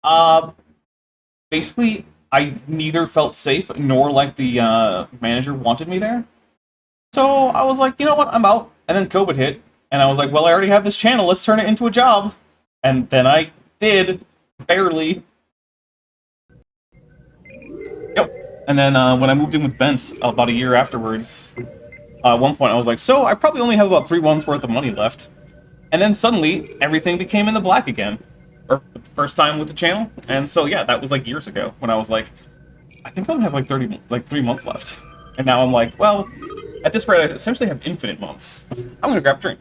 Uh, Basically, I neither felt safe nor like the manager wanted me there. So I was like, you know what, I'm out. And then COVID hit, and I was like, well, I already have this channel. Let's turn it into a job. And then I did, barely. Yep. And then when I moved in with Bent about a year afterwards, at one point I was like, so I probably only have about 3 months worth of money left. And then suddenly everything became in the black again, or first time with the channel. And so yeah, that was like years ago when I was like, I think I only have like 3 months left. And now I'm like, well, at this rate, I essentially have infinite months. I'm gonna grab a drink.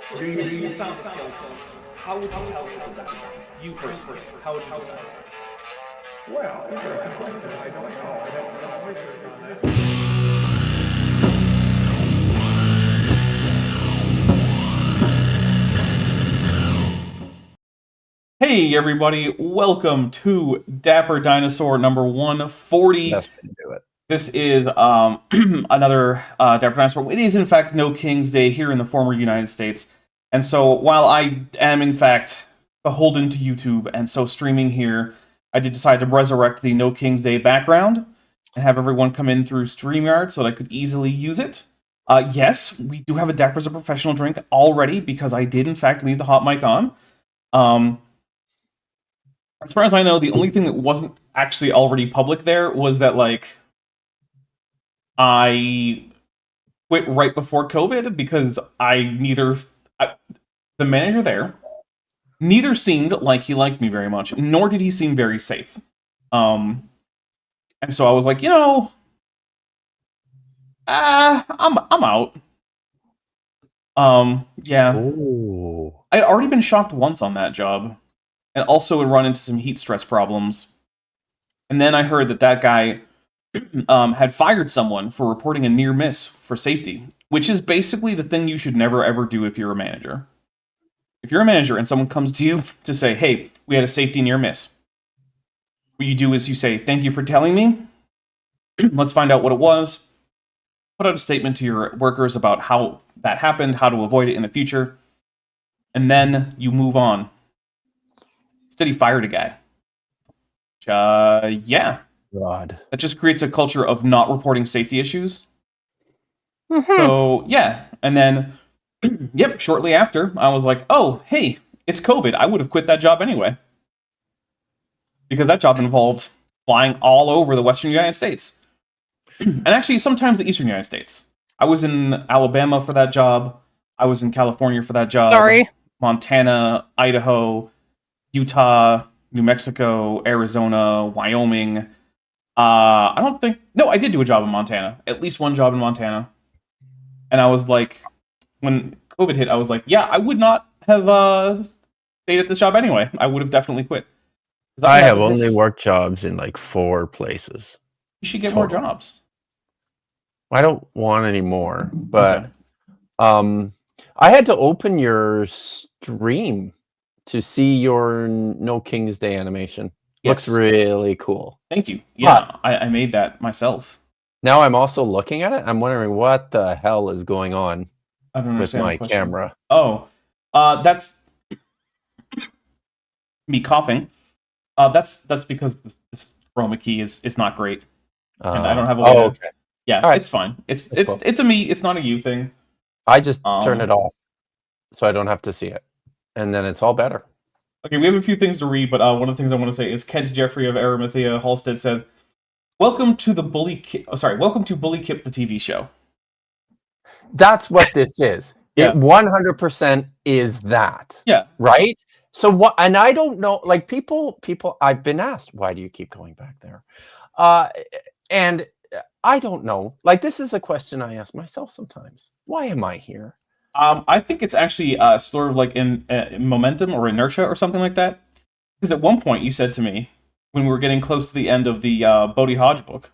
So let's say you found the skeleton. How would you tell it's a dinosaur? You personally, how would you decide? Well, interesting question. I don't know. I'd have to do some research on that. Hey everybody, welcome to Dapper Dinosaur number 140. Best way to do it. This is another Dapper Dinosaur. It is in fact No King's Day here in the former United States. And so while I am in fact beholden to YouTube and so streaming here, I did decide to resurrect the No King's Day background and have everyone come in through StreamYard so that I could easily use it. Yes, we do have a Dapper as a professional drink already because I did in fact leave the hot mic on. As far as I know, the only thing that wasn't actually already public there was that, like, I quit right before COVID because the manager there neither seemed like he liked me very much, nor did he seem very safe. And so I was like, I'm out. Yeah. Ooh. I had already been shocked once on that job, and also had run into some heat stress problems. And then I heard that guy had fired someone for reporting a near miss for safety, which is basically the thing you should never ever do if you're a manager. If you're a manager and someone comes to you to say, "Hey, we had a safety near miss," what you do is you say, "Thank you for telling me. Let's find out what it was. Put out a statement to your workers about how that happened, how to avoid it in the future, and then you move on." Instead, he fired a guy. Yeah. God. That just creates a culture of not reporting safety issues. Mhm. So, yeah. And then, yep, shortly after, I was like, oh, hey, it's COVID. I would have quit that job anyway. Because that job involved flying all over the Western United States. And actually, sometimes the Eastern United States. I was in Alabama for that job. I was in California for that job. Sorry. Montana, Idaho, Utah, New Mexico, Arizona, Wyoming. I don't think... No, I did do a job in Montana. At least one job in Montana. And I was like... When COVID hit, I was like, yeah, I would not have stayed at this job anyway. I would have definitely quit. 'Cause I have this- only worked jobs in like 4 places. You should get more total. jobs. I don't want any more, but Okay. I had to open your stream to see your No King's Day animation. Yes. Looks really cool. Thank you. Yeah, I made that myself. Now I'm also looking at it. I'm wondering what the hell is going on I don't with understand my the question. camera. Oh, that's me coughing. That's because this chroma key is not great, and I don't have a way to. okay. Yeah, All right. it's fine. It's That's cool. it's a me. It's not a you thing. I just turn it Um, off so I don't have to see it, and then it's all better. Okay, we have a few things to read, but one of the things I want to say is Kent Jeffrey of Arimathea Halstead says, "Welcome to the welcome to Bully Kip the TV show." That's what this is. Yeah. It 100% is that. Yeah. Right? So what, and I don't know, like people I've been asked, why do you keep going back there? And I don't know. Like this is a question I ask myself sometimes. Why am I here? I think it's actually sort of like in momentum or inertia or something like that. Because at one point you said to me, when we were getting close to the end of the Bodhi Hodge book,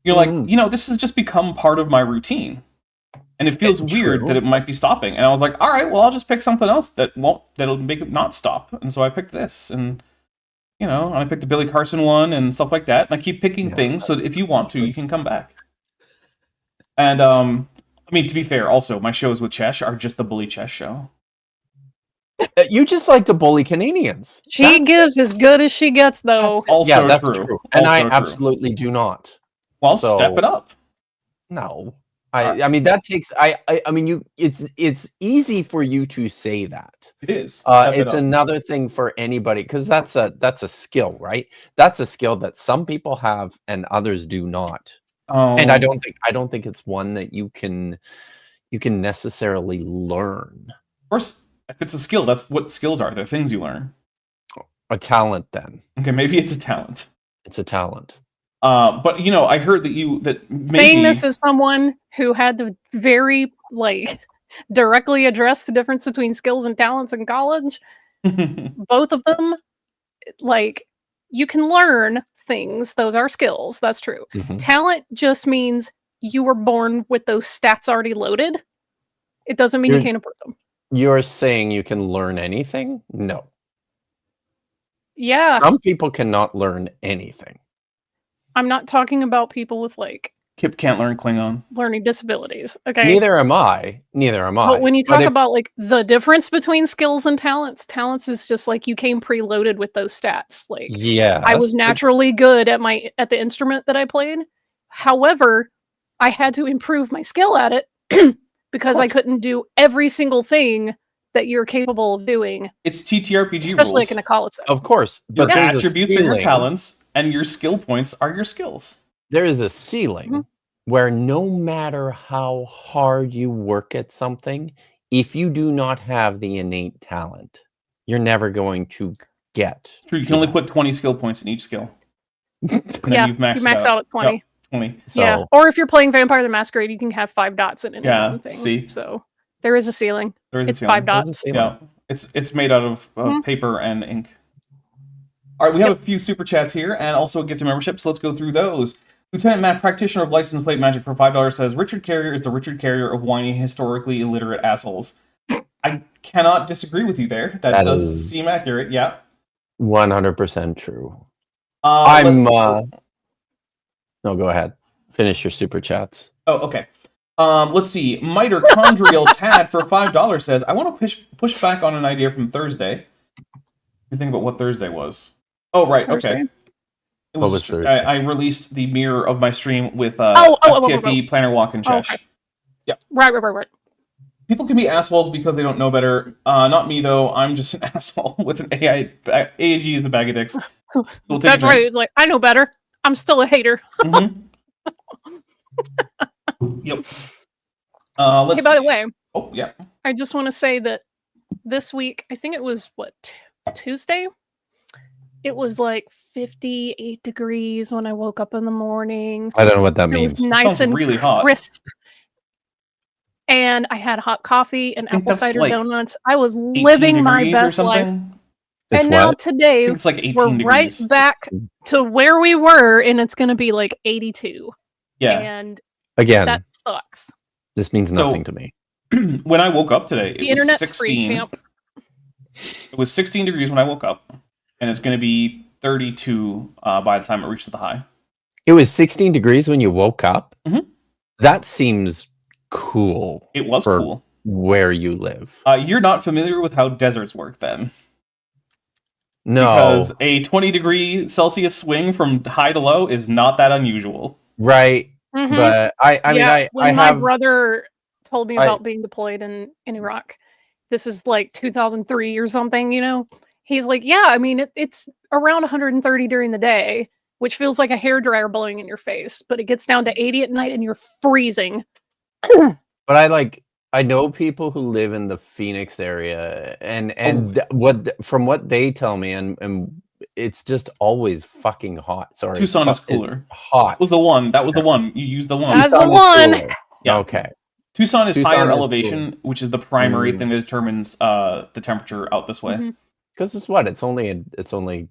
you're like, this has just become part of my routine. And it feels weird True. that it might be stopping. And I was like, all right, well, I'll just pick something else that'll make it not stop. And so I picked this. And, and I picked the Billy Carson one and stuff like that. And I keep picking things so that if you want to, you can come back. And, I mean, to be fair, also, my shows with Chesh are just the Bully Chesh show. You just like to bully Canadians. She gives as good as she gets, though. Also Yeah, that's true. true. And I Also true. absolutely do not. Well, So- step it up. No. I mean that takes I mean it's easy for you to say that. It is. Step it It's up. another thing for anybody because that's a skill, right? That's a skill that some people have and others do not. And I don't think it's one that you can necessarily learn. Of course, if it's a skill, that's what skills are. They're things you learn. A talent then. Okay, maybe it's a talent. It's a talent. But I heard that maybe Saying this as someone who had to very directly address the difference between skills and talents in college, both of them, you can learn things. Those are skills. That's true. Mhm. Talent just means you were born with those stats already loaded. It doesn't mean you can't improve them. You're saying you can learn anything? No. Yeah, Some people cannot learn anything. I'm not talking about people with Kip can't learn Klingon. learning disabilities. Okay. Neither am I. But when you talk if- about the difference between skills and talents is just you came preloaded with those stats. yeah, I was naturally good at the instrument that I played. However, I had to improve my skill at it because I couldn't do every single thing that you're capable of doing, It's TTRPG especially rules. in a college setting. Of course, Your but there's attributes a are your ceiling. talents, and your skill points are your skills. There is a ceiling where no matter how hard you work at something, if you do not have the innate talent, you're never going to get. True, you can only put 20 skill points in each skill. And then Yeah, you've maxed you max it out at 20. Yep, 20. So Yeah, or if you're playing Vampire the Masquerade, you can have 5 dots in any Yeah, one thing. see? So there is a ceiling. There is It's a ceiling. 5 there's a dots. ceiling. Yeah, it's made out of Mhm. paper and ink. All right, we have a few super chats here and also a gift of membership, so let's go through those. Lieutenant Matt, practitioner of license plate magic for $5 says, Richard Carrier is the Richard Carrier of whiny, historically illiterate assholes. I cannot disagree with you there. That does is seem accurate, yeah. 100% true. Let's- No, go ahead. Finish your super chats. Oh, okay. Let's see. Mitochondrial Tad for $5 says, I want to push back on an idea from Thursday. You think about what Thursday was. Oh, right, Thursday? okay. It What was Thursday? I released the mirror of my stream with Oh, FTFE, Planner Walk, and Chesh. okay. Yeah. Right. People can be assholes because they don't know better. Not me, though. I'm just an asshole with an AI. AAG is a bag of dicks. We'll take That's a right. drink. It's like, I know better. I'm still a hater. Mhm. Yep. Let's Hey, by the way, Oh, yeah. I just want to say that this week, I think it was, Tuesday? It was like 58 degrees when I woke up in the morning. I don't know what that It means. was nice sounds and really hot. crisp. And I had hot coffee and I think apple that's cider like donuts. I was 18 living my degrees or best life. something. It's And now what? I today, think it's like 18 we're right degrees. back to where we were, and it's going to be like 82. Yeah. And Again, that sucks. this means So- nothing to me. When I woke up today, it The was internet's 16. free, champ. It was 16 degrees when I woke up, and it's going to be 32 by the time it reaches the high. It was 16 degrees when you woke up? Mhm. That seems cool It was for cool. where you live. You're not familiar with how deserts work, then. No. Because a 20 Celsius swing from high to low is not that unusual. Right. Mhm. But I mean, I when my have. brother told me I- about being deployed in Iraq, this is like 2003 or something, he's like, yeah, I mean, it's around 130 during the day, which feels like a hairdryer blowing in your face, but it gets down to 80 at night and you're freezing. But I know people who live in the Phoenix area, and from what they tell me, and it's just always fucking hot. Sorry, Tucson is it's cooler. hot. That was the one. That was the one. You used the one. That's the Tucson is one. cooler. Yeah. Okay. Tucson is Tucson higher is elevation, which is the primary Mm. thing that determines the temperature out this way. Mhm. Because it's what? It's only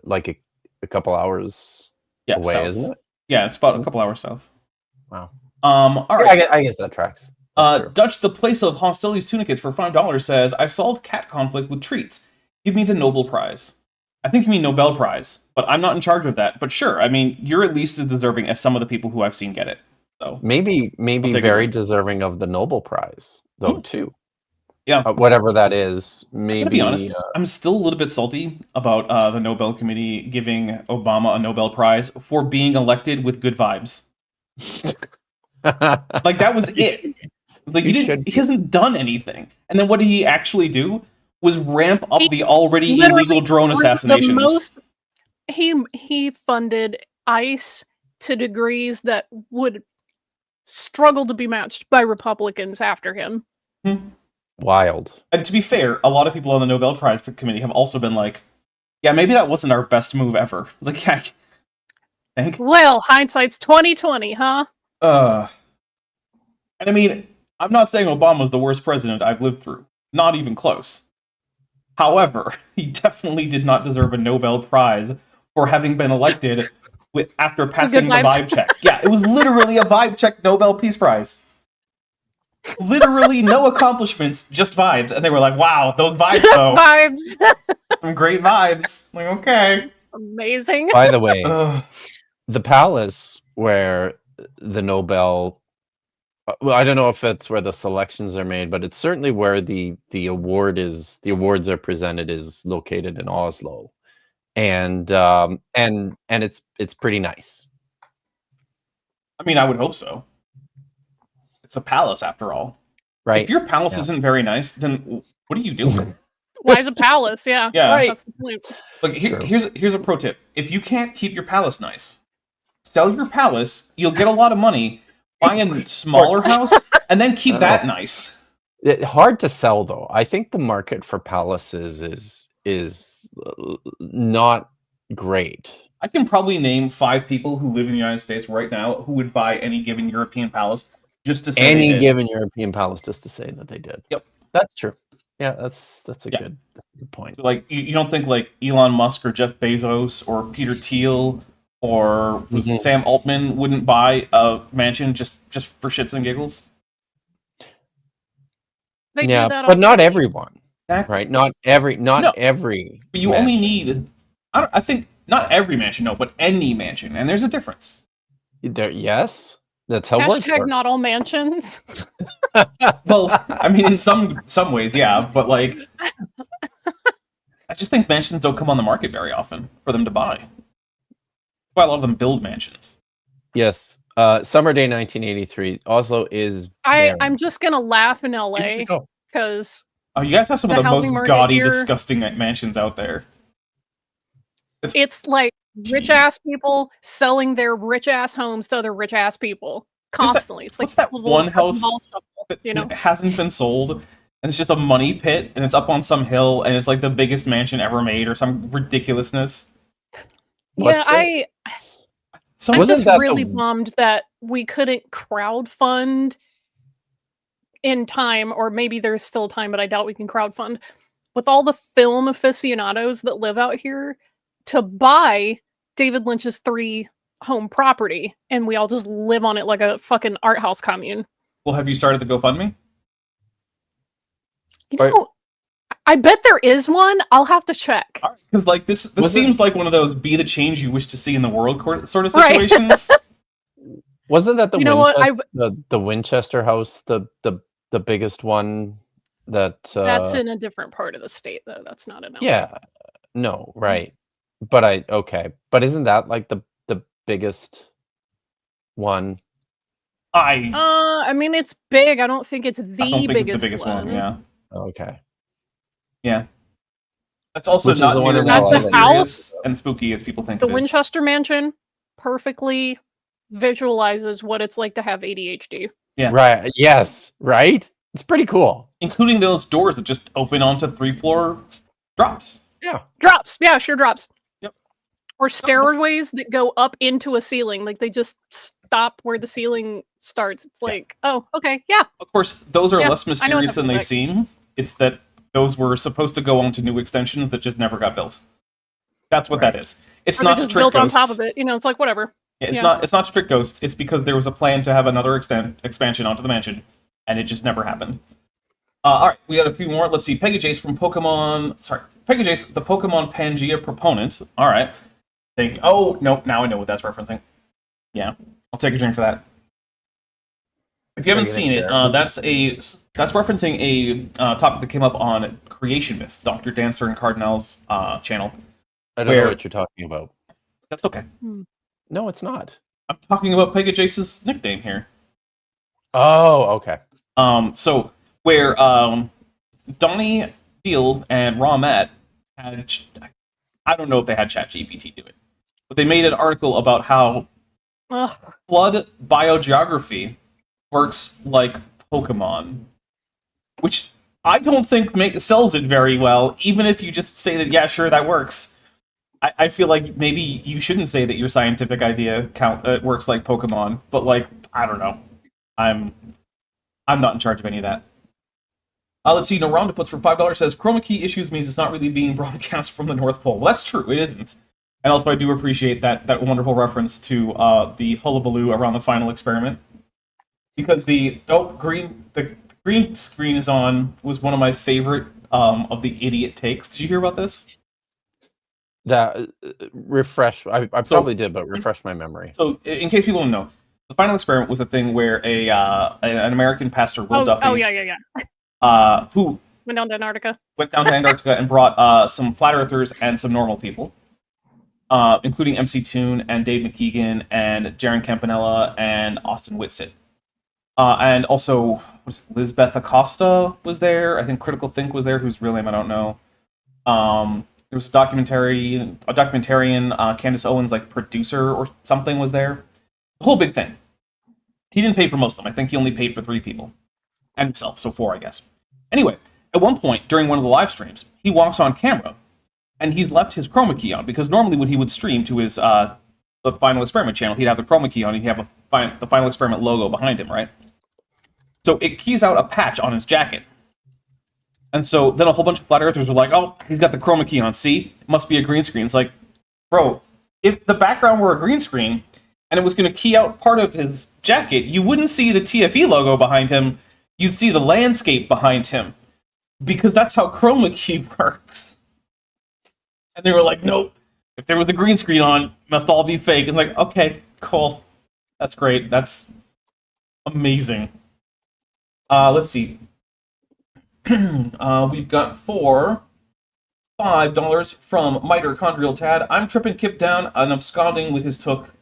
like a couple hours Yeah, away, south. isn't it? Yeah, it's about a couple hours south. Wow. All Yeah, right. I guess that tracks. That's true. Dutch, the place of hostilities tunicate for $5 says, I solved cat conflict with treats. Give me the Nobel Prize. I think you mean Nobel Prize, but I'm not in charge of that. But sure, I mean, you're at least as deserving as some of the people who I've seen get it. So Maybe take a very look. deserving of the Nobel Prize though too. Yeah. Whatever that is. Maybe. to be honest, I'm still a little bit salty about the Nobel Committee giving Obama a Nobel Prize for being elected with good vibes. Like that was it. Like He should he hasn't done anything. And then what did he actually do? Was ramp up He the already literally illegal drone was assassinations. He funded ICE to degrees that would struggle to be matched by Republicans after him. Wild. And to be fair, a lot of people on the Nobel Prize Committee have also been like, yeah, maybe that wasn't our best move ever. Like, I think. Well, hindsight's 2020, huh? And I mean, I'm not saying Obama's the worst president I've lived through. Not even close. However, he definitely did not deserve a Nobel Prize for having been elected after passing the vibes. vibe check. Yeah, it was literally a vibe check Nobel Peace Prize. Literally no accomplishments, just vibes. And they were like, wow, those vibes, That's though. vibes. Some great vibes. Like, okay. Amazing. By the way, Ugh. the palace where the Nobel, well, I don't know if it's where the selections are made, but it's certainly where the awards are presented is located in Oslo, and it's pretty nice. I mean, I would hope so. It's a palace, after all. Right. If your palace Yeah. isn't very nice, then what are you doing? Why is a palace? Yeah. Yeah. Right. That's the point. Like, True. here's a pro tip. If you can't keep your palace nice, sell your palace, you'll get a lot of money, buy a smaller house, and then keep that nice. Hard to sell though. I think the market for palaces is not great. I can probably name 5 people who live in the United States right now who would buy any given European palace just to say they Any did. given European palace, just to say that they did. Yep. That's true. Yeah, that's a Yeah. good point. Like, you don't think like Elon Musk or Jeff Bezos or Peter Thiel or Sam Altman wouldn't buy a mansion just for shits and giggles? They do Yeah, that but not already. everyone, Exactly. right? Not every No. But you only need, I think, not every mansion, no, but any mansion, and there's a difference. Yes, that's how words Hashtag work. not all mansions. Well, I mean, in some ways, yeah, but like, I just think mansions don't come on the market very often for them to buy. That's why a lot of them build mansions. Yes. Summer Day 1983 also is. I'm just gonna laugh in You LA should go. because Oh, you guys have some of The the most housing market gaudy, here- disgusting mansions out there. it's like rich ass people selling their rich ass homes to other rich ass people constantly. It's like what's that little one cut and house ball shuffle, that you know? hasn't been sold, and it's just a money pit, and it's up on some hill, and it's like the biggest mansion ever made, or some ridiculousness. What's Yeah, I'm Wasn't just that the- really bummed that we couldn't crowdfund in time, or maybe there's still time, but I doubt we can crowdfund with all the film aficionados that live out here to buy David Lynch's 3 home property, and we all just live on it like a fucking art house commune. Well, have you started the GoFundMe? You Right. know, I bet there is one. I'll have to check. Because like this Was it- seems like one of those be the change you wish to see in the world sort of Right. situations. Wasn't that the You know what, Winchester, the Winchester house, the biggest one that That's in a different part of the state, though. That's not in LA. yeah, no, right. But but isn't that like the biggest one? I I mean, it's big. I don't think it's the don't think biggest, it's the biggest one. Yeah, Okay. yeah. That's also Which is not the one nearly in as LA. mysterious House? and spooky as people think The it is. Winchester Mansion perfectly visualizes what it's like to have ADHD. Yeah. Right. Yes. Right. It's pretty cool. Including those doors that just open onto 3-floor drops. Yeah. Drops. Yeah, sure drops. Yep. Or stairways that go up into a ceiling. Like they just stop where the ceiling starts. It's like, oh, okay, yeah. Of course, those are Yeah, less I know what mysterious that than they looks like. seem. It's that those were supposed to go onto new extensions that just never got built. That's what that is. It's Or not they to just trick built ghosts. on top of it. You know, it's like whatever. Yeah, it's Yeah. not. It's not to trick ghosts. It's because there was a plan to have another expansion onto the mansion, and it just never happened. All right, we got a few more. Let's see. Pegajace from Pokemon. Sorry, Pegajace, the Pokemon Pangea proponent. All right. Oh no, now I know what that's referencing. Yeah, I'll take a drink for that. If you haven't seen it, that's referencing a topic that came up on Creation Myths, Dr. Danster and Cardinal's channel. I don't know what you're talking about. That's okay. No, it's not. I'm talking about Pegajace's nickname here. Oh, okay. So where Donnie Field and Raw Matt had, I don't know if they had ChatGPT do it, but they made an article about how Ugh. flood biogeography works like Pokemon, which I don't think sells it very well, even if you just say that, yeah, sure, that works. I feel like maybe you shouldn't say that your scientific idea works like Pokemon, but like, I don't know. I'm not in charge of any of that. Let's see, Naronda puts for $5 says, chroma key issues means it's not really being broadcast from the North Pole. Well, that's true, it isn't. And also I do appreciate that wonderful reference to the hullabaloo around the final experiment. Because the green screen is on was one of my favorite of the idiot takes. Did you hear about this? That refresh. I probably did, but refresh my memory. So, in case people don't know, the final experiment was a thing where an American pastor, Will Duffy, who went down to Antarctica and brought some flat earthers and some normal people, including MC Toon and Dave McKeegan and Jaron Campanella and Austin Whitsitt. And also, Lisbeth Acosta was there. I think Critical Think was there, whose real name I don't know. There was a documentarian, Candace Owens, like producer or something, was there. The whole big thing. He didn't pay for most of them. I think he only paid for 3 people. And himself, so 4, I guess. Anyway, at one point, during one of the live streams, he walks on camera, and he's left his chroma key on, because normally when he would stream to his the Final Experiment channel, he'd have the chroma key on, and he'd have the Final Experiment logo behind him, right? So it keys out a patch on his jacket. And so then a whole bunch of flat earthers were like, oh, he's got the chroma key on, see? It must be a green screen. It's like, bro, if the background were a green screen, and it was going to key out part of his jacket, you wouldn't see the TFE logo behind him, you'd see the landscape behind him. Because that's how chroma key works. And they were like, nope, if there was a green screen on, it must all be fake. And like, okay, cool. That's great. That's amazing. Let's see. We've got $5 from Mitochondrial Tad. I'm tripping Kip down and absconding with his took.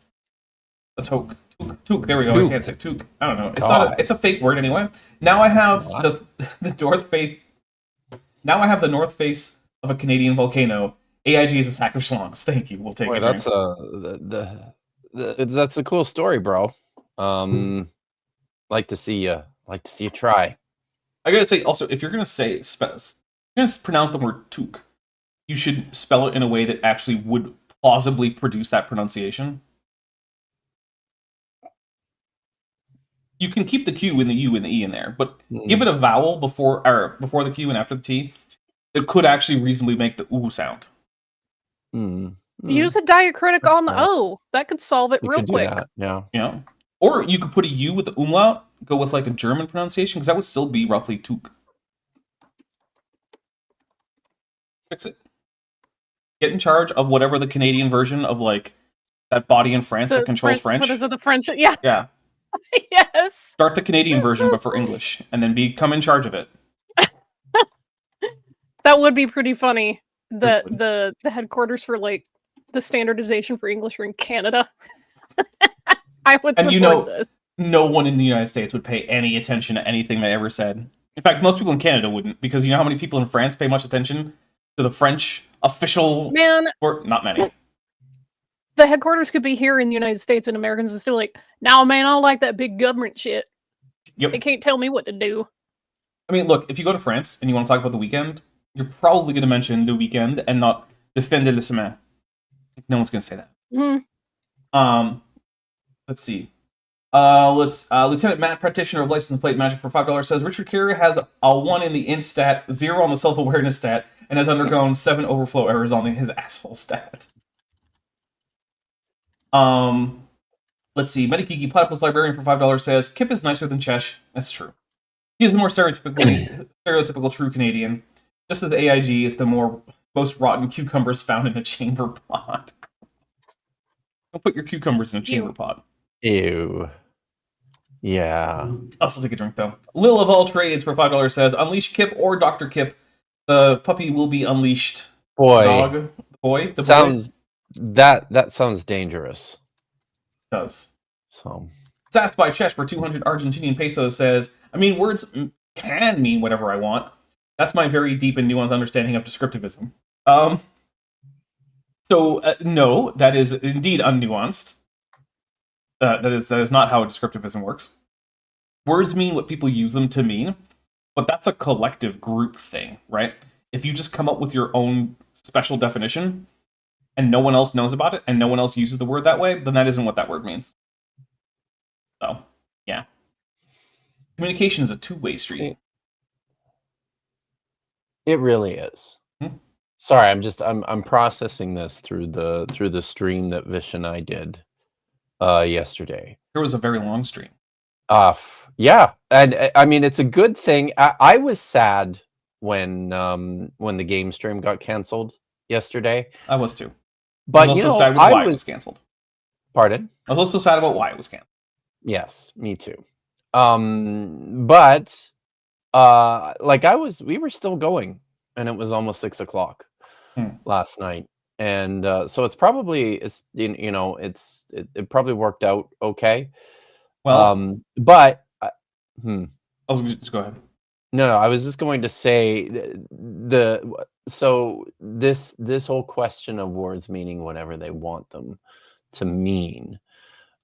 A toke. Took. There we go. Took. I can't say took. I don't know. It's not. It's a fake word anyway. Now I have the north face. Now I have the north face of a Canadian volcano. AIG is a sack of schlongs. Thank you. We'll take it. That's a cool story, bro. Like to see you try. I gotta say also, if you're gonna pronounce the word took, you should spell it in a way that actually would plausibly produce that pronunciation. You can keep the Q and the U and the E in there, but give it a vowel before the Q and after the T. It could actually reasonably make the oo sound. Use a diacritic on the O. That could solve it real quick. Yeah. Or you could put a U with the umlaut, go with like a German pronunciation, because that would still be roughly took. Fix it. Get in charge of whatever the Canadian version of like that body in France that controls French. What is it, the French? Yeah. Yeah. Yes. Start the Canadian version, but for English, and then become in charge of it. That would be pretty funny. The headquarters for like the standardization for English are in Canada. I would support this. No one in the United States would pay any attention to anything they ever said. In fact, most people in Canada wouldn't, because you know how many people in France pay much attention to the French official. Or not many. The headquarters could be here in the United States, and Americans are still like, "No, man, I don't like that big government shit. Yep. They can't tell me what to do." I mean, look, if you go to France and you want to talk about the weekend, you're probably going to mention the weekend and not defender le semaine. No one's going to say that. Mm-hmm. Let's see. Lieutenant Matt, practitioner of license plate magic for $5 says Richard Carey has a 1 in the int stat, 0 on the self-awareness stat, and has undergone 7 overflow errors on his asshole stat. Let's see. Metagiki Platypus Librarian for $5 says Kip is nicer than Chesh. That's true. He is the more stereotypical true Canadian. Just as the AIG is the most rotten cucumbers found in a chamber pot. Don't put your cucumbers in a chamber pot. Ew. Yeah. I'll still take a drink though. Lil of all trades for $5 says Unleash Kip or Dr. Kip. The puppy will be unleashed. Boy. Dog. Boy. The sounds boy. That sounds dangerous. It does. So Sassed by Chesh for 200 Argentinian pesos says, I mean, words can mean whatever I want. That's my very deep and nuanced understanding of descriptivism. No, that is indeed unnuanced. That is not how descriptivism works. Words mean what people use them to mean, but that's a collective group thing, right? If you just come up with your own special definition, and no one else knows about it, and no one else uses the word that way, then that isn't what that word means. So, yeah. Communication is a two-way street. It really is. Sorry, I'm processing this through the stream that Vish and I did yesterday. It was a very long stream. Yeah, and I mean it's a good thing. I was sad when the game stream got canceled yesterday. I was too. But I was also sad with why it was canceled. Pardon? I was also sad about why it was canceled. Yes, me too. But we were still going, and it was almost 6 o'clock last night, and so it probably worked out okay. Well, but oh, just go ahead. No, I was just going to say this whole question of words meaning whatever they want them to mean.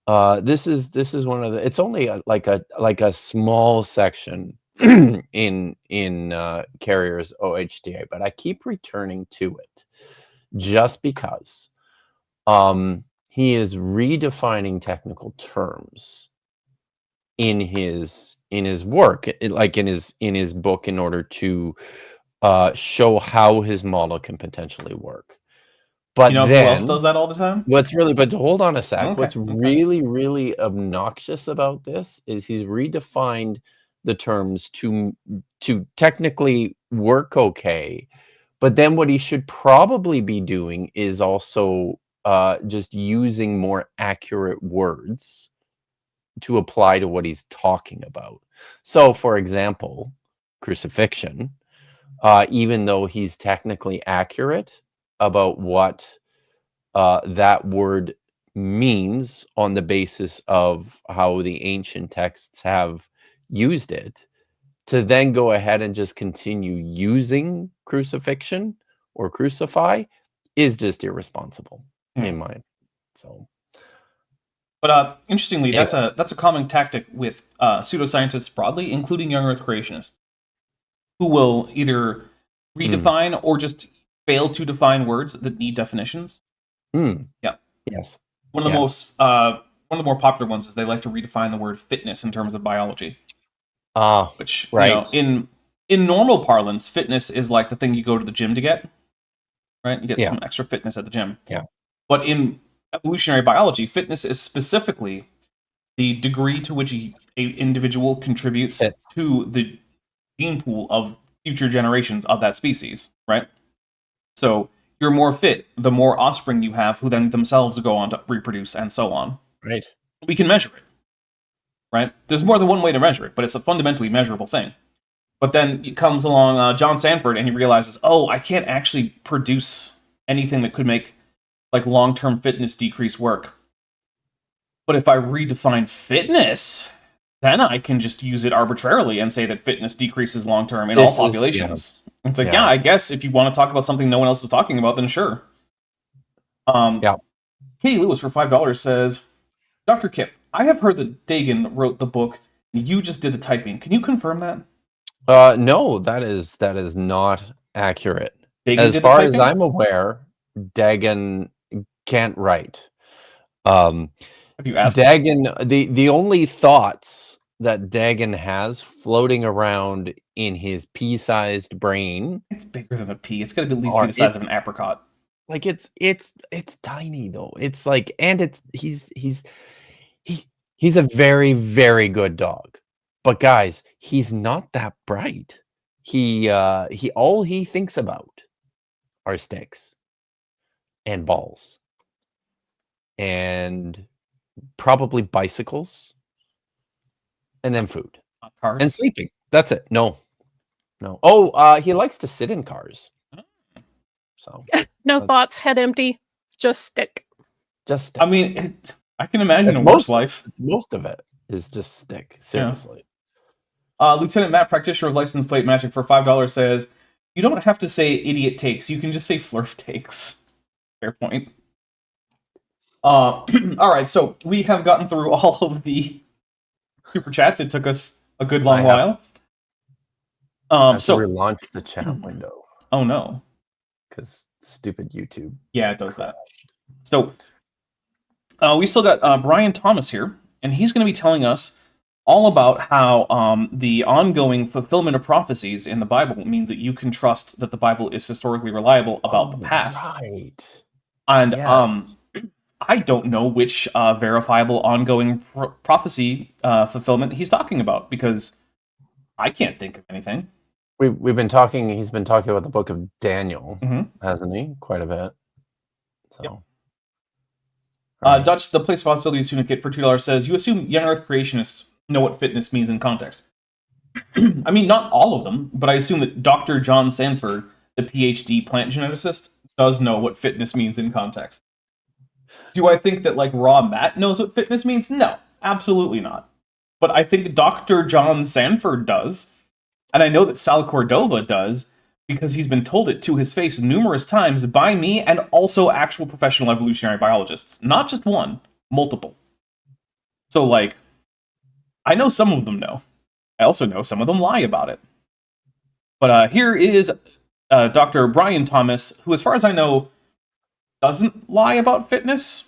This is one of the. It's only like a small section in Carrier's OHDA, but I keep returning to it just because he is redefining technical terms in his work, like in his book, in order to show how his model can potentially work. But You know then, who else does that all the time? but hold on a sec. Okay, What's okay. really, really obnoxious about this is he's redefined the terms to technically work okay. But then what he should probably be doing is also just using more accurate words to apply to what he's talking about. So, for example, crucifixion, even though he's technically accurate about what that word means on the basis of how the ancient texts have used it, to then go ahead and just continue using crucifixion or crucify is just irresponsible in my. So, but interestingly, Anyways. that's a common tactic with pseudoscientists broadly, including young Earth creationists, who will either redefine or just fail to define words that need definitions. Yeah. Yes. One of the more popular ones is they like to redefine the word fitness in terms of biology. Which, right. you know, in normal parlance, fitness is like the thing you go to the gym to get, right? You get some extra fitness at the gym. Yeah. But in evolutionary biology, fitness is specifically the degree to which an individual contributes to the gene pool of future generations of that species, right? So you're more fit the more offspring you have, who then themselves go on to reproduce and so on. Right. We can measure it, right? There's more than one way to measure it, but it's a fundamentally measurable thing. But then it comes along John Sanford, and he realizes, oh, I can't actually produce anything that could make like long-term fitness decrease work. But if I redefine fitness, then I can just use it arbitrarily and say that fitness decreases long-term in all populations. It's like, I guess if you want to talk about something no one else is talking about, then sure. Katie Lewis for $5 says, Dr. Kip, I have heard that Dagan wrote the book. You just did the typing. Can you confirm that? No, that is not accurate. Dagan as did far the as typing? I'm aware, Dagan can't write. Have you asked? Dagan, the only thoughts that Dagan has floating around in his pea-sized brain. It's bigger than a pea. It's got to at least be the size of an apricot. Like it's tiny though. It's like, and he's a very, very good dog. But guys, he's not that bright. He all he thinks about are sticks and balls and probably bicycles and then food cars and sleeping. That's it. No. Oh, he likes to sit in cars. So no thoughts, head empty, just stick. Just stick. I mean, I can imagine a worse life. Most of it is just stick. Seriously. Lieutenant Matt, practitioner of license plate magic, for $5 says, you don't have to say idiot takes. You can just say flurf takes. Fair point. All right, so we have gotten through all of the super chats. It took us a good long while. So relaunch the chat window. Oh no, because stupid YouTube. Yeah, it does that. So we still got Brian Thomas here, and he's going to be telling us all about how the ongoing fulfillment of prophecies in the Bible means that you can trust that the Bible is historically reliable about the past. Right. And I don't know which verifiable ongoing prophecy fulfillment he's talking about, because I can't think of anything. We've been talking. He's been talking about the book of Daniel, hasn't he? Quite a bit. So, yep. Dutch, the Place of Hostilities Tunicate for $2 says, you assume young Earth creationists know what fitness means in context. I mean, not all of them, but I assume that Dr. John Sanford, the PhD plant geneticist, does know what fitness means in context. Do I think that, like, Raw Matt knows what fitness means? No, absolutely not. But I think Dr. John Sanford does. And I know that Sal Cordova does, because he's been told it to his face numerous times by me and also actual professional evolutionary biologists. Not just one, multiple. So, like, I know some of them know. I also know some of them lie about it. But here is Dr. Brian Thomas, who, as far as I know, doesn't lie about fitness.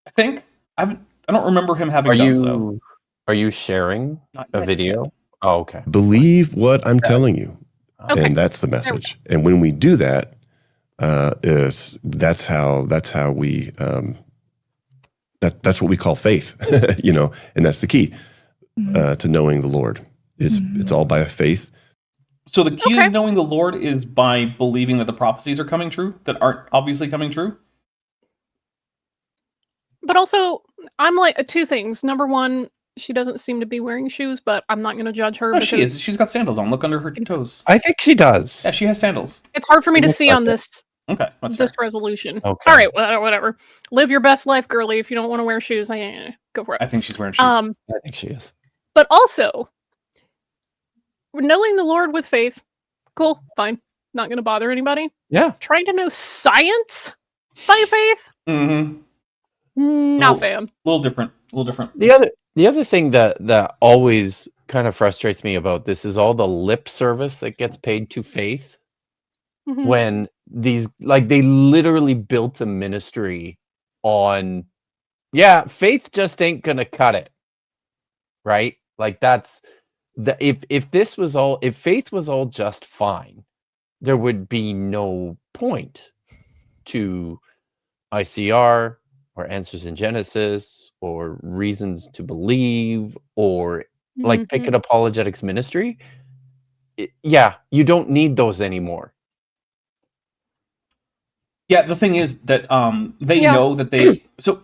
I think I don't remember him having Are done so. Are you sharing Not a yet, video? Oh, okay. Believe what I'm telling you, Okay. and that's the message. And when we do that, that's how we that's what we call faith, and that's the key to knowing the Lord. It's all by faith. So the key Okay. to knowing the Lord is by believing that the prophecies are coming true, that aren't obviously coming true. But also, I'm like two things. Number one, she doesn't seem to be wearing shoes, but I'm not going to judge her. No, she because is. She's got sandals on. Look under her toes. I think she does. Yeah, she has sandals. It's hard for me It to looks see like on it. this Okay, that's fair. resolution. Okay. All right, whatever. Live your best life, girly. If you don't want to wear shoes, go for it. I think she's wearing shoes. I think she is. But also, knowing the Lord with faith, cool, fine. Not going to bother anybody. Yeah. Trying to know science by faith, Mm-hmm. not fan. A little different. A little different. The other thing that always kind of frustrates me about this is all the lip service that gets paid to faith Mhm. when these they literally built a ministry on faith just ain't gonna cut it, right? Like that's if faith was all just fine, there would be no point to ICR or Answers in Genesis or Reasons to Believe or pick Mhm. an apologetics ministry. You don't need those anymore. Yeah, the thing is that they Yeah. know that they so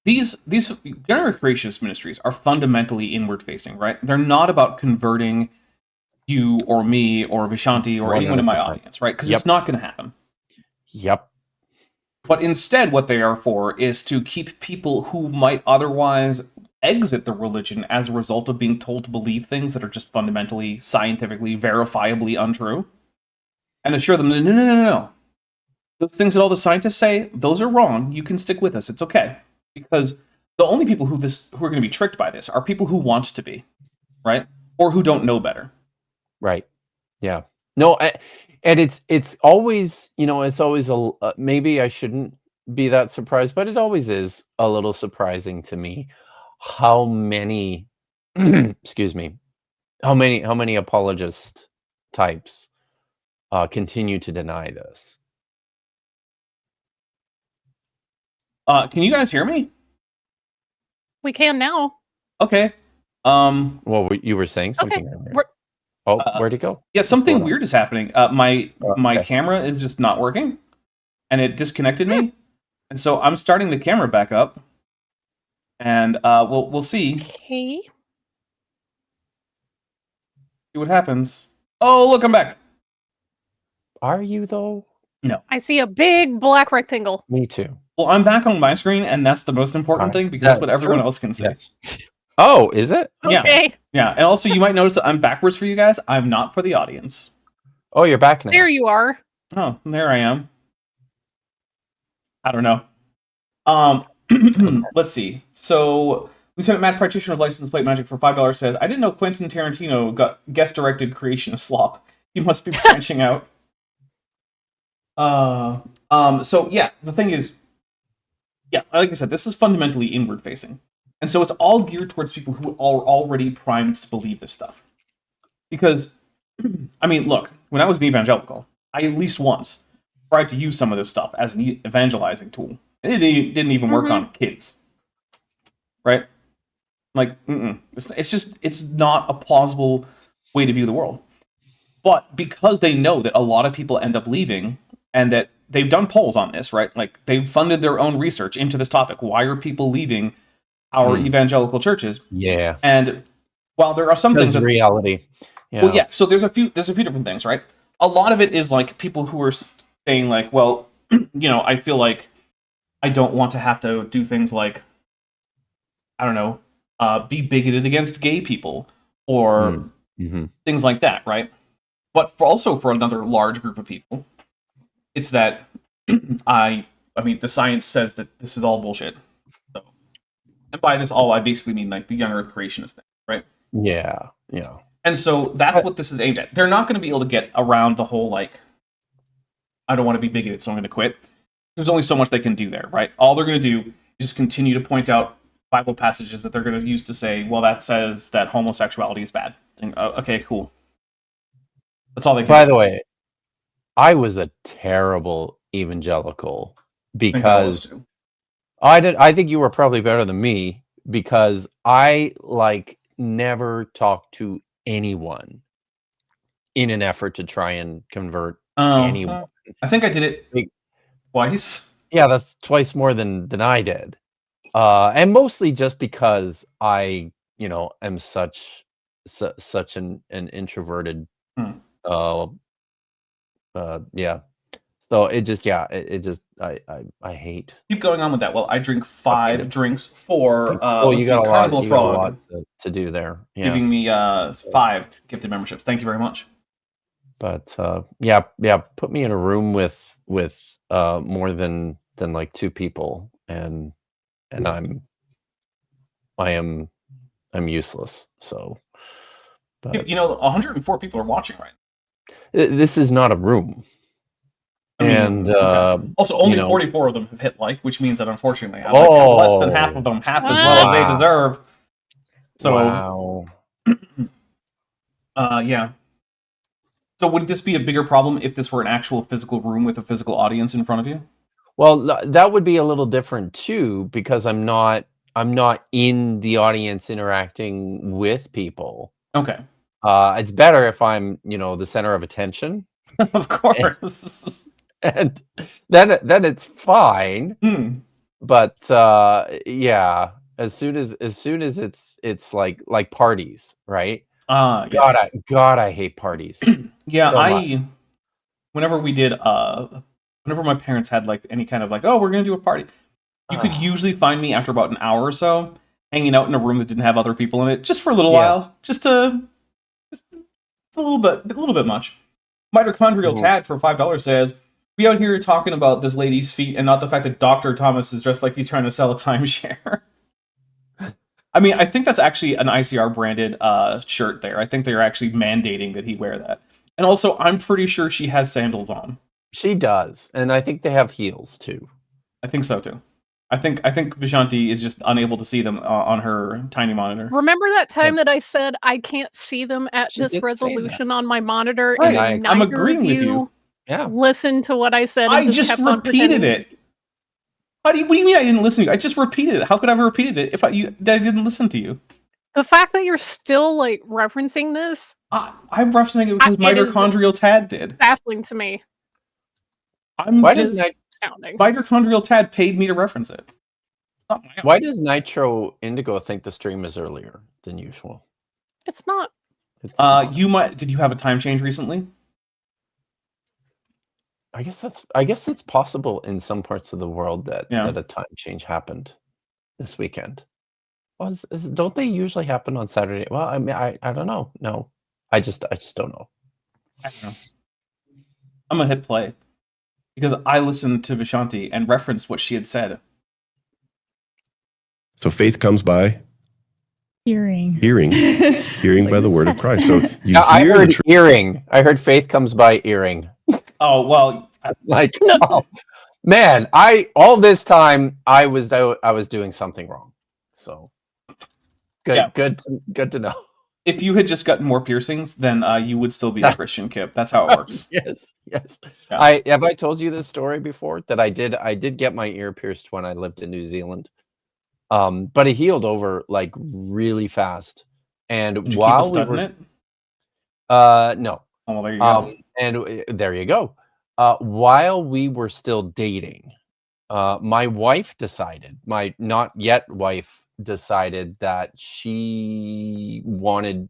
these Young Earth Creationist ministries are fundamentally inward facing, right? They're not about converting you or me or Vishanti or anyone in my 100%. audience, right? Because Yep. it's not going to happen. Yep. But instead, what they are for is to keep people who might otherwise exit the religion as a result of being told to believe things that are just fundamentally, scientifically, verifiably untrue, and assure them, no. Those things that all the scientists say, those are wrong. You can stick with us. It's okay. Because the only people who are going to be tricked by this are people who want to be, right? Or who don't know better. Right. Yeah. No, and it's always, it's always maybe I shouldn't be that surprised, but it always is a little surprising to me how many excuse me, how many apologist types continue to deny this. Can you guys hear me? We can now. Okay. Well, you were saying something earlier. Where'd it go? Yeah, What's something going on? weird is happening. My Okay. camera is just not working, and it disconnected me, and so I'm starting the camera back up, and we'll see Okay. what happens. Oh, look, I'm back. Are you though? I see a big black rectangle. Me too. Well, I'm back on my screen, and that's the most important Alright. thing because that's what everyone True. else can see. Yes. Oh, is it? Yeah. Okay. Yeah, and also you might notice that I'm backwards for you guys. I'm not for the audience. Oh, you're back now. There you are. Oh, there I am. I don't know. Let's see. So, Lieutenant Matt, practitioner of license plate magic for $5 says, "I didn't know Quentin Tarantino got guest directed creation of slop. He must be branching out." So yeah, the thing is, yeah, like I said, this is fundamentally inward facing. And so it's all geared towards people who are already primed to believe this stuff. Because, I mean, look, when I was an evangelical, I at least once tried to use some of this stuff as an evangelizing tool. And it didn't even work on kids. Right? Like, it's not a plausible way to view the world. But because they know that a lot of people end up leaving, and that they've done polls on this, right? Like, they've funded their own research into this topic. Why are people leaving our evangelical churches? Yeah. And while there are some things that reality. Yeah. well, yeah, so there's a few different things, right? A lot of it is like people who are saying like, well, I feel like I don't want to have to do things like, I don't know, be bigoted against gay people or things like that, right? But also for another large group of people, it's that I mean, the science says that this is all bullshit. So, and by this all, I basically mean like the young Earth creationist thing, right? Yeah. Yeah. And so that's what this is aimed at. They're not going to be able to get around the whole like, I don't want to be bigoted, so I'm going to quit. there's only so much they can do there, right? All they're going to do is just continue to point out Bible passages that they're going to use to say, well, that says that homosexuality is bad. And, okay, cool. That's all they can By do. the way, I was a terrible evangelical because I think you were probably better than me because I never talked to anyone in an effort to try and convert anyone. I think I did it twice. Yeah, that's twice more than I did. And mostly just because I, am such an introverted yeah. So it just I hate. Keep going on with that. Well, I drink 5 drinks for you got Carnival a Frog lot to do there. Yes. giving me 5 gifted memberships. Thank you very much. But yeah, put me in a room with more than like 2 people and I'm useless. So but 104 people are watching right now. This is not a room. Also, only 44 of them have hit like, which means that unfortunately, I'm less than half of them, half as well as they deserve. So, wow. Yeah. So, would this be a bigger problem if this were an actual physical room with a physical audience in front of you? Well, that would be a little different too, because I'm not in the audience interacting with people. Okay. It's better if I'm, the center of attention. Of course. And then it's fine. But yeah, as soon as it's like parties, right? Yes. God, I hate parties. Yeah, whenever we did whenever my parents had like any kind of like, oh, we're gonna do a party, you could usually find me after about an hour or so hanging out in a room that didn't have other people in it, just for a little while, just a little bit much. Mitochondrial Tad for $5 says, we out here talking about this lady's feet and not the fact that Dr. Thomas is dressed like he's trying to sell a timeshare. I mean, I think that's actually an ICR branded shirt there. I think they're actually mandating that he wear that. And also, I'm pretty sure she has sandals on. She does. And I think they have heels too. I think so too. I think Vishanti is just unable to see them on her tiny monitor. Remember that time that I said I can't see them at this resolution on my monitor? Right. And I'm agreeing with you. Yeah. Listen to what I said. And I just repeated it. What do you mean I didn't listen to you? I just repeated it. How could I have repeated it if I didn't listen to you? The fact that you're still referencing this, I'm referencing it because Mitochondrial Tad did. Baffling to me. Mitochondrial Tad paid me to reference it. Why does Nitro Indigo think the stream is earlier than usual? It's not. Did you have a time change recently? I guess it's possible in some parts of the world that a time change happened this weekend. Well, don't they usually happen on Saturday? Well, I mean, I don't know. No, I just don't know. I don't know. I'm gonna hit play because I listened to Vishanti and referenced what she had said. So faith comes by hearing by the word of Christ. So you I heard earring. I heard faith comes by earring. Oh well, oh, man! All this time I was doing something wrong. So good to know. If you had just gotten more piercings, then you would still be a Christian, Kip. That's how it works. Yes. Yeah. Have I told you this story before? That I did get my ear pierced when I lived in New Zealand. But it healed over really fast. And Did you while keep a stud in it? No. Oh, well, there you go. And there you go. While we were still dating, my wife decided, my not yet wife decided that she wanted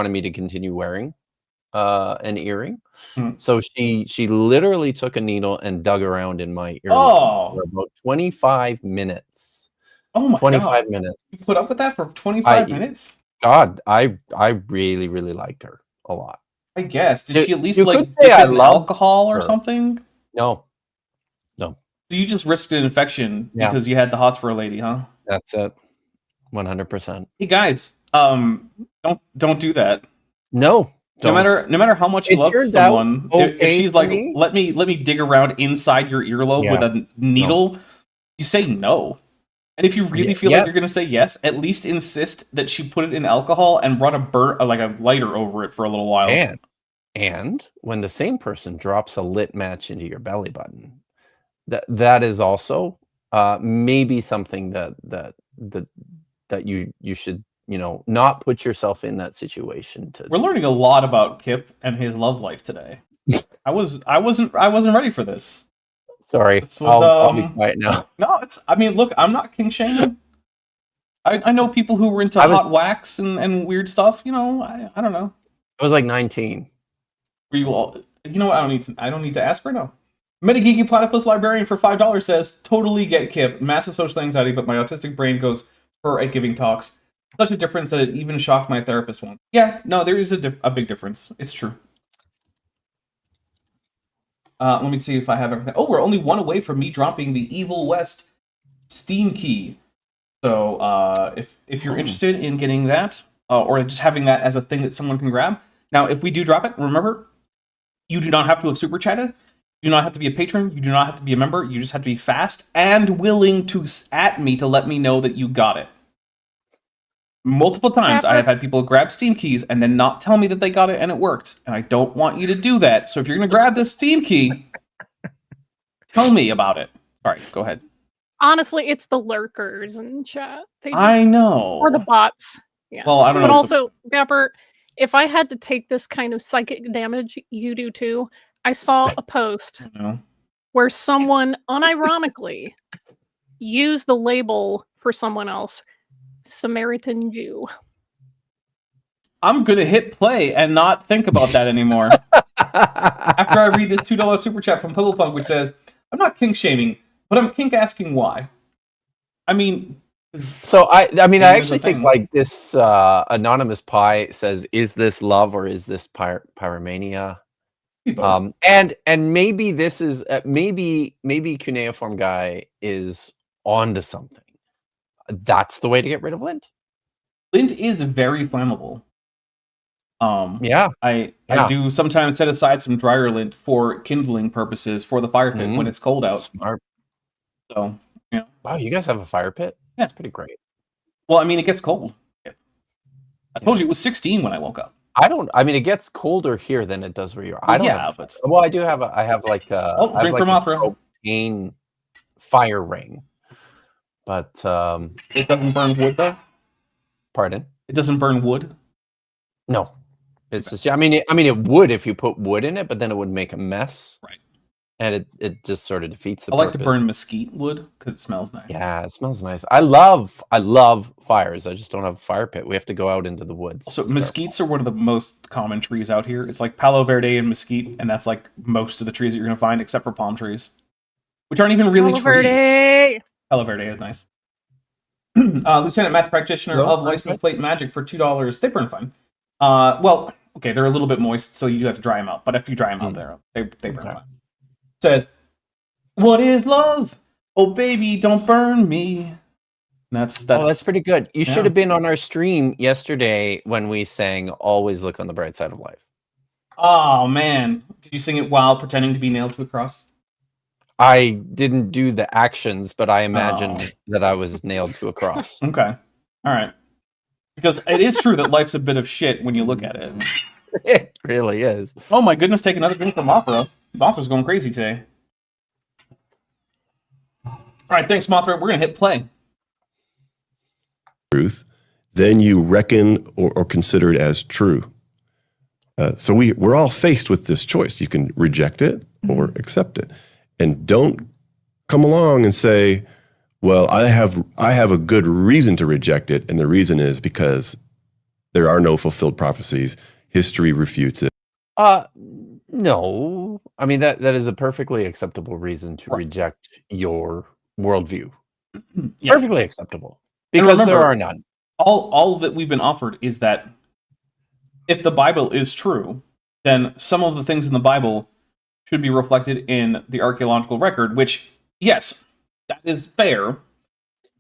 me to continue wearing an earring. So she literally took a needle and dug around in my ear for about 25 minutes. Oh my 25 minutes. You put up with that for 25 minutes? God, I really, really liked her a lot. I guess. Did she at least you dip could say it I in love alcohol or her. something? No. So you just risked an infection because you had the hots for a lady, huh? That's it. 100%. Hey guys, don't do that. No. No matter how much you It love turns out someone, if okay she's for like, me. let me dig around inside your earlobe with a needle, you say no. And if you really feel like you're going to say yes, at least insist that she put it in alcohol and run a lighter over it for a little while. And when the same person drops a lit match into your belly button, that is also maybe something that you should, not put yourself in that situation to. We're learning a lot about Kip and his love life today. I wasn't ready for this. Sorry, This was, I'll be quiet now. No, look, I'm not king shaming. I know people who were into hot wax and weird stuff. I don't know. I was like 19. Were you all? You know what? I don't need to ask right now. Metageeky Platypus Librarian for $5 says, totally get Kip. Massive social anxiety, but my autistic brain goes for at giving talks. Such a difference that it even shocked my therapist once. Yeah, no, there is a big difference. It's true. Let me see if I have everything. Oh, we're only one away from me dropping the Evil West Steam key. So if you're interested in getting that, or just having that as a thing that someone can grab. Now, if we do drop it, remember, you do not have to have super chatted. You do not have to be a patron. You do not have to be a member. You just have to be fast and willing to at me to let me know that you got it. Multiple times I have had people grab Steam keys and then not tell me that they got it and it worked. And I don't want you to do that. So if you're going to grab this Steam key, tell me about it. Sorry, go ahead. Honestly, it's the lurkers in chat. I know. Or the bots. Yeah. Well, I don't know. But also, Dapper, if I had to take this kind of psychic damage, you do too. I saw a post where someone unironically used the label for someone else. Samaritan Jew. I'm gonna hit play and not think about that anymore. After I read this $2 super chat from Punk, which says, I'm not kink shaming, but I'm kink asking why. I mean, so I actually think like this anonymous pie says, is this love or is this pyromania? And maybe this is maybe cuneiform guy is onto something. That's the way to get rid of lint. Lint is very flammable. Yeah. I do sometimes set aside some dryer lint for kindling purposes for the fire pit when it's cold out. Smart. So, wow, you guys have a fire pit? Yeah. That's pretty great. Well, I mean, it gets cold. I told you it was 16 when I woke up. It gets colder here than it does where you are. I have like a drink from Mothra. Propane fire ring. But it doesn't burn wood though? Pardon? It doesn't burn wood? No. It's just it would if you put wood in it, but then it would make a mess. Right. And it just sort of defeats the purpose. I like to burn mesquite wood because it smells nice. Yeah, it smells nice. I love fires. I just don't have a fire pit. We have to go out into the woods. So mesquites are one of the most common trees out here. It's like Palo Verde and mesquite, and that's like most of the trees that you're going to find except for palm trees, which aren't even really trees. Palo Verde is nice. Lieutenant Math Practitioner of License Plate Magic for $2. They burn fine. Well, okay, they're a little bit moist, so you do have to dry them out. But if you dry them out, they burn fine. Says, what is love? Oh, baby, don't burn me. That's pretty good. You should have been on our stream yesterday when we sang "Always Look on the Bright Side of Life." Oh man, did you sing it while pretending to be nailed to a cross? I didn't do the actions, but I imagined that I was nailed to a cross. Okay. All right. Because it is true that life's a bit of shit when you look at it. It really is. Oh my goodness, take another drink from Mothra. Mothra's going crazy today. All right, thanks, Mothra. We're going to hit play. Truth, then you reckon or consider it as true. So we're all faced with this choice. You can reject it or accept it. And don't come along and say, well, I have a good reason to reject it, and the reason is because there are no fulfilled prophecies. History refutes it. No. I mean, that is a perfectly acceptable reason to reject your worldview. Yeah. Perfectly acceptable. Because remember, there are none. All that we've been offered is that if the Bible is true, then some of the things in the Bible should be reflected in the archaeological record, which, yes, that is fair.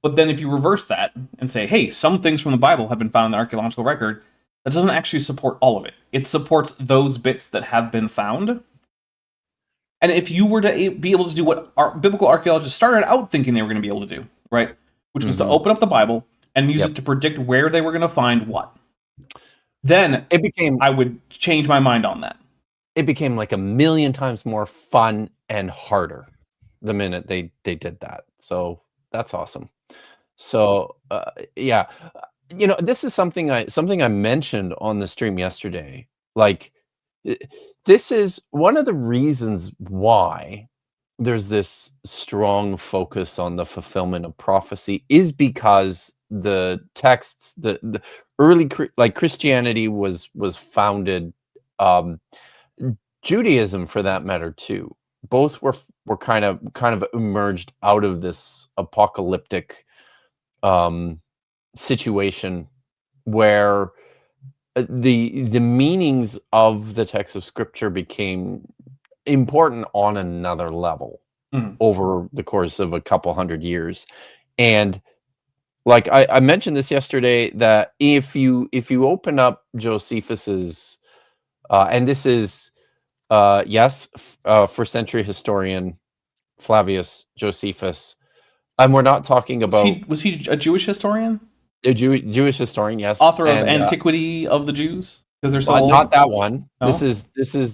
But then if you reverse that and say, hey, some things from the Bible have been found in the archaeological record, that doesn't actually support all of it. It supports those bits that have been found. And if you were to be able to do what biblical archaeologists started out thinking they were going to be able to do, right? Which was to open up the Bible and use it to predict where they were going to find what. Then I would change my mind on that. It became like a million times more fun and harder the minute they did that. So that's awesome. So yeah, this is something I mentioned on the stream yesterday. Like, this is one of the reasons why there's this strong focus on the fulfillment of prophecy, is because the texts, the early Christianity was founded, Judaism for that matter too. Both were kind of emerged out of this apocalyptic situation where the meanings of the text of scripture became important on another level over the course of a couple hundred years. And like I mentioned this yesterday, that if you open up Josephus's and this is first century historian Flavius Josephus, and we're not talking about was he a Jewish historian? A Jewish historian, yes. Author of Antiquity of the Jews? Because they're so old. Not that one. No? This is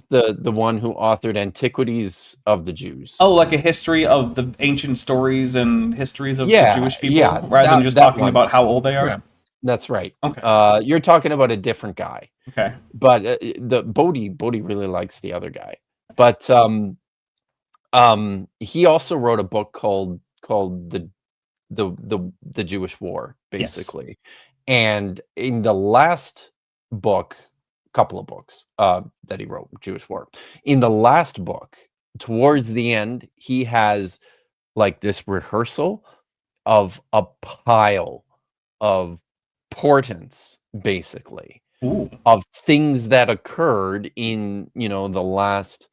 the one who authored Antiquities of the Jews. Oh, like a history of the ancient stories and histories of the Jewish people, rather than just talking about how old they are. Yeah, that's right. Okay. You're talking about a different guy. Okay. But the Bodhi really likes the other guy. But he also wrote a book called the Jewish War, basically. Yes. And in the last book, couple of books that he wrote, Jewish War, in the last book, towards the end, he has like this rehearsal of a pile of portents, basically. Ooh. Of things that occurred in the last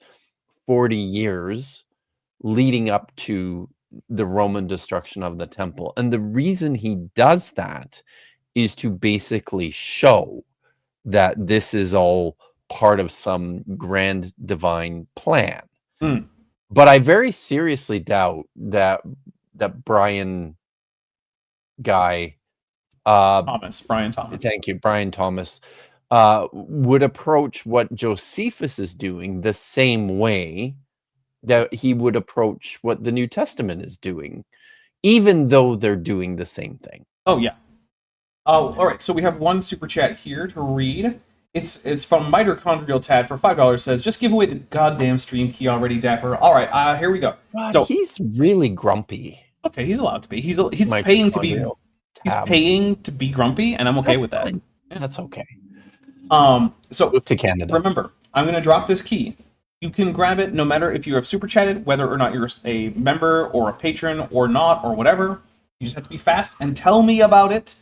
40 years leading up to the Roman destruction of the temple. And the reason he does that is to basically show that this is all part of some grand divine plan. But I very seriously doubt that Brian guy, Brian Thomas. Thank you, Brian Thomas, would approach what Josephus is doing the same way that he would approach what the New Testament is doing, even though they're doing the same thing. Oh, yeah. All right, so we have one super chat here to read. It's from Mitochondrial Tad for $5. Says, just give away the goddamn stream key already, Dapper. All right, here we go. God, so he's really grumpy. Okay, he's allowed to be. He's paying to be. He's paying to be grumpy, and I'm okay with that. Yeah. That's okay. So move to Canada. Remember, I'm going to drop this key. You can grab it no matter if you have super chatted, whether or not you're a member or a patron or not or whatever. You just have to be fast and tell me about it.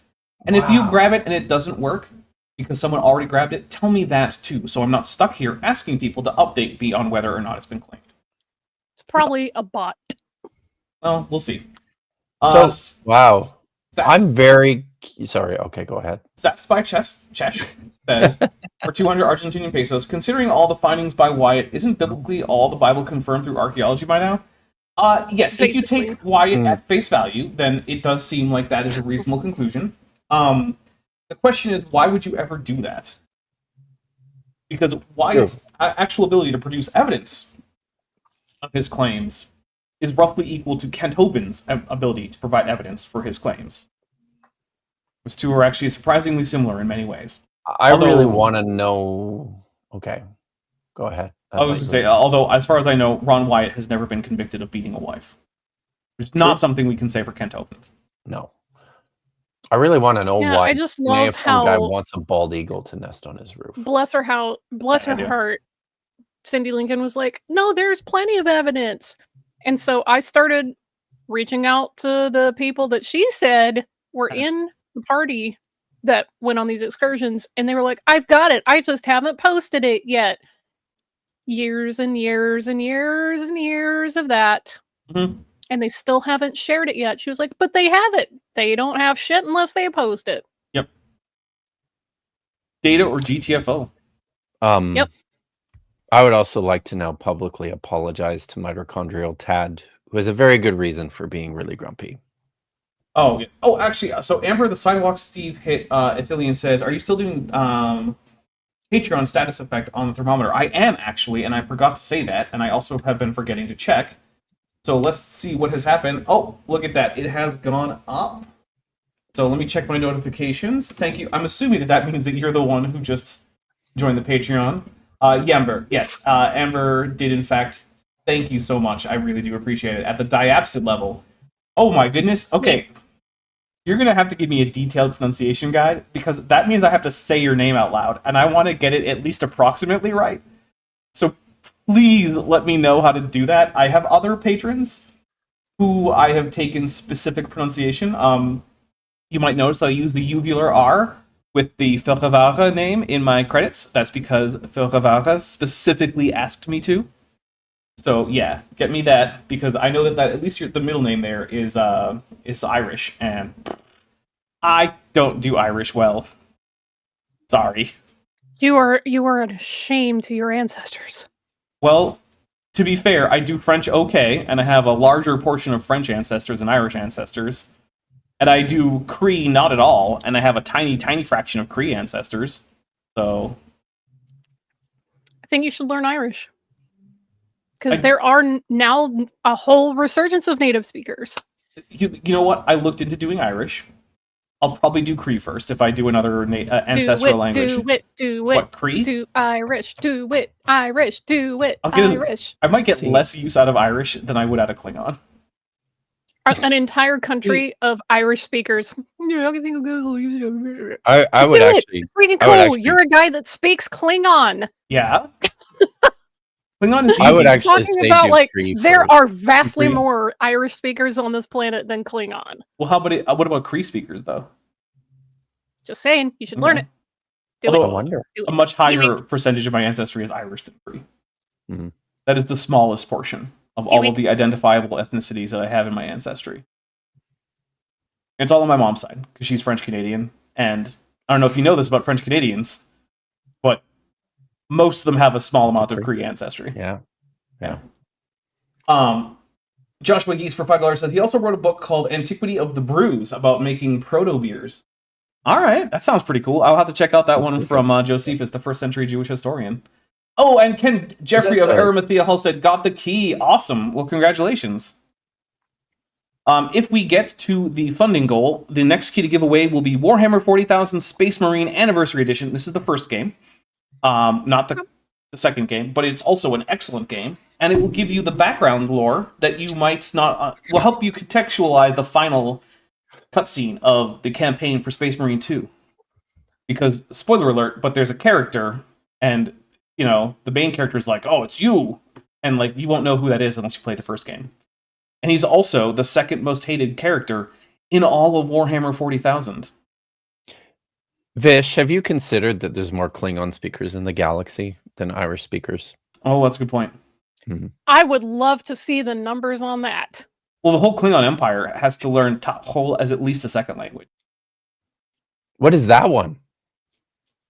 And if you grab it and it doesn't work because someone already grabbed it, tell me that too. So I'm not stuck here asking people to update me on whether or not it's been claimed. It's probably a bot. Well, we'll see. Wow. I'm very sorry. Okay, go ahead. Sats by Chesh says, for 200 Argentinian pesos, considering all the findings by Wyatt, isn't biblically all the Bible confirmed through archaeology by now? Yes, if you take Wyatt at face value, then it does seem like that is a reasonable conclusion. The question is, why would you ever do that? Because Wyatt's actual ability to produce evidence of his claims is roughly equal to Kent Hovind's ability to provide evidence for his claims. Those two are actually surprisingly similar in many ways. I really want to know. Okay, go ahead. I was going to say, although as far as I know, Ron Wyatt has never been convicted of beating a wife. It's not something we can say for Kent Hovind. No. I really want to know why I just love how guy wants a bald eagle to nest on his roof. Bless her heart. Cindy Lincoln was like, no, there's plenty of evidence. And so I started reaching out to the people that she said were in the party that went on these excursions. And they were like, I've got it. I just haven't posted it yet. Years and years and years and years of that. Mm-hmm. And they still haven't shared it yet. She was like, but they have it. They don't have shit unless they post it. Yep. Data or GTFO. Yep. I would also like to now publicly apologize to mitochondrial Tad, who has a very good reason for being really grumpy. Oh, yeah. Oh, actually, so Amber the Sidewalk Steve hit Ithilian says, "Are you still doing Patreon status effect on the thermometer?" I am actually, and I forgot to say that, and I also have been forgetting to check. So let's see what has happened. Oh, look at that! It has gone up. So let me check my notifications. Thank you. I'm assuming that that means that you're the one who just joined the Patreon. Amber, yes, Amber did in fact. Thank you so much. I really do appreciate it. At the diapsid level. Oh my goodness. Okay. You're going to have to give me a detailed pronunciation guide, because that means I have to say your name out loud, and I want to get it at least approximately right. So please let me know how to do that. I have other patrons who I have taken specific pronunciation. You might notice I use the uvular R with the Filrevara name in my credits. That's because Filrevara specifically asked me to. So yeah, get me that, because I know that at least the middle name there is Irish, and I don't do Irish well. Sorry. You are a shame to your ancestors. Well, to be fair, I do French okay, and I have a larger portion of French ancestors than Irish ancestors. And I do Cree not at all, and I have a tiny, tiny fraction of Cree ancestors. So I think you should learn Irish. Because there are now a whole resurgence of native speakers. You know what? I looked into doing Irish. I'll probably do Cree first if I do another ancestral language. Do it. What, Cree? Do Irish. Do it. Irish. Do it. Irish. I might get less use out of Irish than I would out of Klingon. An entire country of Irish speakers. I would Do actually. It's freaking cool. You're a guy that speaks Klingon. Yeah. Klingon is easy. I would actually Talking say about do like Cree there first. are vastly Cree. more Irish speakers on this planet than Klingon. Well, how about what about Cree speakers though? Just saying, you should learn it. Do Although I wonder. Do a it. much higher Do it. percentage of my ancestry is Irish than Cree. Mhm. That is the smallest portion of Do all it. of the identifiable ethnicities that I have in my ancestry. It's all on my mom's side, because she's French Canadian, and I don't know if you know this about French Canadians, but most of them have a small amount of Cree ancestry. Yeah. Joshua Geese for $5 said he also wrote a book called Antiquity of the Brews about making proto beers. All right, that sounds pretty cool. I'll have to check out that one from Josephus, the first century Jewish historian. Oh, and Ken Jeffrey of Arimathea Hall said, got the key. Awesome. Well, congratulations. If we get to the funding goal, the next key to give away will be Warhammer 40,000 Space Marine Anniversary Edition. This is the first game, not the second game, but it's also an excellent game, and it will give you the background lore that you might not will help you contextualize the final cutscene of the campaign for Space Marine 2. Because spoiler alert, but there's a character, and the main character is like, "Oh, it's you," and like you won't know who that is unless you play the first game. And he's also the second most hated character in all of Warhammer 40,000. Vish, have you considered that there's more Klingon speakers in the galaxy than Irish speakers? Oh, that's a good point. I would love to see the numbers on that. Well, the whole Klingon Empire has to learn Tathol as at least a second language. What is that one?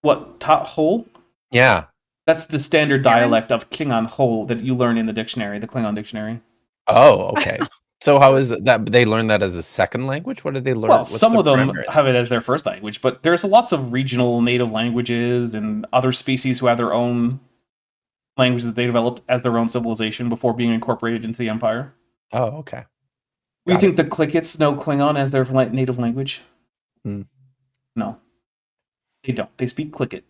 What, Tathol? Yeah. That's the standard dialect of Klingon Hol that you learn in the dictionary, the Klingon dictionary. Oh, okay. So how is it that they learn that as a second language? What did they learn? Well, What's some the of them parameter? have it as their first language, but there's lots of regional native languages and other species who have their own languages that they developed as their own civilization before being incorporated into the Empire. Oh, okay. You think the Clickets know Klingon as their native language? Hmm. No. They don't. They speak Clicket,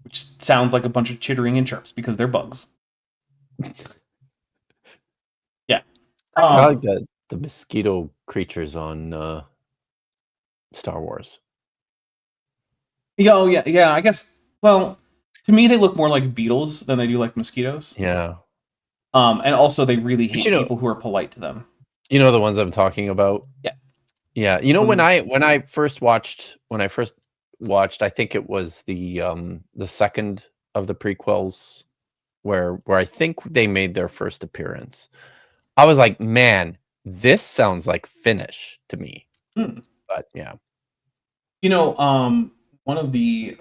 which sounds like a bunch of chittering and chirps because they're bugs. Yeah. I like the mosquito creatures on Star Wars. Yeah, I guess, well, to me they look more like beetles than they do like mosquitoes. Yeah. And also they really hate You know- people who are polite to them. You know the ones I'm talking about? Yeah. Yeah. You know, when I first watched, I think it was the second of the prequels where I think they made their first appearance. I was like, man, this sounds like Finnish to me. Hmm. But yeah. one of the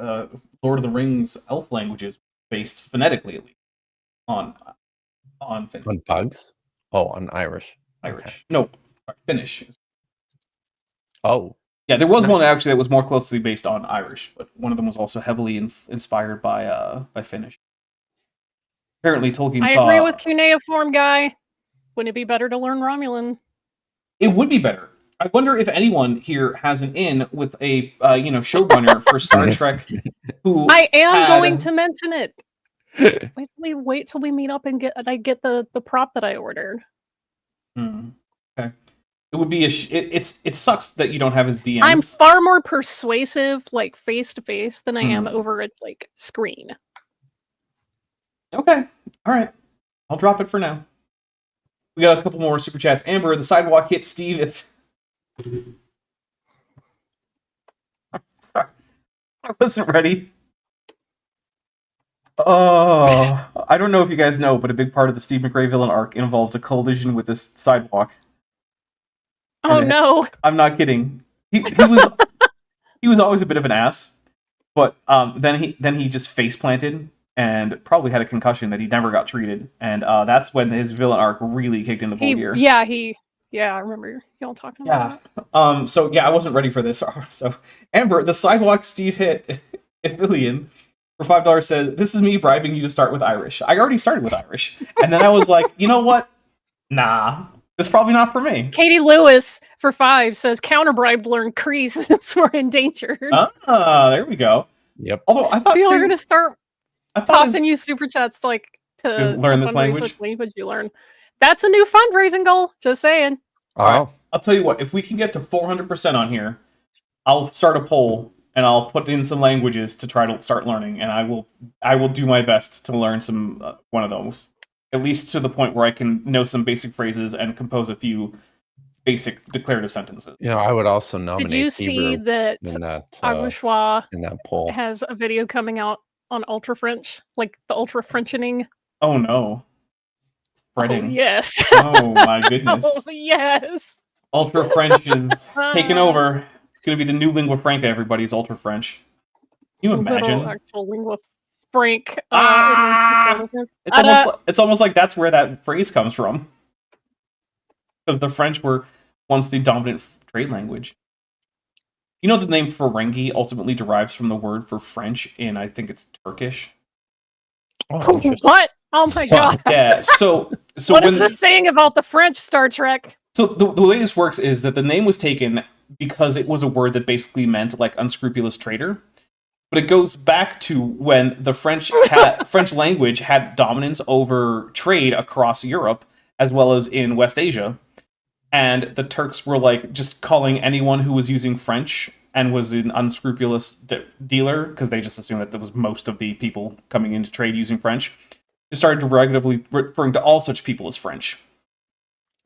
Lord of the Rings elf languages based phonetically, at least, on Finnish. On bugs? Oh, on Irish. Irish. Okay. No, Finnish. Oh, Yeah, there was Nice. one actually that was more closely based on Irish, but one of them was also heavily inspired by Finnish. Apparently, Tolkien I saw. agree with cuneiform guy. Wouldn't it be better to learn Romulan? It would be better. I wonder if anyone here has an in with a showrunner for Star Trek who I am had- going to mention it. Wait till we meet up and get the prop that I ordered. Okay. It would be it sucks that you don't have his DMs. I'm far more persuasive, like face to face, than I am over a like screen. Okay. All right. I'll drop it for now. We got a couple more super chats. Amber, the sidewalk hit Steve. Sorry. I wasn't ready. Oh, I don't know if you guys know, but a big part of the Steve McRae villain arc involves a collision with this sidewalk. Oh And no! I'm not kidding. He was always a bit of an ass, but then he just face planted and probably had a concussion that he never got treated, and that's when his villain arc really kicked into full gear. I remember y'all talking about that. So I wasn't ready for this. So Amber, the sidewalk Steve hit Ithillian for $5 says, "This is me bribing you to start with Irish." I already started with Irish, and then I was like, you know what? Nah, this is probably not for me. Katie Lewis for $5 says counterbribe to learn Cree since we're endangered. There we go. Yep. Although I thought People are gonna start I thought tossing you super chats like to learn this fundraise language? which language you learn. That's a new fundraising goal. Just saying. Oh, I'll tell you what. If we can get to 400% on here, I'll start a poll and I'll put in some languages to try to start learning, and I will do my best to learn some one of those, at least to the point where I can know some basic phrases and compose a few basic declarative sentences. I would also nominate Did you see Hebrew that in that Aguachois in that poll. has a video coming out on Ultra French, like the Ultra Frenchening? Oh no. Spreading. Oh yes. Oh my goodness. Oh yes. Ultra French is taking over. It's going to be the new lingua franca, everybody's Ultra French. Can you imagine? Little actual lingua frank. It's almost like that's where that phrase comes from. Because the French were once the dominant trade language. You know the name Ferengi ultimately derives from the word for French in, I think it's Turkish. Oh, interesting. What? Oh my god. Yeah, so What is this saying about the French Star Trek? So the way this works is that the name was taken because it was a word that basically meant like unscrupulous trader. But it goes back to when the French language had dominance over trade across Europe as well as in West Asia. And the Turks were like just calling anyone who was using French and was an unscrupulous dealer, because they just assumed that there was most of the people coming into trade using French. They started derogatively referring to all such people as French.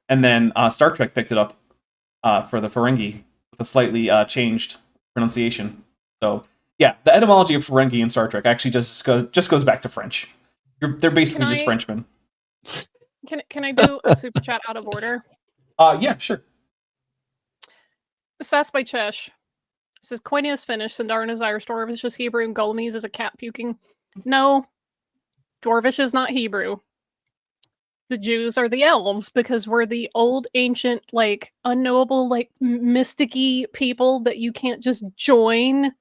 And then Star Trek picked it up for the Ferengi with a slightly changed pronunciation. So yeah, the etymology of Ferengi in Star Trek actually just goes back to French. They're basically just Frenchmen. Can I do a super chat out of order? Yeah, sure. Sass by Chesh says Koine is Finnish, Sindarin is Irish, Dwarvish is Hebrew, and Gulamese is a cat puking. No, Dwarvish is not Hebrew. The Jews are the elves because we're the old, ancient, like unknowable, like mysticky people that you can't just join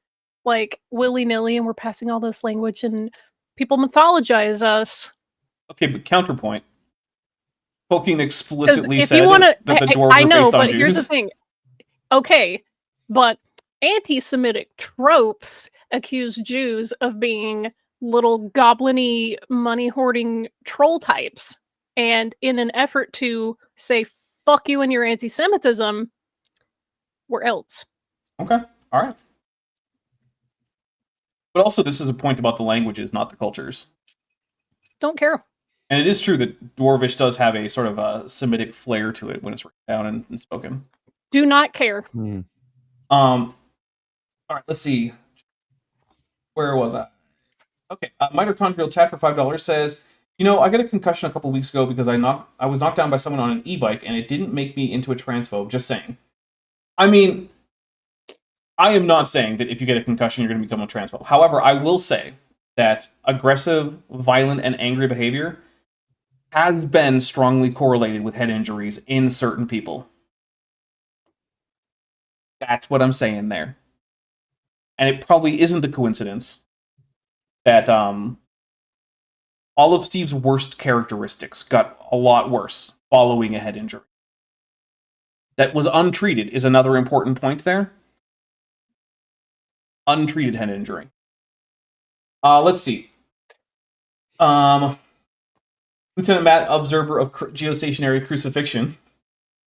like willy-nilly, and we're passing all this language and people mythologize us. Okay, but counterpoint. Tolkien explicitly if said you wanna, that the dwarves I were know, based on but Jews. here's the thing. Okay, but anti-Semitic tropes accuse Jews of being little goblin-y, money-hoarding troll types. And in an effort to say, fuck you and your anti-Semitism, we're elves. Okay, all right. But also, this is a point about the languages, not the cultures. Don't care. And it is true that Dwarvish does have a sort of a Semitic flair to it when it's written down and spoken. Do not care. All right, let's see. Where was I? Okay, Mitochondrial Tat for $5 says, I got a concussion a couple weeks ago because I was knocked down by someone on an e-bike, and it didn't make me into a transphobe. Just saying. I mean, I am not saying that if you get a concussion, you're going to become a transphobe. However, I will say that aggressive, violent, and angry behavior has been strongly correlated with head injuries in certain people. That's what I'm saying there. And it probably isn't a coincidence that all of Steve's worst characteristics got a lot worse following a head injury. That was untreated is another important point there. Untreated head injury. Let's see. Lieutenant Matt, observer of geostationary crucifixion.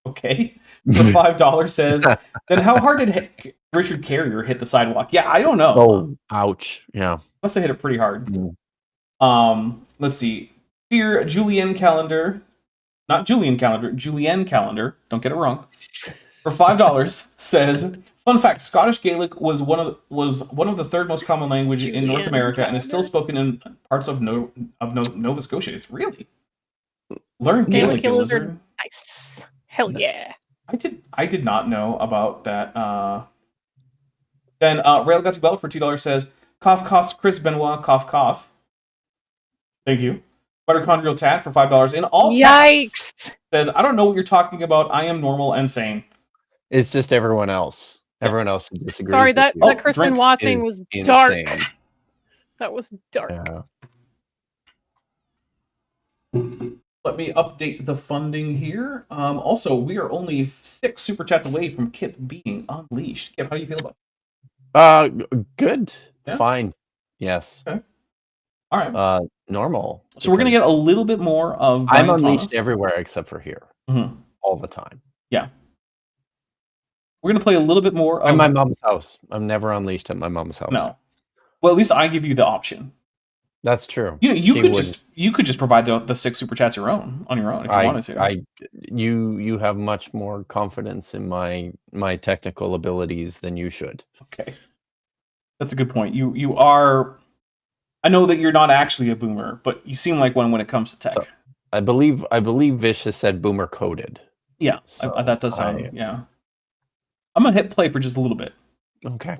Okay. For $5 says, then how hard did Richard Carrier hit the sidewalk? Yeah, I don't know. Oh, ouch. Yeah. Must have hit it pretty hard. Mm. Let's see. Here, Julian Calendar. Not Julian Calendar, Julienne Calendar. Don't get it wrong. For $5 says, fun fact, Scottish Gaelic was one of the third most common language in North America and is still spoken in parts of Nova Scotia. It's really learn Gaelic and Lizard. Nice. Hell yeah. I did not know about that. Then Rail Got to Bell for $2 says, cough coughs Chris Benoit, cough cough. Thank you. Mitochondrial Tat for $5 in all caps says, I don't know what you're talking about. I am normal and sane. It's just everyone else. Everyone else who disagrees. Sorry, that Chris drink Benoit thing was insane. dark. That was dark. Yeah. Let me update the funding here. Also, we are only 6 super chats away from Kip being unleashed. Kip, how do you feel about it? Good. Yeah? Fine. Yes. Okay. All right. Normal. So we're gonna get a little bit more of. I'm Brian unleashed Thomas. everywhere except for here. Mhm. All the time. Yeah. We're gonna play a little bit more At of my mom's house. I'm never unleashed at my mom's house. No. Well, at least I give you the option. That's true. You know, She you could just provide the 6 super chats on your own if you wanted to. You have much more confidence in my technical abilities than you should. Okay. That's a good point. You are. I know that you're not actually a boomer, but you seem like one when it comes to tech. So, I believe Vish has said boomer coded. Yeah, So that does sound. Yeah. I'm gonna hit play for just a little bit. Okay.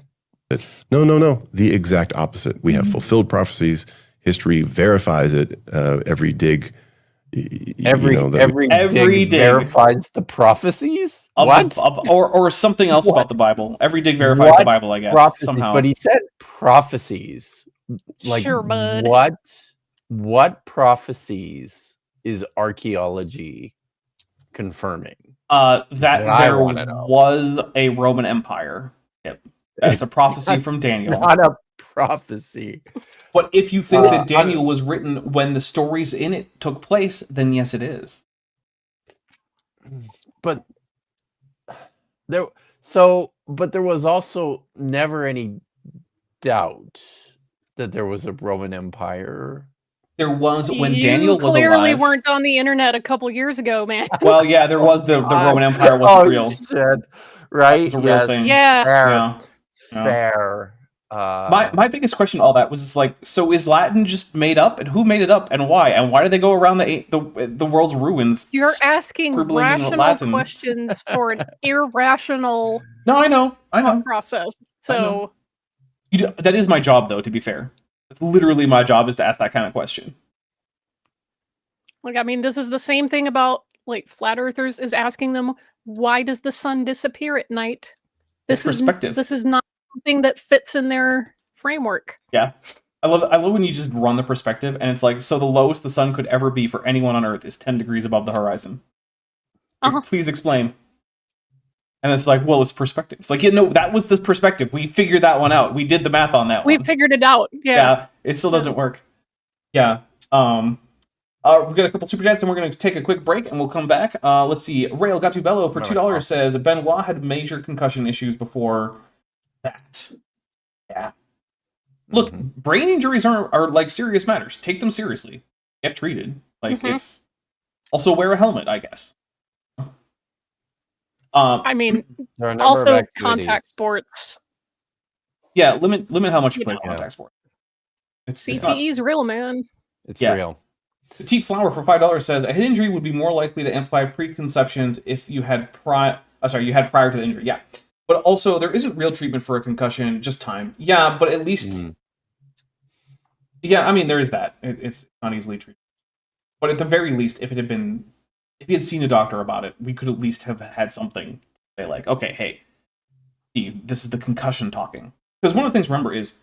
No. The exact opposite. We have fulfilled prophecies. History verifies it. Every dig. Every dig verifies the prophecies. What? Or something else about the Bible. Every dig verifies the Bible, I guess. Prophecies? Somehow. But he said prophecies. Like Sure, bud. What prophecies is archaeology confirming? That there know. was a Roman Empire. Yep. That's a prophecy from Daniel. Not a prophecy. But if you think that Daniel was written when the stories in it took place, then yes, it is. But there was also never any doubt that there was a Roman Empire. There was when Daniel was alive. You clearly weren't on the internet a couple years ago, man. Well, yeah, there was the Roman Empire wasn't real. Shit. Right? It's a real thing. Yeah. Fair. My biggest question to all that was just like, so is Latin just made up, and who made it up, and why? And why did they go around the world's ruins? You're asking rational questions for an irrational. No, I know. Process. So that is my job, though. To be fair, it's literally my job is to ask that kind of question. Like, I mean, this is the same thing about like flat earthers is asking them, why does the sun disappear at night? This perspective. This is not something that fits in their framework. Yeah. I love when you just run the perspective and it's like, so the lowest the sun could ever be for anyone on Earth is 10 degrees above the horizon. Please explain. And it's like, well, it's perspective. It's like, that was the perspective. We figured that one out. We did the math on that one. We figured it out. Yeah. It still doesn't work. Yeah. We've got a couple super chats and we're going to take a quick break and we'll come back. Let's see. Rail Gatubello for $2 says Benoit had major concussion issues before that. Yeah. Look, brain injuries are like serious matters. Take them seriously. Get treated. Like it's also wear a helmet, I guess. I mean, also contact sports. Yeah, limit how much you play contact sport. CTE's real, man. It's real. Petite Flower for $5 says a head injury would be more likely to amplify preconceptions if you had prior to the injury. Yeah. But also, there isn't real treatment for a concussion, just time. Yeah, but at least... Yeah, I mean, there is that. It's not easily treated. But at the very least, if he had seen a doctor about it, we could at least have had something to say, like, okay, hey, Steve, this is the concussion talking. Because one of the things, remember, is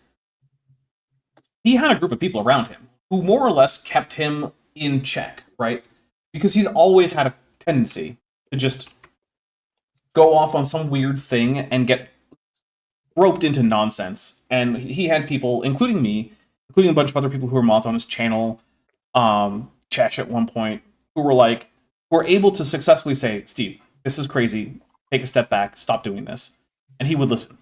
he had a group of people around him who more or less kept him in check, right? Because he's always had a tendency to just go off on some weird thing and get roped into nonsense. And he had people, including me, including a bunch of other people who were mods on his channel, Chesh at one point, who were able to successfully say, Steve, this is crazy, take a step back, stop doing this. And he would listen.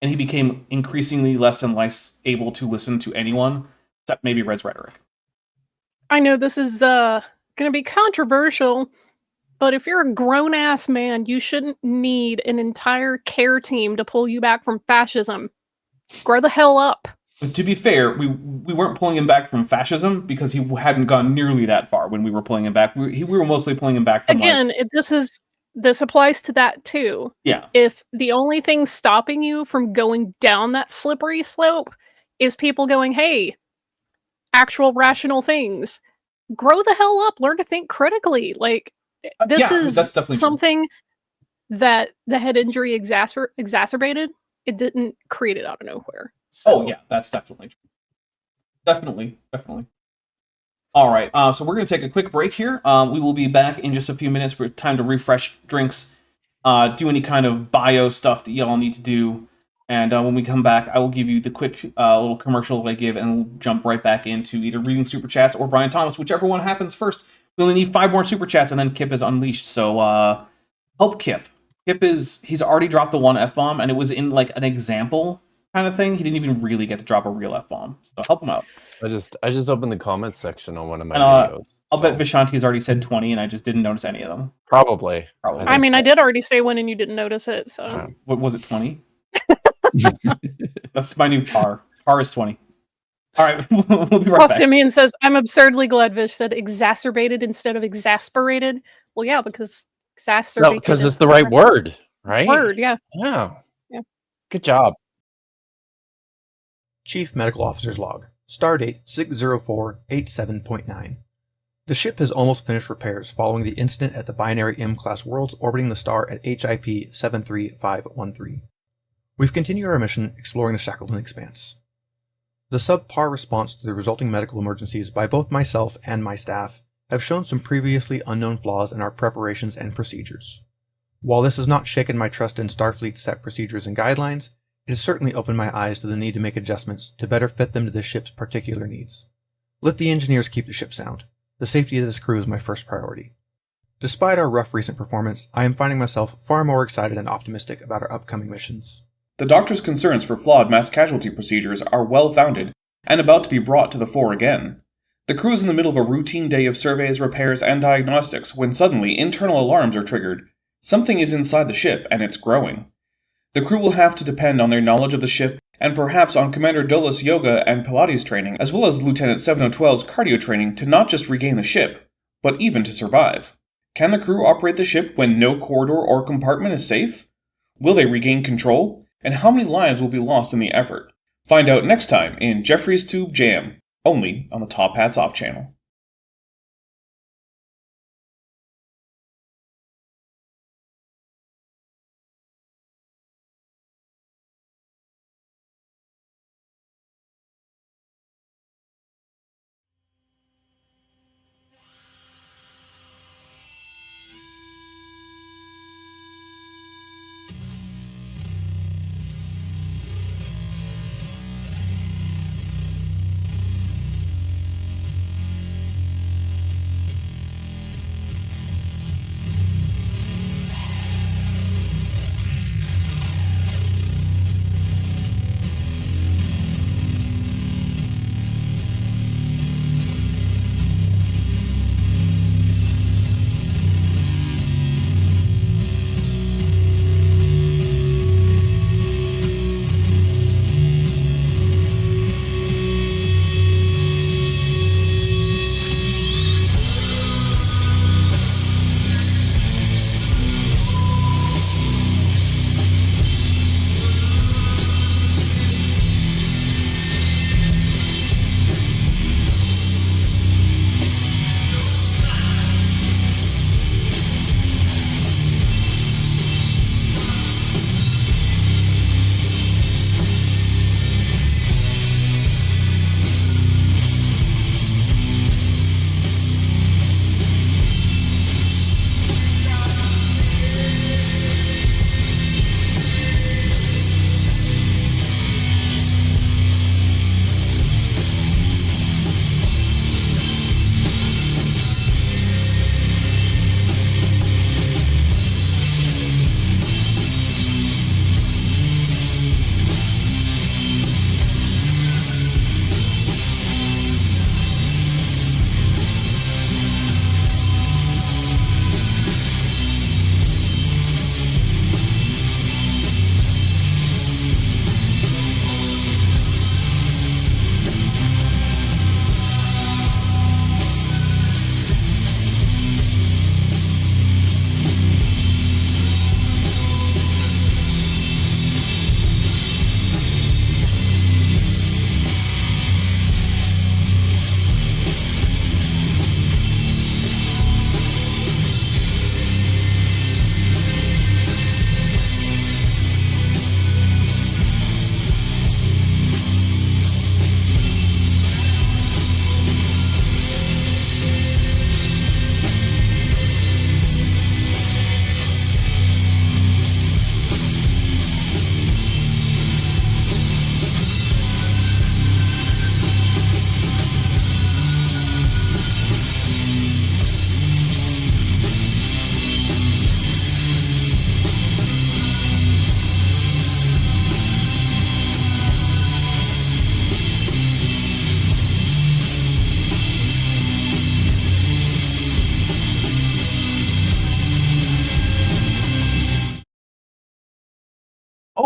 And he became increasingly less and less able to listen to anyone, except maybe Red's rhetoric. I know this is going to be controversial, but if you're a grown-ass man, you shouldn't need an entire care team to pull you back from fascism. Grow the hell up. But to be fair, we weren't pulling him back from fascism because he hadn't gone nearly that far when we were pulling him back. We were mostly pulling him back from... Again, this applies to that too. Yeah. If the only thing stopping you from going down that slippery slope is people going, hey, actual rational things, grow the hell up, learn to think critically. Like, this is that's definitely something that the head injury exacerbated. It didn't create it out of nowhere. So. Oh, yeah, that's definitely true. Definitely. All right, so we're going to take a quick break here. We will be back in just a few minutes for time to refresh drinks, do any kind of bio stuff that y'all need to do. And when we come back, I will give you the quick little commercial that I give, and we'll jump right back into either reading Super Chats or Brian Thomas, whichever one happens first. We only need 5 more Super Chats, and then Kip is unleashed. So help Kip. He's already dropped the one F-bomb, and it was in like an example kind of thing. He didn't even really get to drop a real F-bomb. So help him out. I just opened the comments section on one of my videos. I'll bet Vishanti's already said 20, and I just didn't notice any of them. Probably. I mean, I did already say one, and you didn't notice it. So what was it? 20? That's my new par. Par is 20. All right, we'll be right back. Simeon says, I'm absurdly glad Vish said exacerbated instead of exasperated. Well, yeah, because exacerbated. No, because it's the right word, right? Word, yeah. Yeah. Yeah. Good job. Chief Medical Officer's Log. Stardate 60487.9. The ship has almost finished repairs following the incident at the binary M-class worlds orbiting the star at HIP 73513. We've continued our mission exploring the Shackleton Expanse. The subpar response to the resulting medical emergencies by both myself and my staff have shown some previously unknown flaws in our preparations and procedures. While this has not shaken my trust in Starfleet's set procedures and guidelines, it has certainly opened my eyes to the need to make adjustments to better fit them to the ship's particular needs. Let the engineers keep the ship sound. The safety of this crew is my first priority. Despite our rough recent performance, I am finding myself far more excited and optimistic about our upcoming missions. The Doctor's concerns for flawed mass casualty procedures are well-founded and about to be brought to the fore again. The crew is in the middle of a routine day of surveys, repairs, and diagnostics when suddenly internal alarms are triggered. Something is inside the ship, and it's growing. The crew will have to depend on their knowledge of the ship and perhaps on Commander Dolis' yoga and Pilates training, as well as Lieutenant 7012's cardio training to not just regain the ship, but even to survive. Can the crew operate the ship when no corridor or compartment is safe? Will they regain control? And how many lives will be lost in the effort? Find out next time in Jeffrey's Tube Jam, only on the Top Hats Off channel.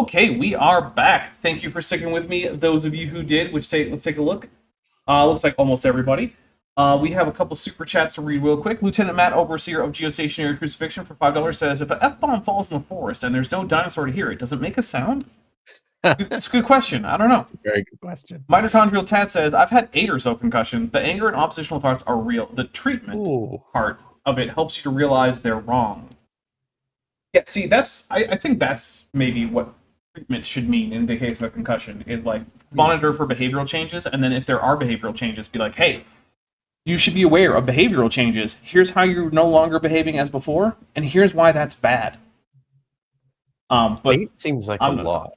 Okay, we are back. Thank you for sticking with me. Those of you who did, let's take a look. Looks like almost everybody. We have a couple super chats to read real quick. Lieutenant Matt, overseer of Geostationary Crucifixion, for $5 says, if an F-bomb falls in the forest and there's no dinosaur to hear it, does it make a sound? It's a good question. I don't know. Very good question. Mitochondrial Tad says, I've had 8 or so concussions. The anger and oppositional thoughts are real. The treatment part of it helps you to realize they're wrong. Yeah, see, I think that's maybe what treatment should mean in the case of a concussion, is like monitor for behavioral changes, and then if there are behavioral changes, be like, hey, you should be aware of behavioral changes. Here's how you're no longer behaving as before, and here's why that's bad. But 8 seems like a lot.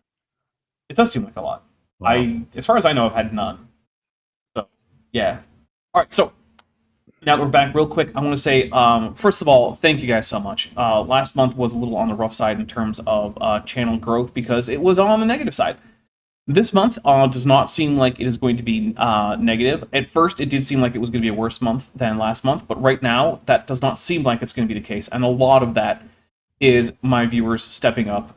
It does seem like a lot. Wow. As far as I know, I've had none. So, yeah. All right, so now that we're back real quick, I want to say, first of all, thank you guys so much. Last month was a little on the rough side in terms of channel growth because it was on the negative side. This month does not seem like it is going to be negative. At first, it did seem like it was going to be a worse month than last month, but right now, that does not seem like it's going to be the case. And a lot of that is my viewers stepping up,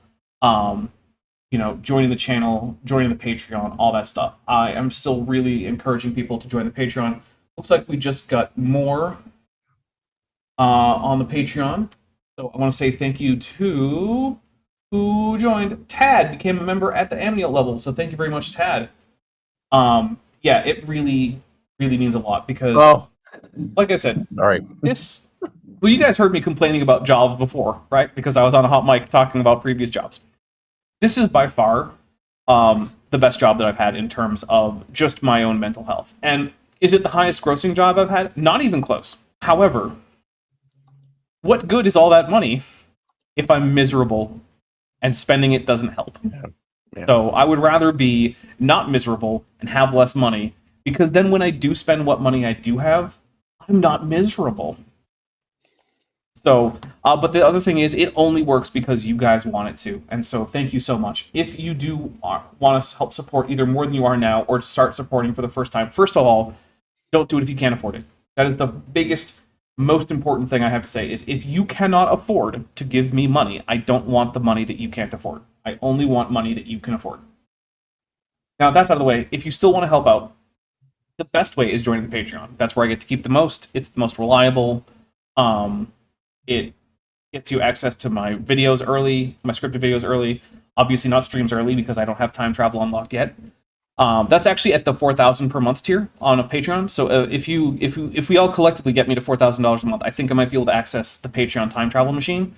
joining the channel, joining the Patreon, all that stuff. I am still really encouraging people to join the Patreon. Looks like we just got more on the Patreon. So I want to say thank you to who joined. Tad became a member at the amniote level, so thank you very much, Tad. Yeah, it really, really means a lot because, like I said, well, you guys heard me complaining about jobs before, right? Because I was on a hot mic talking about previous jobs. This is by far the best job that I've had in terms of just my own mental health. And is it the highest grossing job I've had? Not even close. However, what good is all that money if I'm miserable and spending it doesn't help? Yeah. So I would rather be not miserable and have less money, because then when I do spend what money I do have, I'm not miserable. So, but the other thing is, it only works because you guys want it to. And so thank you so much. If you do want to help support either more than you are now or to start supporting for the first time, first of all, don't do it if you can't afford it. That is the biggest, most important thing I have to say is if you cannot afford to give me money, I don't want the money that you can't afford. I only want money that you can afford. Now, that's out of the way. If you still want to help out, the best way is joining the Patreon. That's where I get to keep the most. It's the most reliable. It gets you access to my videos early, my scripted videos early. Obviously not streams early because I don't have time travel unlocked yet. That's actually at the $4,000 per month tier on a Patreon. So if we all collectively get me to $4,000 a month, I think I might be able to access the Patreon time travel machine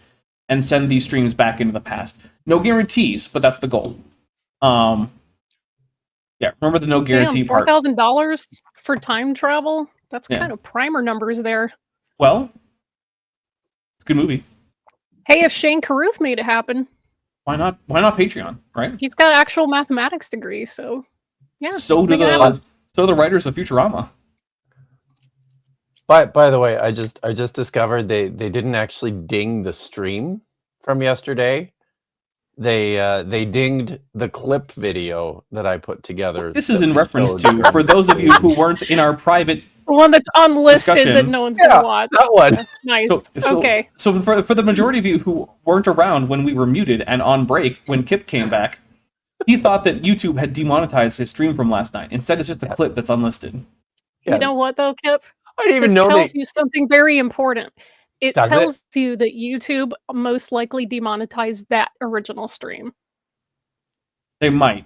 and send these streams back into the past. No guarantees, but that's the goal. Yeah, remember the no guarantee part. $4,000 for time travel? That's kind of primer numbers there. Well, it's a good movie. Hey, if Shane Carruth made it happen, why not Patreon, right? He's got an actual mathematics degree, so yeah. So do the writers of Futurama. By the way, I just discovered they didn't actually ding the stream from yesterday. They dinged the clip video that I put together. This is in reference to, for those of you who weren't in our private the one that's unlisted discussion, that no one's gonna watch. That one. Nice. Okay. So for the majority of you who weren't around when we were muted and on break when Kip came back, he thought that YouTube had demonetized his stream from last night. Instead, it's just a clip that's unlisted. Yes. You know what though, Kip? I didn't even know. This tells you something very important. It tells you that YouTube most likely demonetized that original stream. They might.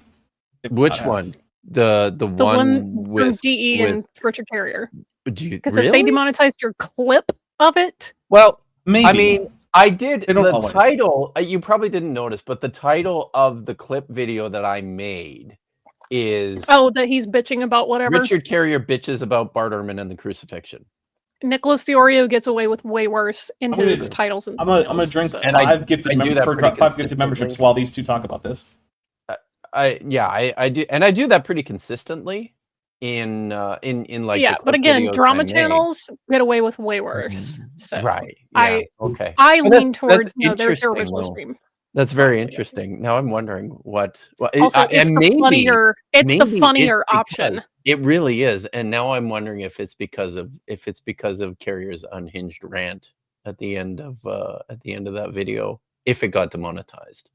Which one? The one with from GE and Richard Carrier. Because if they demonetized your clip of it, well, maybe. I mean, I did the always. title. You probably didn't notice, but the title of the clip video that I made is that he's bitching about whatever. Richard Carrier bitches about Bart Ehrman and the crucifixion. Nicholas DiOrio gets away with way worse in his titles. And I'm gonna drink five gifted memberships while these two talk about this. I do, and I do that pretty consistently in like but again, drama channels get away with way worse. So right, okay. I lean towards their original stream. That's very interesting. Now I'm wondering what. Also, it's the funnier option. It really is, and now I'm wondering if it's because of Carrier's unhinged rant at the end of that video, if it got demonetized.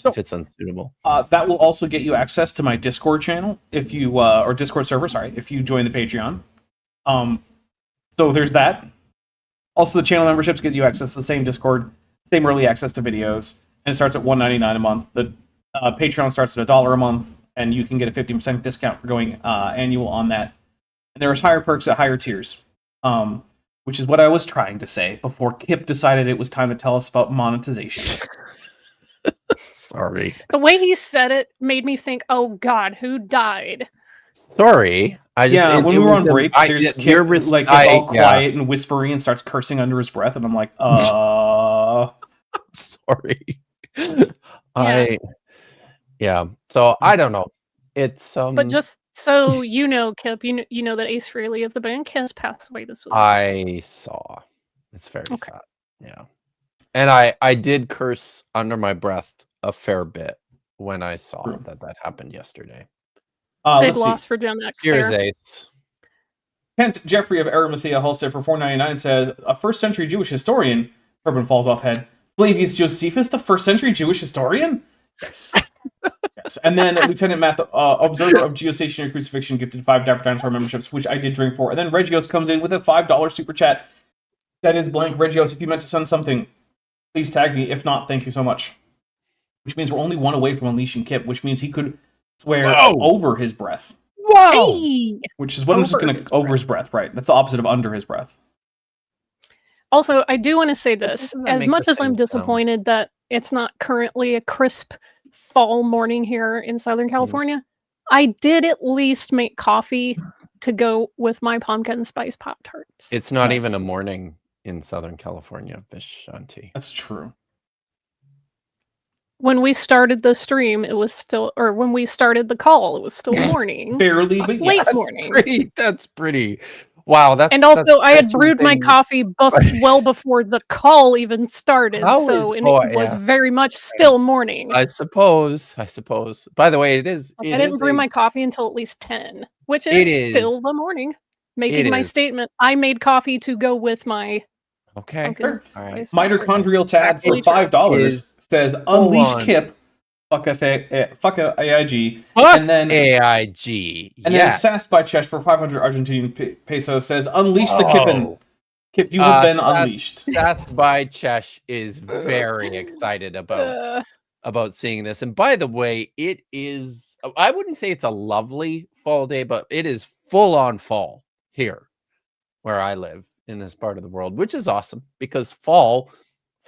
if it's unsuitable. That will also get you access to my Discord channel if you or Discord server, sorry, if you join the Patreon. So there's that. Also, the channel memberships get you access to the same Discord, same early access to videos, and it starts at $1.99 a month. The Patreon starts at $1 a month, and you can get a 50% discount for going annual on that. And there's higher perks at higher tiers, which is what I was trying to say before Kip decided it was time to tell us about monetization. Sorry. The way he said it made me think, oh God, who died? Sorry. When we were on break, there's Kip gets all quiet and whispery and starts cursing under his breath, and I'm like, sorry. So I don't know. It's But just so you know, Kip, you know that Ace Frehley of the band has passed away this week. I saw. It's very sad. Yeah. And I did curse under my breath a fair bit when I saw that happened yesterday. Big loss for Gen X. Cheers, Ace. Kent Jeffrey of Arimathea Holstead for $4.99 says, a first-century Jewish historian, turban falls off head, Flavius Josephus, the first-century Jewish historian? Yes. Yes. And then Lieutenant Matt, the observer of geostationary crucifixion, gifted 5 Dapper Dinosaur memberships, which I did drink for. And then Regios comes in with a $5 super chat. That is blank. Regios, if you meant to send something, please tag me. If not, thank you so much. Which means we're only one away from unleashing Kip, which means he could swear over his breath. Whoa! Hey! Which is what I'm just going to... Over his breath, right. That's the opposite of under his breath. Also, I do want to say this. As much as I'm disappointed that it's not currently a crisp fall morning here in Southern California, I did at least make coffee to go with my pumpkin spice Pop-Tarts. It's not even a morning in Southern California, Vishanti. That's true. When we started the stream, it was still, or when we started the call, it was still morning. Barely, but late morning. That's pretty. Wow, that's. And also, I had brewed my coffee well before the call even started, it was very much still morning. I suppose. By the way, it is. I didn't brew my coffee until at least 10, which is still the morning. Making my statement, I made coffee to go with my. Okay. Sure. All right. Mitochondrial Tad for $5 says, "Unleash Kip." Fuck AIG. And then AIG. And then Sassed by Chesh for 500 Argentinian pesos says, "Unleash the Kippin." Kip, you have been unleashed. Sassed by Chesh is very excited about seeing this. And by the way, it is, I wouldn't say it's a lovely fall day, but it is full on fall here where I live in this part of the world, which is awesome because fall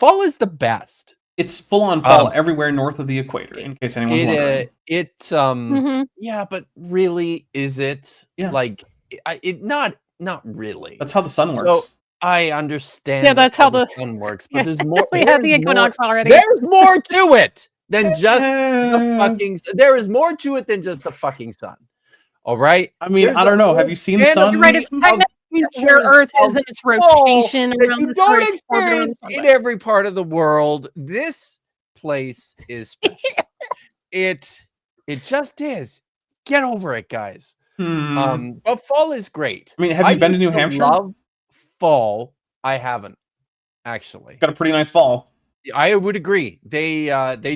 is the best. It's full on fall everywhere north of the equator, in case anyone's wondering. Yeah, but really, is it? Yeah. Like, not really. That's how the sun works. So I understand. Yeah, that's how the sun works. But there's more. We had the equinox already. There's more to it than just the fucking. There is more to it than just the fucking sun. All right. I mean, I don't know. Have you seen the sun? You're right. It's technically where Earth is in its rotation around you don't experience in every part of the world. This place is special. It just is. Get over it, guys. But fall is great. I mean, have you been to New Hampshire? Love fall. I haven't actually. Got a pretty nice fall. I would agree. They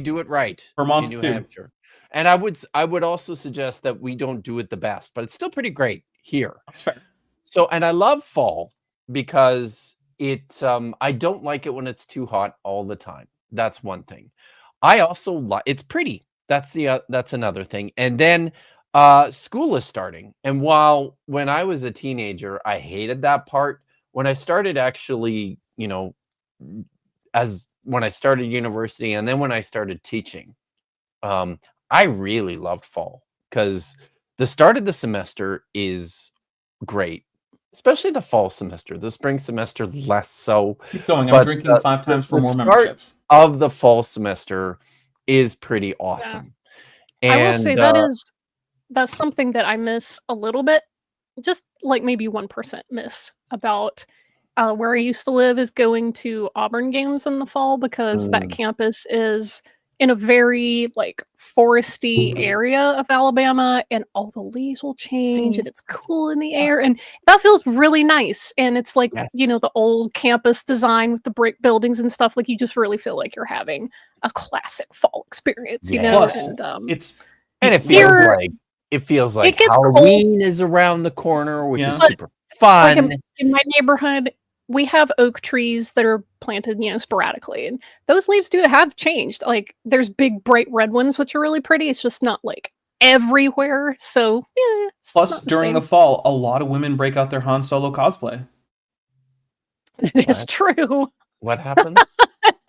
do it right. Vermont in New Hampshire. And I would also suggest that we don't do it the best, but it's still pretty great here. That's fair. So, and I love fall because I don't like it when it's too hot all the time. That's one thing. I also like it's pretty. That's another thing. And then school is starting. And when I was a teenager, I hated that part. When I started actually, when I started university and then when I started teaching, I really loved fall because the start of the semester is great. Especially the fall semester. The spring semester, less so. Keep going. I'm drinking 5 times for more memberships. Of the fall semester is pretty awesome. Yeah. And I will say that's something that I miss a little bit. Just like maybe 1% miss about where I used to live is going to Auburn games in the fall because that campus is in a very foresty area of Alabama, and all the leaves will change and it's cool in the air, and that feels really nice. And it's the old campus design with the brick buildings and stuff. Like, you just really feel like you're having a classic fall experience, you Yeah. know. Plus, And it's And it Here- feels like gets cold. Halloween is around the corner, which Yeah. is But, super fun. like in my neighborhood, we have oak trees that are planted, you know, sporadically, and those leaves do have changed. Like there's big bright red ones, which are really pretty. It's just not like everywhere. So yeah. It's plus not during the same. fall, a lot of women break out their Han Solo cosplay. It is What? true. What happened?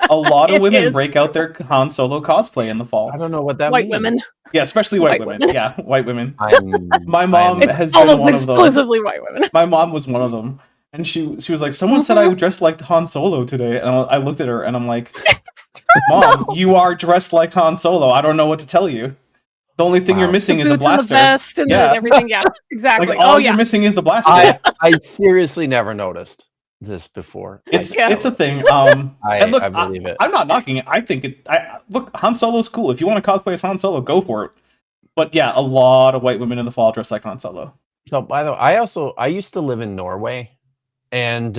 A lot of It women is break out their Han Solo cosplay in the fall. I don't know what that White means. women. Yeah, especially white, White women. women. Yeah, white women. I My am- mom has been Almost one of those. exclusively white women. My mom was one of them, and she was like, "Someone said I dressed like Han Solo today," and I looked at her and I'm like, "Mom, you are dressed like Han Solo. I don't know what to tell you. The only thing you're Wow. missing The is a boots and blaster. the vest and Yeah. everything. Yeah, exactly. Like all Oh you're yeah. missing is the blaster." I seriously never noticed this before. It's Yeah. it's a thing. I And look, I believe it. I'm not knocking it. I think it. Look, Han Solo's cool. If you want to cosplay as Han Solo, go for it. But yeah, a lot of white women in the fall dress like Han Solo. So by the way, I used to live in Norway, and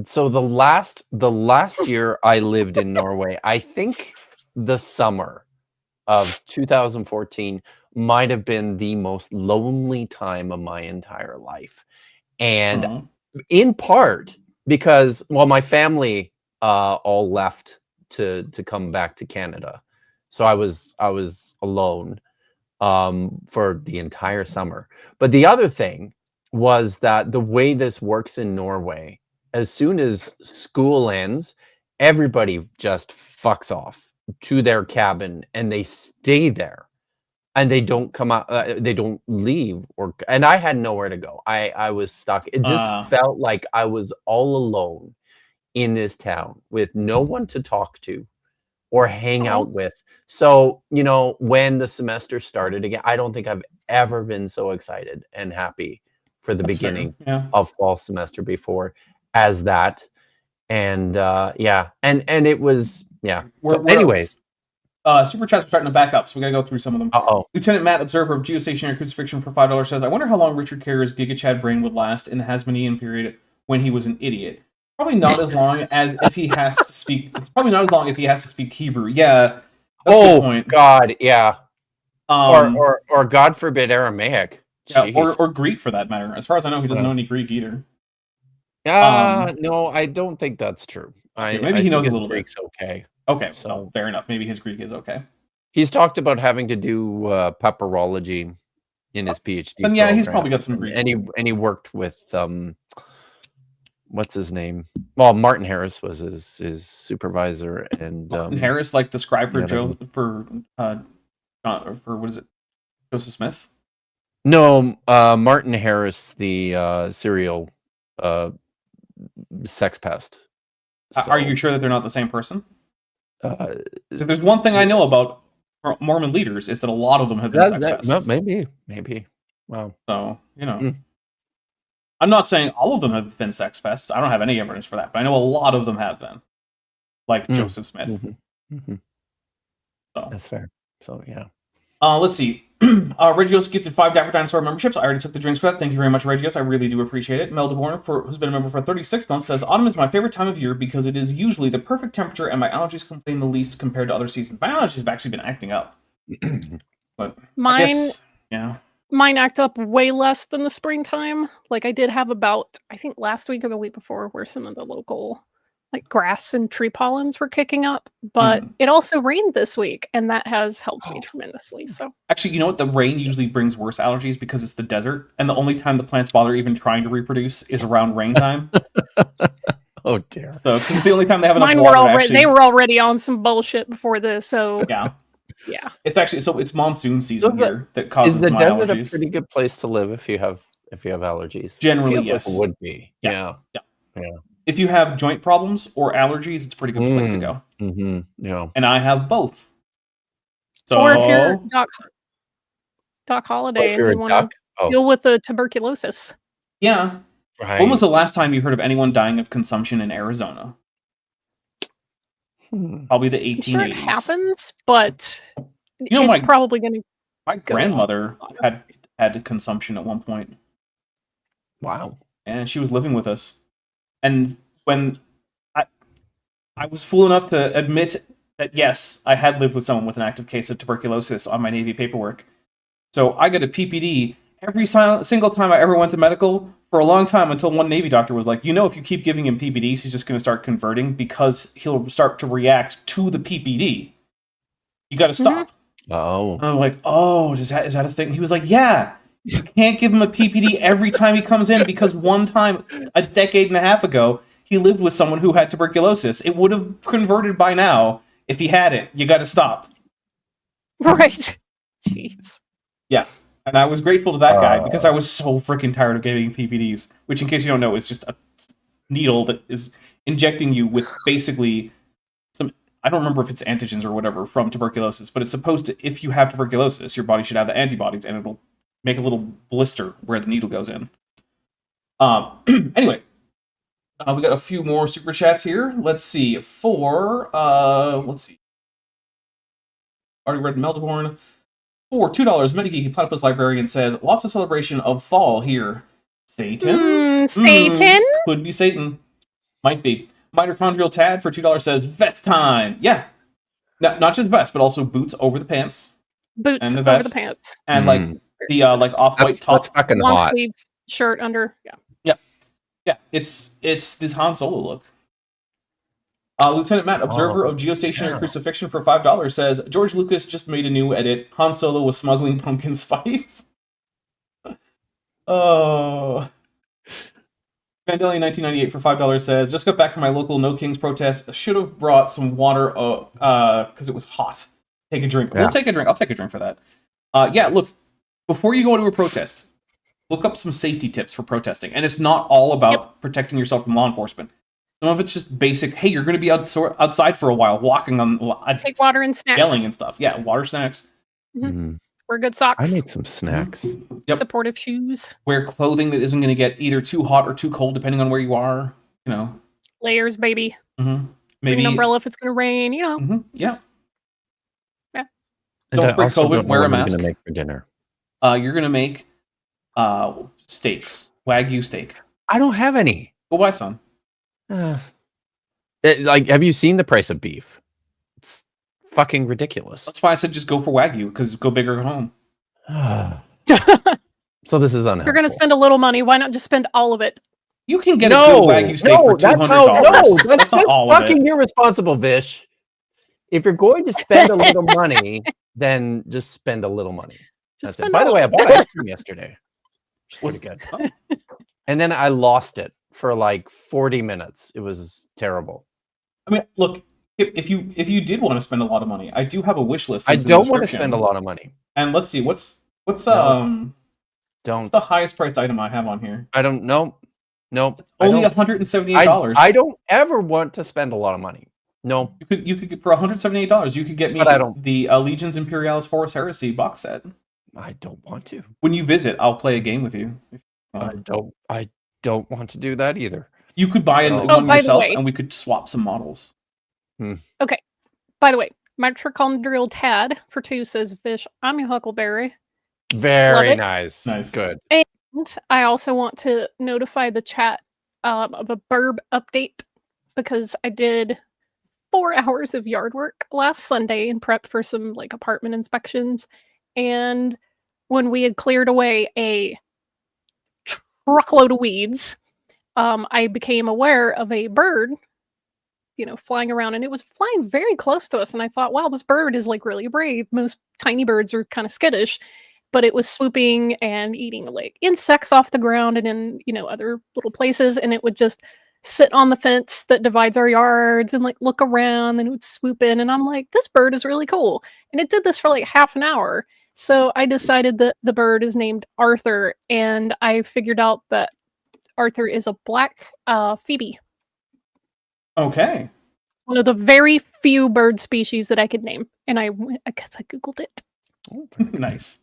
so the last year I lived in Norway, I think the summer of 2014 might have been the most lonely time of my entire life, and Uh-huh. in part because my family all left to come back to Canada, so I was alone for the entire summer. But the other thing was that the way this works in Norway, as soon as school ends, everybody just fucks off to their cabin and they stay there. And they don't come out. They don't leave, and I had nowhere to go. I was stuck. It just felt like I was all alone in this town with no one to talk to or hang out with. So when the semester started again, I don't think I've ever been so excited and happy for the That's fair. beginning Yeah. of fall semester before as that. And yeah, and it was anyways. Super chats are starting to back up, so we gotta go through some of them. Lieutenant Matt, observer of geostationary crucifixion for $5, says, "I wonder how long Richard Kerr's Giga Chad brain would last in the Hasmonean period when he was an idiot. Probably not as long as if he has to speak. It's probably not as long if he has to speak Hebrew. Yeah, that's a good point. God, yeah. Or God forbid Aramaic. Yeah, or Greek for that matter. As far as I know, he doesn't know any Greek either. No, I don't think that's true. Maybe he knows a little Greek's okay. Okay, so well, fair enough. Maybe his Greek is okay. He's talked about having to do papyrology in his PhD. Then yeah, he's probably got some Greek. And he worked with what's his name? Well, Martin Harris was his supervisor, and Martin Harris, like the scribe for what is it? Joseph Smith? No, Martin Harris, the serial sex pest. Are you sure that they're not the same person? So there's one thing I know about Mormon leaders is that a lot of them have been sex pests. Maybe. Wow. So I'm not saying all of them have been sex pests. I don't have any evidence for that, but I know a lot of them have been, like Joseph Smith. Mm-hmm. So that's fair. So yeah. Let's see. Regios gifted 5 Dapper Dinosaur memberships. I already took the drinks for that. Thank you very much, Regios. I really do appreciate it. Mel DeBorn, who's been a member for 36 months, says, "Autumn is my favorite time of year because it is usually the perfect temperature and my allergies complain the least compared to other seasons." My allergies have actually been acting up. But Mine act up way less than the springtime. Like I did have about, I think last week or the week before, where some of the local grass and tree pollens were kicking up, but it also rained this week, and that has helped me tremendously. So actually, you know what? The rain usually brings worse allergies because it's the desert, and the only time the plants bother even trying to reproduce is around rain time. Oh dear! So the only time they have enough mine water were already they were already on some bullshit before this. So yeah. It's actually it's monsoon season here that causes Is the my desert allergies. a pretty good place to live if you have allergies? Generally, Feels yes, like it would be. Yeah. If you have joint problems or allergies, it's a pretty good place to go. Mm-hmm. Yeah. And I have both. So, or if you're Doc Holliday and you want to deal with the tuberculosis. Yeah. Right. When was the last time you heard of anyone dying of consumption in Arizona? Probably the 1880s. Sure, it happens, but you know, it's probably going to. My grandmother had consumption at one point. Wow. And she was living with us. And when I was fool enough to admit that yes, I had lived with someone with an active case of tuberculosis on my Navy paperwork. So I got a PPD every single time I ever went to medical for a long time until one Navy doctor was like, if you keep giving him PPDs, he's just going to start converting because he'll start to react to the PPD. You got to stop. Oh. And I'm like, is that a thing? He was like, yeah. You can't give him a PPD every time he comes in because one time, a decade and a half ago, he lived with someone who had tuberculosis. It would have converted by now if he had it. You got to stop. Right. Jeez. Yeah. And I was grateful to that guy because I was so freaking tired of giving PPDs, which, in case you don't know, is just a needle that is injecting you with basically some, I don't remember if it's antigens or whatever from tuberculosis, but it's supposed to, if you have tuberculosis, your body should have the antibodies and it'll make a little blister where the needle goes in. Anyway, we got a few more super chats here. Let's see. Already read Melbourne. For $2, Metageeky Platypus Librarian says, lots of celebration of fall here. Satan? Satan? Could be Satan. Might be. Mitochondrial Tad for $2 says, vest time. Yeah. Not just vest, but also boots over the pants. Boots and the over vest, the pants. And the off-white top. That's fucking Long hot. sleeve shirt under. Yeah. Yeah, it's the Han Solo look. Lieutenant Matt, observer of Geostationary Crucifixion for $5 says, George Lucas just made a new edit. Han Solo was smuggling pumpkin spice. Oh. Vandelian 1998 for $5 says, just got back from my local No Kings protest. Should have brought some water because it was hot. Take a drink. Yeah. We'll take a drink. I'll take a drink for that. Look, before you go to a protest, look up some safety tips for protesting. And it's not all about protecting yourself from law enforcement. Some of it's just basic, hey, you're going to be outside for a while, walking on... Take water and snacks. Yelling and stuff. Yeah, water, snacks. Mm-hmm. Wear good socks. I need some snacks. Yep. Supportive shoes. Wear clothing that isn't going to get either too hot or too cold, depending on where you are. Layers, baby. Mm-hmm. Maybe bring an umbrella if it's going to rain, Mm-hmm. Yeah. Yeah. Don't spread COVID, wear a mask. What are you going to make for dinner? You're going to make steaks. Wagyu steak. I don't have any. Go buy some. Have you seen the price of beef? It's fucking ridiculous. That's why I said just go for Wagyu, because go big or go home. So this is unhelpful. You're going to spend a little money. Why not just spend all of it? You can get a good Wagyu steak for $200. That's not all fucking irresponsible, Vish. If you're going to spend a little money, then just spend a little money. That's it. By the way, I bought ice cream yesterday. Pretty good. And then I lost it for like 40 minutes. It was terrible. I mean, look, if you did want to spend a lot of money, I do have a wish list. I don't want to spend a lot of money. And let's see, what's what's the highest priced item I have on here? I don't know. Nope. Only $178. I don't ever want to spend a lot of money. No. You could get for $178, you could get me the Legions Imperialis Horus Heresy box set. I don't want to. When you visit, I'll play a game with you. I don't want to do that either. You could buy one yourself, and we could swap some models. Okay. By the way, Mitochondrial Tad for 2 says, Vish, I'm your Huckleberry. Very nice. Good. And I also want to notify the chat of a burb update because I did 4 hours of yard work last Sunday in prep for some apartment inspections. And when we had cleared away a truckload of weeds, I became aware of a bird, flying around, and it was flying very close to us. And I thought, wow, this bird is really brave. Most tiny birds are kind of skittish, but it was swooping and eating insects off the ground and in, other little places. And it would just sit on the fence that divides our yards and look around, and it would swoop in. And I'm like, this bird is really cool. And it did this for half an hour. So I decided that the bird is named Arthur, and I figured out that Arthur is a black phoebe. Okay. One of the very few bird species that I could name. And I Googled it. Oh, nice.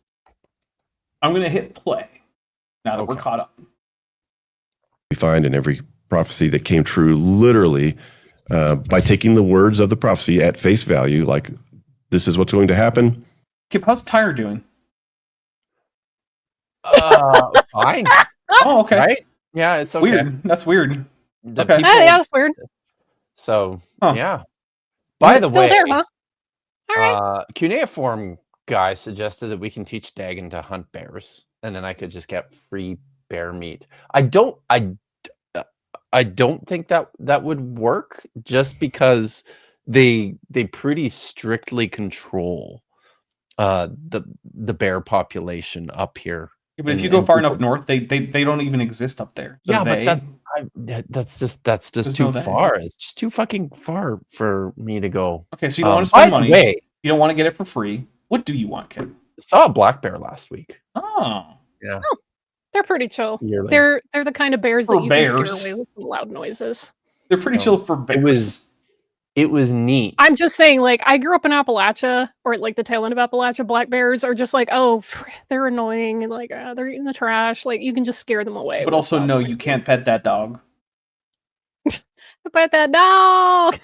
I'm going to hit play now that we're caught up. We find in every prophecy that came true literally by taking the words of the prophecy at face value, like this is what's going to happen. Kip, how's Tyre doing? Fine. Oh, okay. Right? Yeah, it's okay. Weird. That's weird. Okay. Yeah, that's weird. So, yeah. By the Still way, there, huh? All right. Cuneiform guy suggested that we can teach Dagon to hunt bears, and then I could just get free bear meat. I don't think that would work, just because they pretty strictly control the bear population up here. Yeah, but if you go far enough north, they don't even exist up there. Yeah, They- but that's just There's too no they. far. It's just too fucking far for me to go. Okay, so you don't want to spend By the money. way, You don't want to get it for free. What do you want, kid? saw a black bear last week. Oh, Yeah, They're pretty chill. yearly. They're the kind of bears For that you can bears. scare away with some loud noises. they're pretty So, chill for bears. it was neat. I'm just saying, like, I grew up in Appalachia, or at, like, the tail end of Appalachia. Black bears are just like, oh, they're annoying, and like, they're eating the trash. Like, you can just scare them away. But with also, loud no, you noises. can't pet that dog. Pet that dog.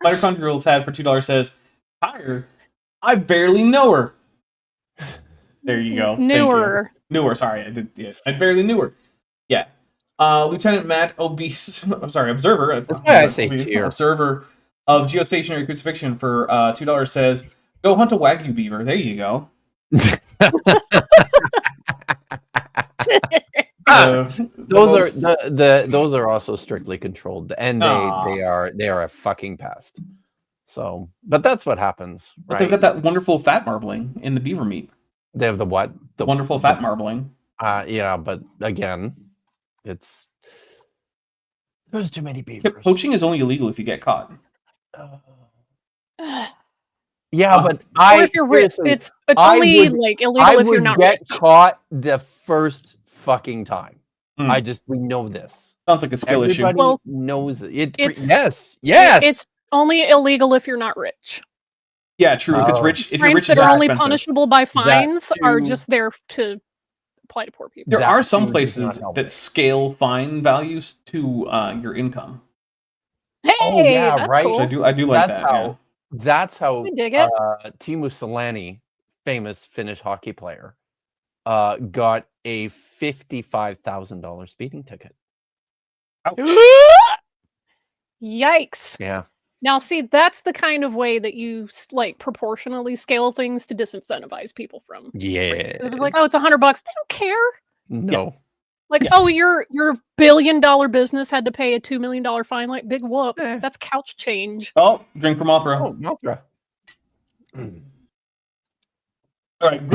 Mitochondrial Tad for $2 says, "Higher, I barely know her." There you go. Thank you. Newer. Sorry, I barely knew her. Yeah. Lieutenant Matt Obese. Sorry, Observer. That's why I say Obese, tier. Observer of Geostationary Crucifixion for $2 says, "Go hunt a Wagyu beaver." There you go. Those are also strictly controlled, and they are a fucking pest. So, but that's what happens, But right? they've got that wonderful fat marbling in the beaver meat. They have the what? The Wonderful fat marbling. Yeah, but again, there's too many Yeah, beavers. poaching is only illegal if you get caught. Yeah, but Or if you're rich, seriously, it's I only would- like I illegal if you're would not get rich. caught the first fucking time. Hmm. We know this. Sounds like a skill issue. Everybody Well, knows it. it's- Yes. It's only illegal if you're not rich. Yeah, true. If it's Oh. rich, if you're Crimes rich, that it's are just only expensive. punishable by fines are too- just there to apply to poor people. There That are some too does places not help that it. scale fine values to your income. Hey, Oh, yeah, that's right. Which cool. I do like That's that. how. That's how. I dig it. Teemu Selanne, famous Finnish hockey player, got a $55,000 speeding ticket. Yikes. Yeah. Now, see, that's the kind of way that you like proportionally scale things to disincentivize people from. Yeah. It was like, oh, it's $100. They don't care. No. Like, oh, your $1 billion business had to pay a $2 million fine. Like, big whoop. Eh. That's couch change. Oh, drink from Mothra. Oh, Mothra. All right,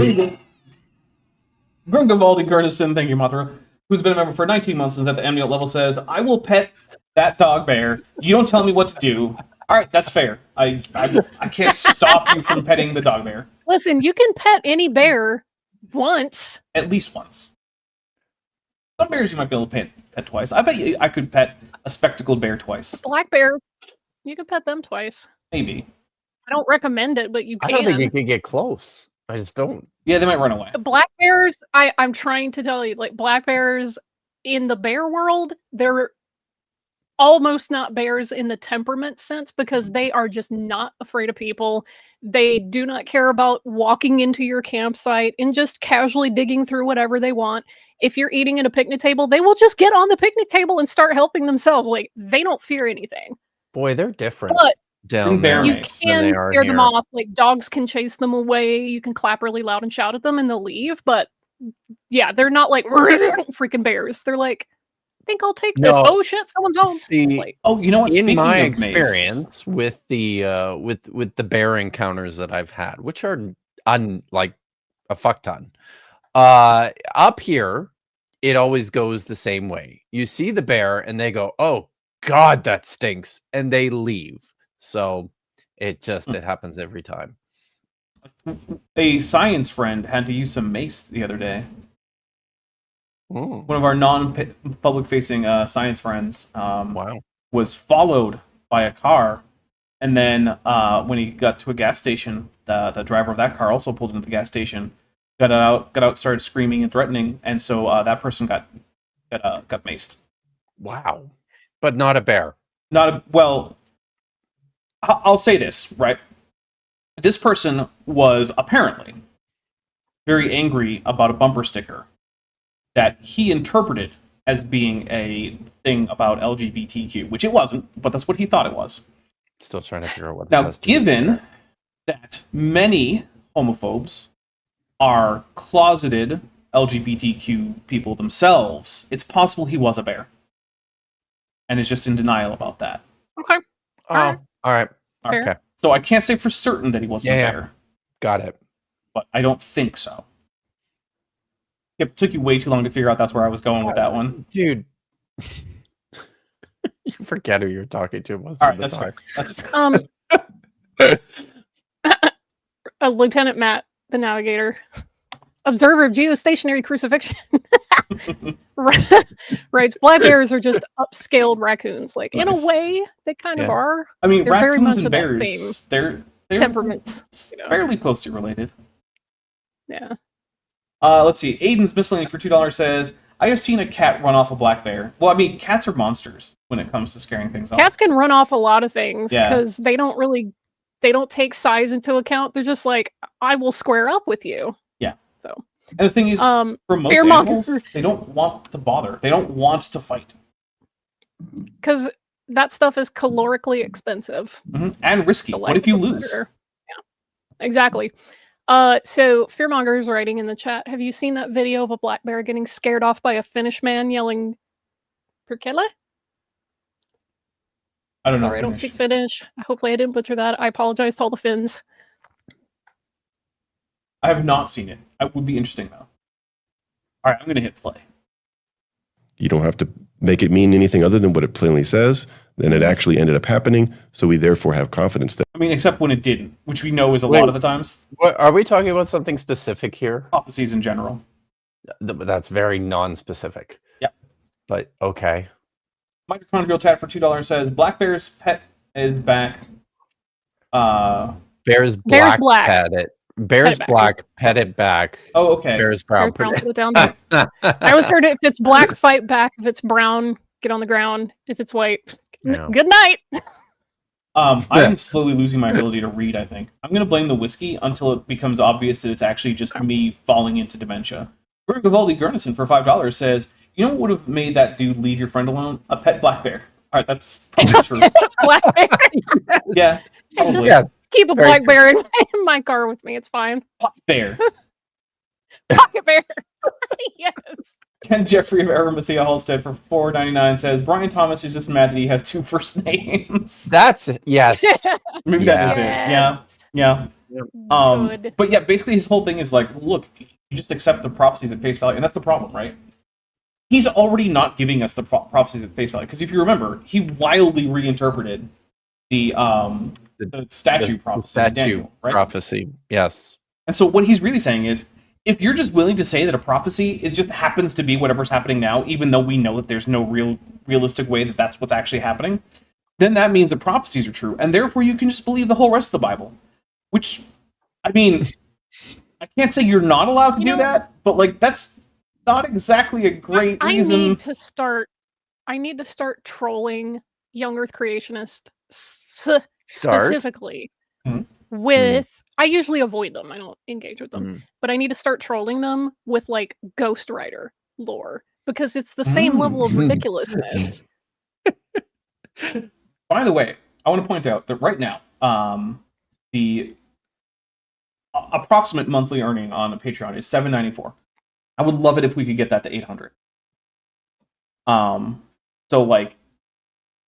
Grungavaldi Gurnison, thank you, Mothra, who's been a member for 19 months and is at the Amniote level, says, "I will pet that dog bear. You don't tell me what to do." All right, that's fair. I can't stop you from petting the dog bear. Listen, you can pet any bear once. At least once. Some bears you might be able to pet twice. I bet you I could pet a spectacled bear twice. Black bear, you can pet them twice. Maybe. I don't recommend it, but you I can. don't think you could get close. I just don't. Yeah, they might run away. Black bears, I'm trying to tell you, like, black bears in the bear world, they're almost not bears in the temperament sense because they are just not afraid of people. They do not care about walking into your campsite and just casually digging through whatever they want. If you're eating at a picnic table, they will just get on the picnic table and start helping themselves. Like, they don't fear anything. Boy, they're different But down bear there you nice than can they are scare here. them off. Like, dogs can chase them away. You can clap really loud and shout at them and they'll leave. But yeah, they're not like freaking bears. They're like, I think I'll take this. No. Oh shit, someone's home. See, Like, Oh, you know what? in Speaking my of mace- experience with the with the bear encounters that I've had, which are like a fuck ton, up here it always goes the same way. You see the bear and they go, "Oh God, that stinks," and they leave. So it happens every time. a science friend had to use some mace the other day. Mm, One of our non-public facing science friends wow. was followed by a car, and then when he got to a gas station, the driver of that car also pulled into the gas station, got out, started screaming and threatening, and so that person got maced. Wow. But not a bear. Well, I'll say this, right? This person was apparently very angry about a bumper sticker that he interpreted as being a thing about LGBTQ, which it wasn't, but that's what he thought it was. Still trying to figure out what. Now, given that many homophobes are closeted LGBTQ people themselves, it's possible he was a bear, and is just in denial about that. Okay. All right. Fair. Okay. So I can't say for certain that he wasn't a bear, Got it. but I don't think so. It took you way too long to figure out that's where I was going with that one. Dude. You forget who you're talking to most All of right, the that's time. fair. That's fair. Lieutenant Matt, the navigator, observer of geostationary crucifixion, writes, black bears are just upscaled raccoons. Like, in Nice. a way, they kind of Yeah. are. I mean, They're very raccoons much and of that bears, same they're temperaments. You know? fairly closely related. Yeah. Let's see. Aiden's Miscellany for $2 says, I have seen a cat run off a black bear. Well, I mean, cats are monsters when it comes to scaring things off. Cats can run off a lot of things Yeah. because they don't take size into account. They're just like, I will square up with you. Yeah. So, and the thing is, for most fearmonger. animals, they don't want to bother. They don't want to fight. because that stuff is calorically expensive. And risky. The What life if you of a lose? predator. Yeah, exactly. So Fearmonger is writing in the chat. Have you seen that video of a black bear getting scared off by a Finnish man yelling "Perkele"? I don't know. Sorry, I don't speak Finnish. Hopefully, I didn't butcher that. I apologize to all the Finns. I have not seen it. It would be interesting, though. All right, I'm going to hit play. You don't have to make it mean anything other than what it plainly says. Then it actually ended up happening. So we therefore have confidence that. I mean, except when it didn't, which we know is a Wait. lot of the times. What, are we talking about something specific here? Prophecies in general. That's very non-specific. Yep. But okay. Mitochondrial Chat for $2 says, Black Bear's pet is back. Bear's black. black. Pet it. Bear's Pet it back. black. Pet it back. Oh, okay. Bear's brown. Brown, put it down there. I always heard if it's black, fight back. If it's brown, get on the ground. If it's white, Yeah. good night. I'm slowly losing my ability to read, I think. I'm going to blame the whiskey until it becomes obvious that it's actually just me falling into dementia. Gordon Vivaldi Gurnison for $5 says, you know what would have made that dude leave your friend alone? A pet black bear. All right, that's probably true. Black bear. Yeah, probably. Yeah. Keep a Very black bear in my car with me. It's fine. Pocket bear. Pocket bear. Yes. Ken Jeffrey of Arimathea Halstead for $4.99 says, Brian Thomas is just mad that he has two first names. That's yes. Maybe that is it. Yeah. Yeah. Good. But yeah, basically his whole thing is like, look, you just accept the prophecies at face value, and that's the problem, right? He's already not giving us the prophecies at face value, because if you remember, he wildly reinterpreted the statue prophecy. in Daniel, right? Prophecy. Yes. And so what he's really saying is, if you're just willing to say that a prophecy, it just happens to be whatever's happening now, even though we know that there's no realistic way that that's what's actually happening, then that means that prophecies are true, and therefore you can just believe the whole rest of the Bible. Which, I mean, I can't say you're not allowed to do that, but like that's not exactly a great reason. I need to start trolling young Earth creationists specifically with. I usually avoid them. I don't engage with them, but I need to start trolling them with like Ghost Rider lore because it's the same level of ridiculousness. By the way, I want to point out that right now, the approximate monthly earning on a Patreon is $7.94. I would love it if we could get that to $800. So like,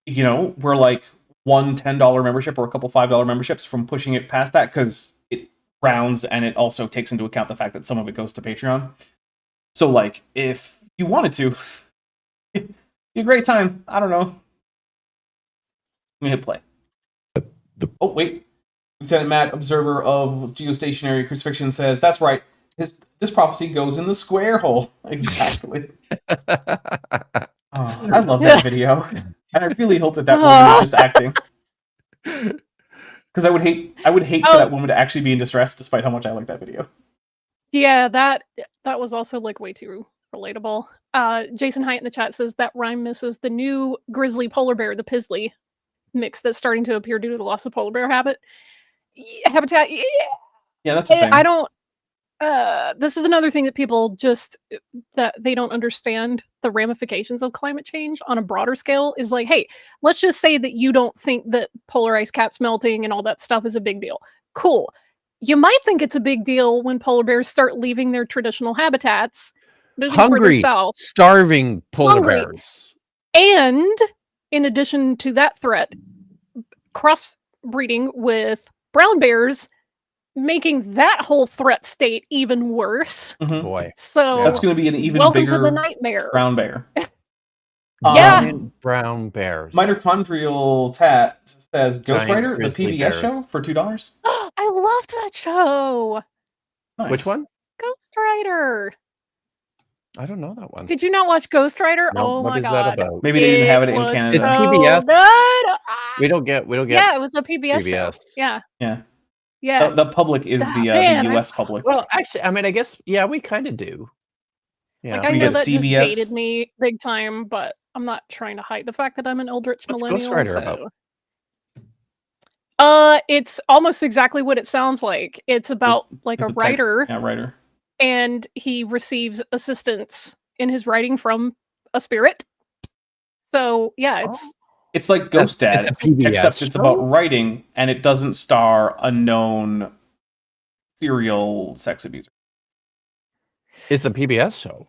you know, we're like one $10 membership or a couple $5 memberships from pushing it past that because it rounds and it also takes into account the fact that some of it goes to Patreon. So like, if you wanted to, it'd be a great time. I don't know. I'm gonna hit play. Oh wait, Lieutenant Matt, observer of geostationary crucifixion, says that's right. This prophecy goes in the square hole. Exactly. I love that video, and I really hope that woman is just acting. Because I would hate for that woman to actually be in distress, despite how much I like that video. Yeah, that was also like way too relatable. Jason Hyatt in the chat says that rhyme misses the new grizzly polar bear, the Pizzly mix that's starting to appear due to the loss of polar bear habitat. Yeah, Yeah, that's a thing. I don't. this is another thing that people just that they don't understand the ramifications of climate change on a broader scale is like, hey, let's just say that you don't think that polar ice caps melting and all that stuff is a big deal. Cool. You might think it's a big deal when polar bears start leaving their traditional habitats, moving further Hungry, south, starving polar Hungry. bears. and in addition to that threat, crossbreeding with brown bears, making that whole threat state even worse. Mhm. Boy, So That's going to be an even welcome bigger to the nightmare. brown bear. Yeah. giant brown bears. Mitochondrial Tat says Ghost Giant Rider, the grizzly PBS bears. show for $2. I loved that show. Nice. Which one? Ghost Rider. I don't know that one. Did you not watch Ghost Rider? No, Oh what my is god. that about? Maybe they didn't have it in was Canada. It's so PBS. good. We don't get. Yeah, it was a PBS show. PBS. Yeah. Yeah. Yeah. The public is Ah, the man, I- US public. Well, actually, I mean, I guess we kind of do. Yeah. Like I We know get that just CBS. dated me big time, but I'm not trying to hide the fact that I'm an eldritch What's millennial. Ghost Rider so. about? It's almost exactly what it sounds like. It's about like It's a a type- writer, Yeah, writer. and he receives assistance in his writing from a spirit. So yeah, it's It's like Ghost Dad, It's a PBS except it's show? about writing, and it doesn't star a known serial sex abuser. It's a PBS show.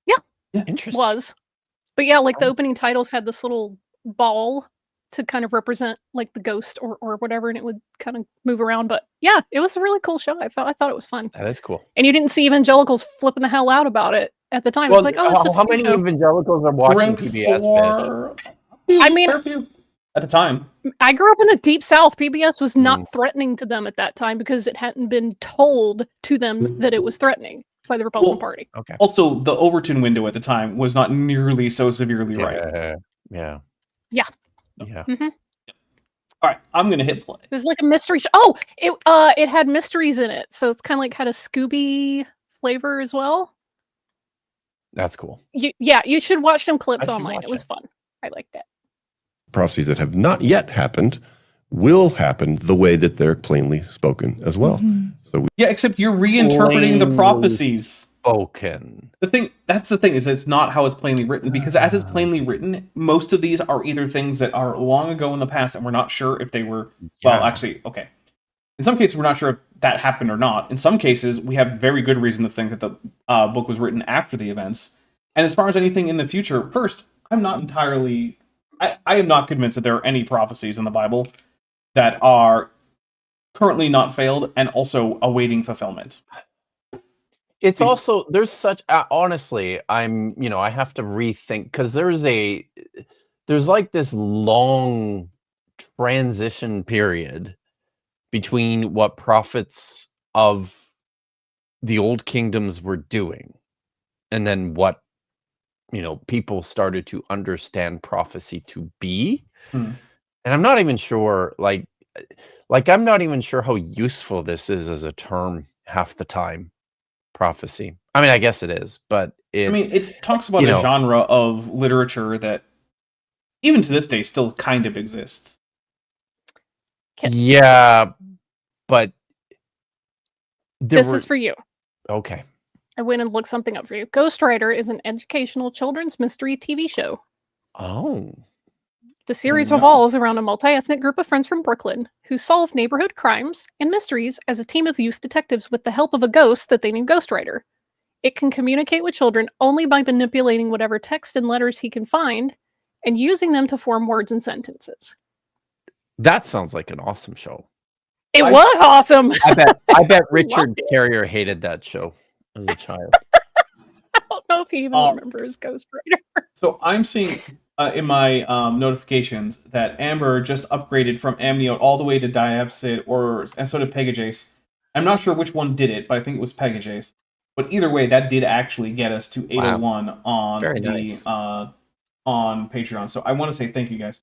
Yeah. Yeah. Interesting. was. But yeah, like the opening titles had this little ball to kind of represent like the ghost or whatever, and it would kind of move around. But yeah, it was a really cool show. I thought it was fun. That is cool. And you didn't see evangelicals flipping the hell out about it at the time. Well, it's like, oh, it's just how a good many show. evangelicals are watching Drink PBS? Bitch? for... I mean- fair few. At the time. I grew up in the deep south. PBS was not Mm. threatening to them at that time because it hadn't been told to them that it was threatening by the Republican Well, Party. Okay. Also, the Overton window at the time was not nearly so severely right. Yeah. Yeah. Yeah. All right, I'm going to hit play. It was like a mystery show. Oh, it had mysteries in it, so it's kind of like had a Scooby flavor as well. That's cool. You should watch some clips I should online. watch It was it. fun. I liked it. Prophecies that have not yet happened will happen the way that they're plainly spoken as well. Mhm. So Yeah, except you're reinterpreting the Plainly prophecies. Spoken. That's the thing, is it's not how it's plainly written, because as it's plainly written, most of these are either things that are long ago in the past and we're not sure if they were, well, Yeah. actually, okay. In some cases, we're not sure if that happened or not. In some cases, we have very good reason to think that the book was written after the events. And as far as anything in the future, first, I'm not entirely... I am not convinced that there are any prophecies in the Bible that are currently not failed and also awaiting fulfillment. It's also there's such honestly, I have to rethink because there's like this long transition period between what prophets of the old kingdoms were doing and then what people started to understand prophecy to be. Hmm. And I'm not even sure like I'm not even sure how useful this is as a term half the time. Prophecy. I mean, I guess it is, but it talks about a genre of literature that even to this day still kind of exists. Yeah, but This is for you. Okay. I went and looked something up for you. Ghost Rider is an educational children's mystery TV show. Oh. The series No. revolves around a multi-ethnic group of friends from Brooklyn who solve neighborhood crimes and mysteries as a team of youth detectives with the help of a ghost that they name Ghost Rider. It can communicate with children only by manipulating whatever text and letters he can find and using them to form words and sentences. That sounds like an awesome show. It was awesome. I bet Richard Carrier hated that show as a child. I don't know if he even remembers Ghost Rider. So I'm seeing in my notifications that Amber just upgraded from Amniote all the way to Diapsid, and so did Pegajace. I'm not sure which one did it, but I think it was Pegajace. But either way, that did actually get us to 801 on Very the nice. on Patreon. So I want to say thank you guys.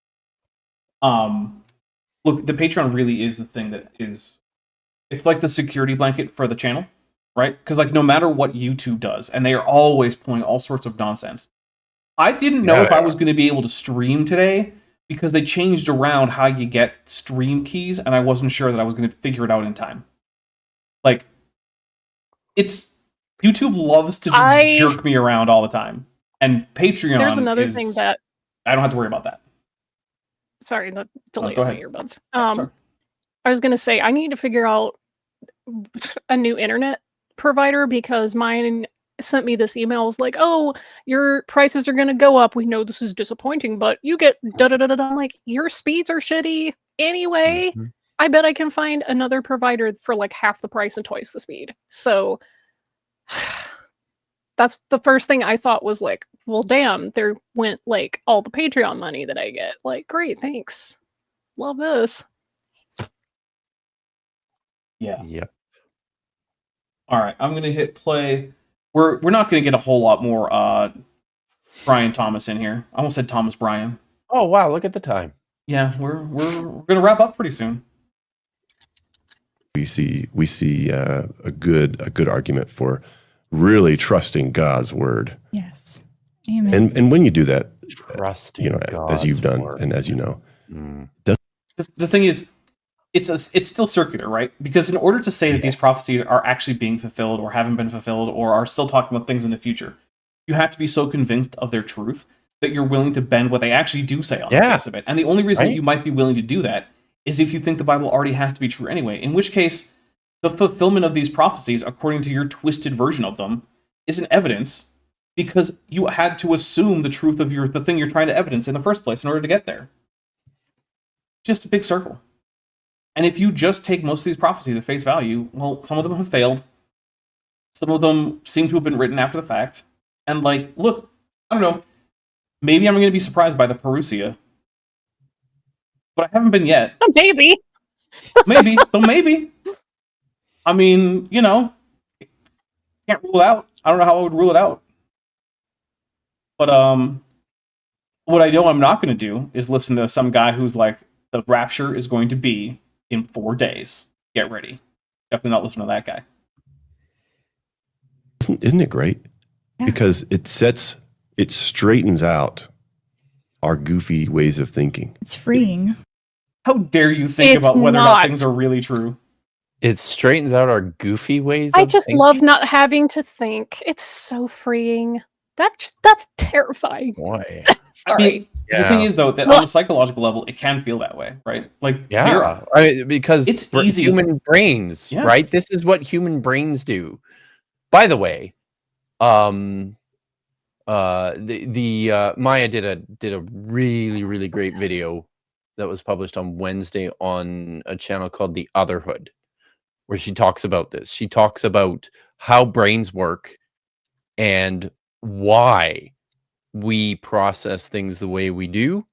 Look, the Patreon really is the thing that is, it's like the security blanket for the channel, right? Because like no matter what YouTube does, and they are always pulling all sorts of nonsense. I didn't know if I was going to be able to stream today because they changed around how you get stream keys, and I wasn't sure that I was going to figure it out in time. Like, it's YouTube loves to just jerk me around all the time, and Patreon. There's another thing that I don't have to worry about that. Sorry, the delay go on my ahead. earbuds. Sorry. I was gonna say I need to figure out a new internet provider because mine sent me this email. It was like, "Oh, your prices are gonna go up. We know this is disappointing, but you get da da da da." I'm like, "Your speeds are shitty anyway." Mhm. I bet I can find another provider for like half the price and twice the speed. So that's the first thing I thought was like, well, damn, there went like all the Patreon money that I get. Like, great, thanks. Love this. Yeah. Yep. All right, I'm gonna hit play. We're not gonna get a whole lot more Brian Thomas in here. I almost said Thomas Bryan. Oh wow! Look at the time. Yeah, we're gonna wrap up pretty soon. We see a good argument for really trusting God's word. Yes. Amen. And when you do that, Trusting you know, as you've God's done word. and as you know, The thing is, it's still circular, right? Because in order to say that these prophecies are actually being fulfilled or haven't been fulfilled or are still talking about things in the future, you have to be so convinced of their truth that you're willing to bend what they actually do say on the face of it. And the only reason that you might be willing to do that is if you think the Bible already has to be true anyway, in which case the fulfillment of these prophecies, according to your twisted version of them, isn't evidence because you had to assume the truth of the thing you're trying to evidence in the first place in order to get there. Just a big circle. And if you just take most of these prophecies at face value, well, some of them have failed. Some of them seem to have been written after the fact. And like, look, I don't know, maybe I'm going to be surprised by the Parousia. But I haven't been yet. Maybe. Maybe, but maybe. I mean, you know, can't rule it out. I don't know how I would rule it out. But what I know I'm not going to do is listen to some guy who's like, the rapture is going to be in 4 days. Get ready. Definitely not listen to that guy. isn't it great? Yeah. Because it straightens out our goofy ways of thinking. It's freeing. How dare you think It's about whether or not not. things are really true? It straightens out our goofy ways. I of just thinking. love not having to think. It's so freeing. That's terrifying. Why? Sorry. I mean, the thing is, though, that on a psychological level, it can feel that way, right? Like, Yeah, I mean, because it's easy. human brains, Yeah. right? This is what human brains do. By the way, Maya did a really great video that was published on Wednesday on a channel called The Otherhood, where she talks about this. She talks about how brains work and why we process things the way we do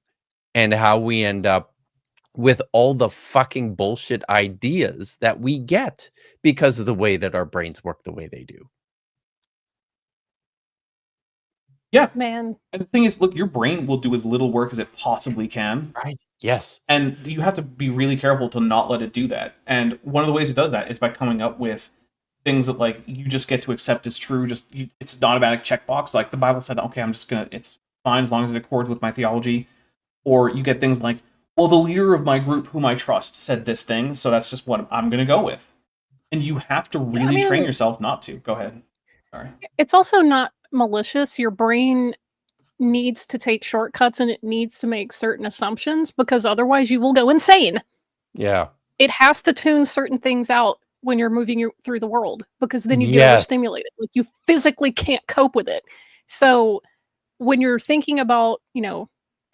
and how we end up with all the fucking bullshit ideas that we get because of the way that our brains work the way they do. Yeah. Man. And the thing is, look, your brain will do as little work as it possibly can. Right. Yes. And you have to be really careful to not let it do that. And one of the ways it does that is by coming up with things that, like, you just get to accept as true. It's an automatic checkbox. Like, the Bible said, okay, it's fine as long as it accords with my theology. Or you get things like, well, the leader of my group whom I trust said this thing, so that's just what I'm going to go with. And you have to really train yourself not to. Go ahead. Sorry. It's also not malicious. Your brain needs to take shortcuts and it needs to make certain assumptions because otherwise you will go insane. Yeah. It has to tune certain things out when you're moving through the world because then you get overstimulated. Like, you physically can't cope with it. So when you're thinking about,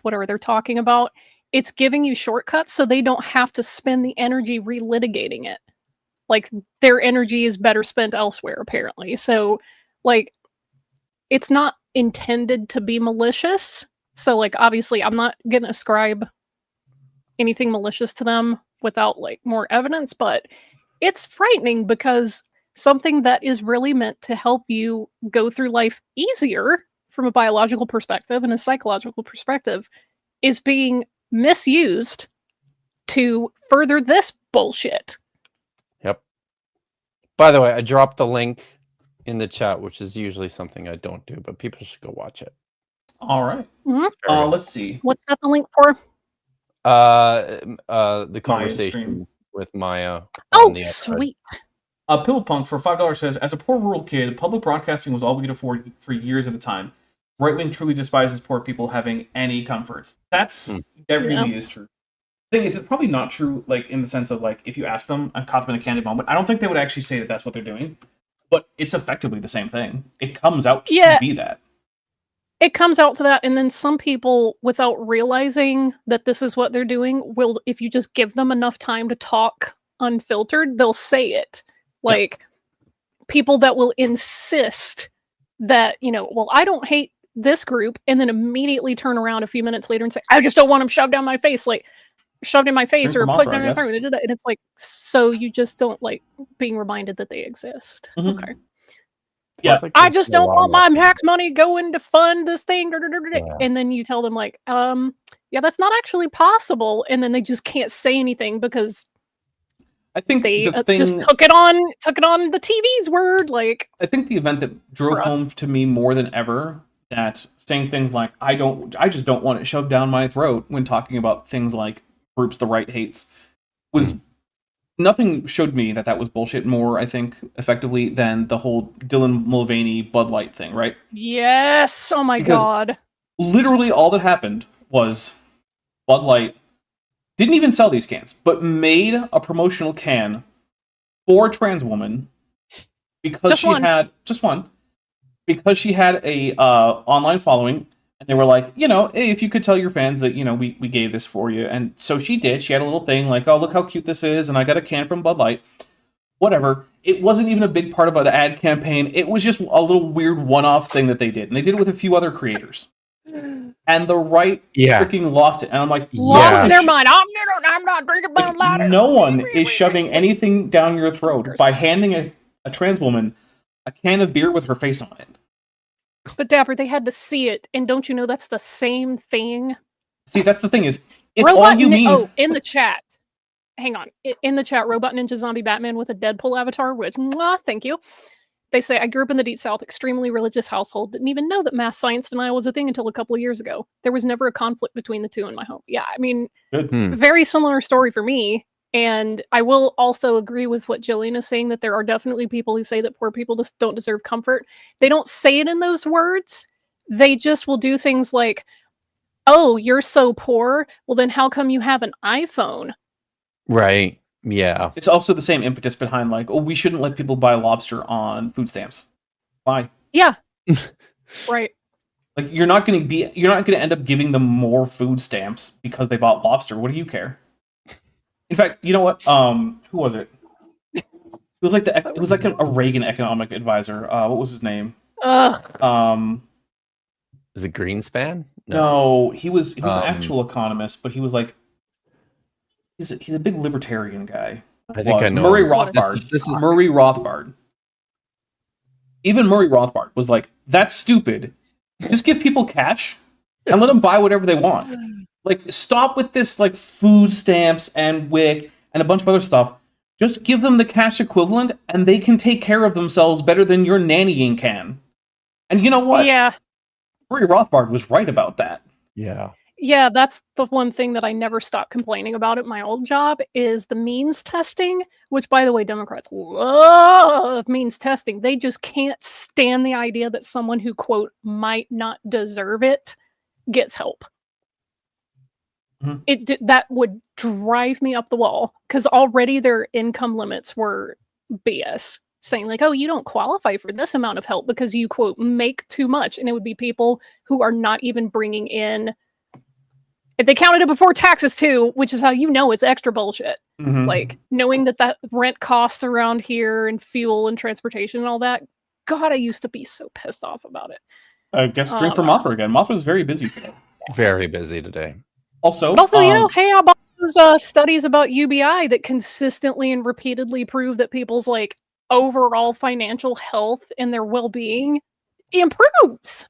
whatever they're talking about, it's giving you shortcuts so they don't have to spend the energy relitigating it. Like, their energy is better spent elsewhere, apparently. So, like, it's not intended to be malicious. So, like, obviously, I'm not going to ascribe anything malicious to them without, like, more evidence. But it's frightening because something that is really meant to help you go through life easier from a biological perspective and a psychological perspective is being misused to further this bullshit. Yep. By the way, I dropped the link in the chat, which is usually something I don't do, but people should go watch it. All right. Mm-hmm. Let's see. What's that the link for? The conversation with Maya. Oh, sweet. Pillpunk for $5 says, as a poor rural kid, public broadcasting was all we could afford for years at a time. Right wing truly despises poor people having any comforts. That really is true. The thing is, it's probably not true, like in the sense of like if you ask them and caught them in a candid moment, I don't think they would actually say that that's what they're doing. But it's effectively the same thing. It comes out to be that. It comes out to that, and then some people, without realizing that this is what they're doing, will, if you just give them enough time to talk unfiltered, they'll say it. Like, people that will insist that, well, I don't hate this group, and then immediately turn around a few minutes later and say, I just don't want them shoved down my face, like, shoved in my face or pushed down my throat. And it's like, so you just don't like being reminded that they exist. Okay. Yeah, I just don't want my tax money going to fund this thing. And then you tell them like, yeah, that's not actually possible. And then they just can't say anything because I think they just took it on the TV's word. Like, I think the event that drove home to me more than ever, that saying things like, I just don't want it shoved down my throat when talking about things like groups the right hates, was nothing showed me that was bullshit more, I think, effectively than the whole Dylan Mulvaney Bud Light thing, right? Yes. Oh my God. Literally all that happened was Bud Light didn't even sell these cans, but made a promotional can for a trans woman because because she had a online following. And they were like, hey, if you could tell your fans that, we gave this for you. And so she did. She had a little thing like, oh, look how cute this is. And I got a can from Bud Light. Whatever. It wasn't even a big part of an ad campaign. It was just a little weird one-off thing that they did. And they did it with a few other creators. And the right freaking lost it. And I'm like, lost their mind. I'm not drinking Bud Light. No one is shoving anything down your throat by handing a trans woman a can of beer with her face on it. But Dapper, they had to see it, and don't you know that's the same thing? See, that's the thing is, if all you mean... Oh, in the chat. Hang on. In the chat, Robot Ninja Zombie Batman with a Deadpool avatar, which, thank you. They say, I grew up in the Deep South, extremely religious household, didn't even know that mass science denial was a thing until a couple of years ago. There was never a conflict between the two in my home. Yeah, I mean, very similar story for me. And I will also agree with what Jillian is saying, that there are definitely people who say that poor people just don't deserve comfort. They don't say it in those words. They just will do things like, oh, you're so poor. Well, then how come you have an iPhone? Right. Yeah. It's also the same impetus behind like, oh, we shouldn't let people buy lobster on food stamps. Why? Yeah. Right. Like, you're not going to end up giving them more food stamps because they bought lobster. What do you care? In fact, you know what? Who was it? It was like a Reagan economic advisor. What was his name? Was it Greenspan? No, he was an actual economist, but he was like he's a big libertarian guy. I think I know Murray Rothbard. This is Murray Rothbard. Even Murray Rothbard was like, that's stupid. Just give people cash and let them buy whatever they want. Like, stop with this, like, food stamps and WIC and a bunch of other stuff. Just give them the cash equivalent, and they can take care of themselves better than your nannying can. And you know what? Yeah. Murray Rothbard was right about that. Yeah. Yeah, that's the one thing that I never stopped complaining about at my old job is the means testing, which, by the way, Democrats love means testing. They just can't stand the idea that someone who, quote, might not deserve it gets help. That would drive me up the wall because already their income limits were BS, saying like, oh, you don't qualify for this amount of help because you, quote, make too much. And it would be people who are not even bringing in, they counted it before taxes too, which is how you know it's extra bullshit. Like, knowing that rent costs around here and fuel and transportation and all that. God, I used to be so pissed off about it. I guess drink for Mothra again. Mothra's very busy today. Very busy today. Also, hey, I bought those studies about UBI that consistently and repeatedly prove that people's like overall financial health and their well-being improves.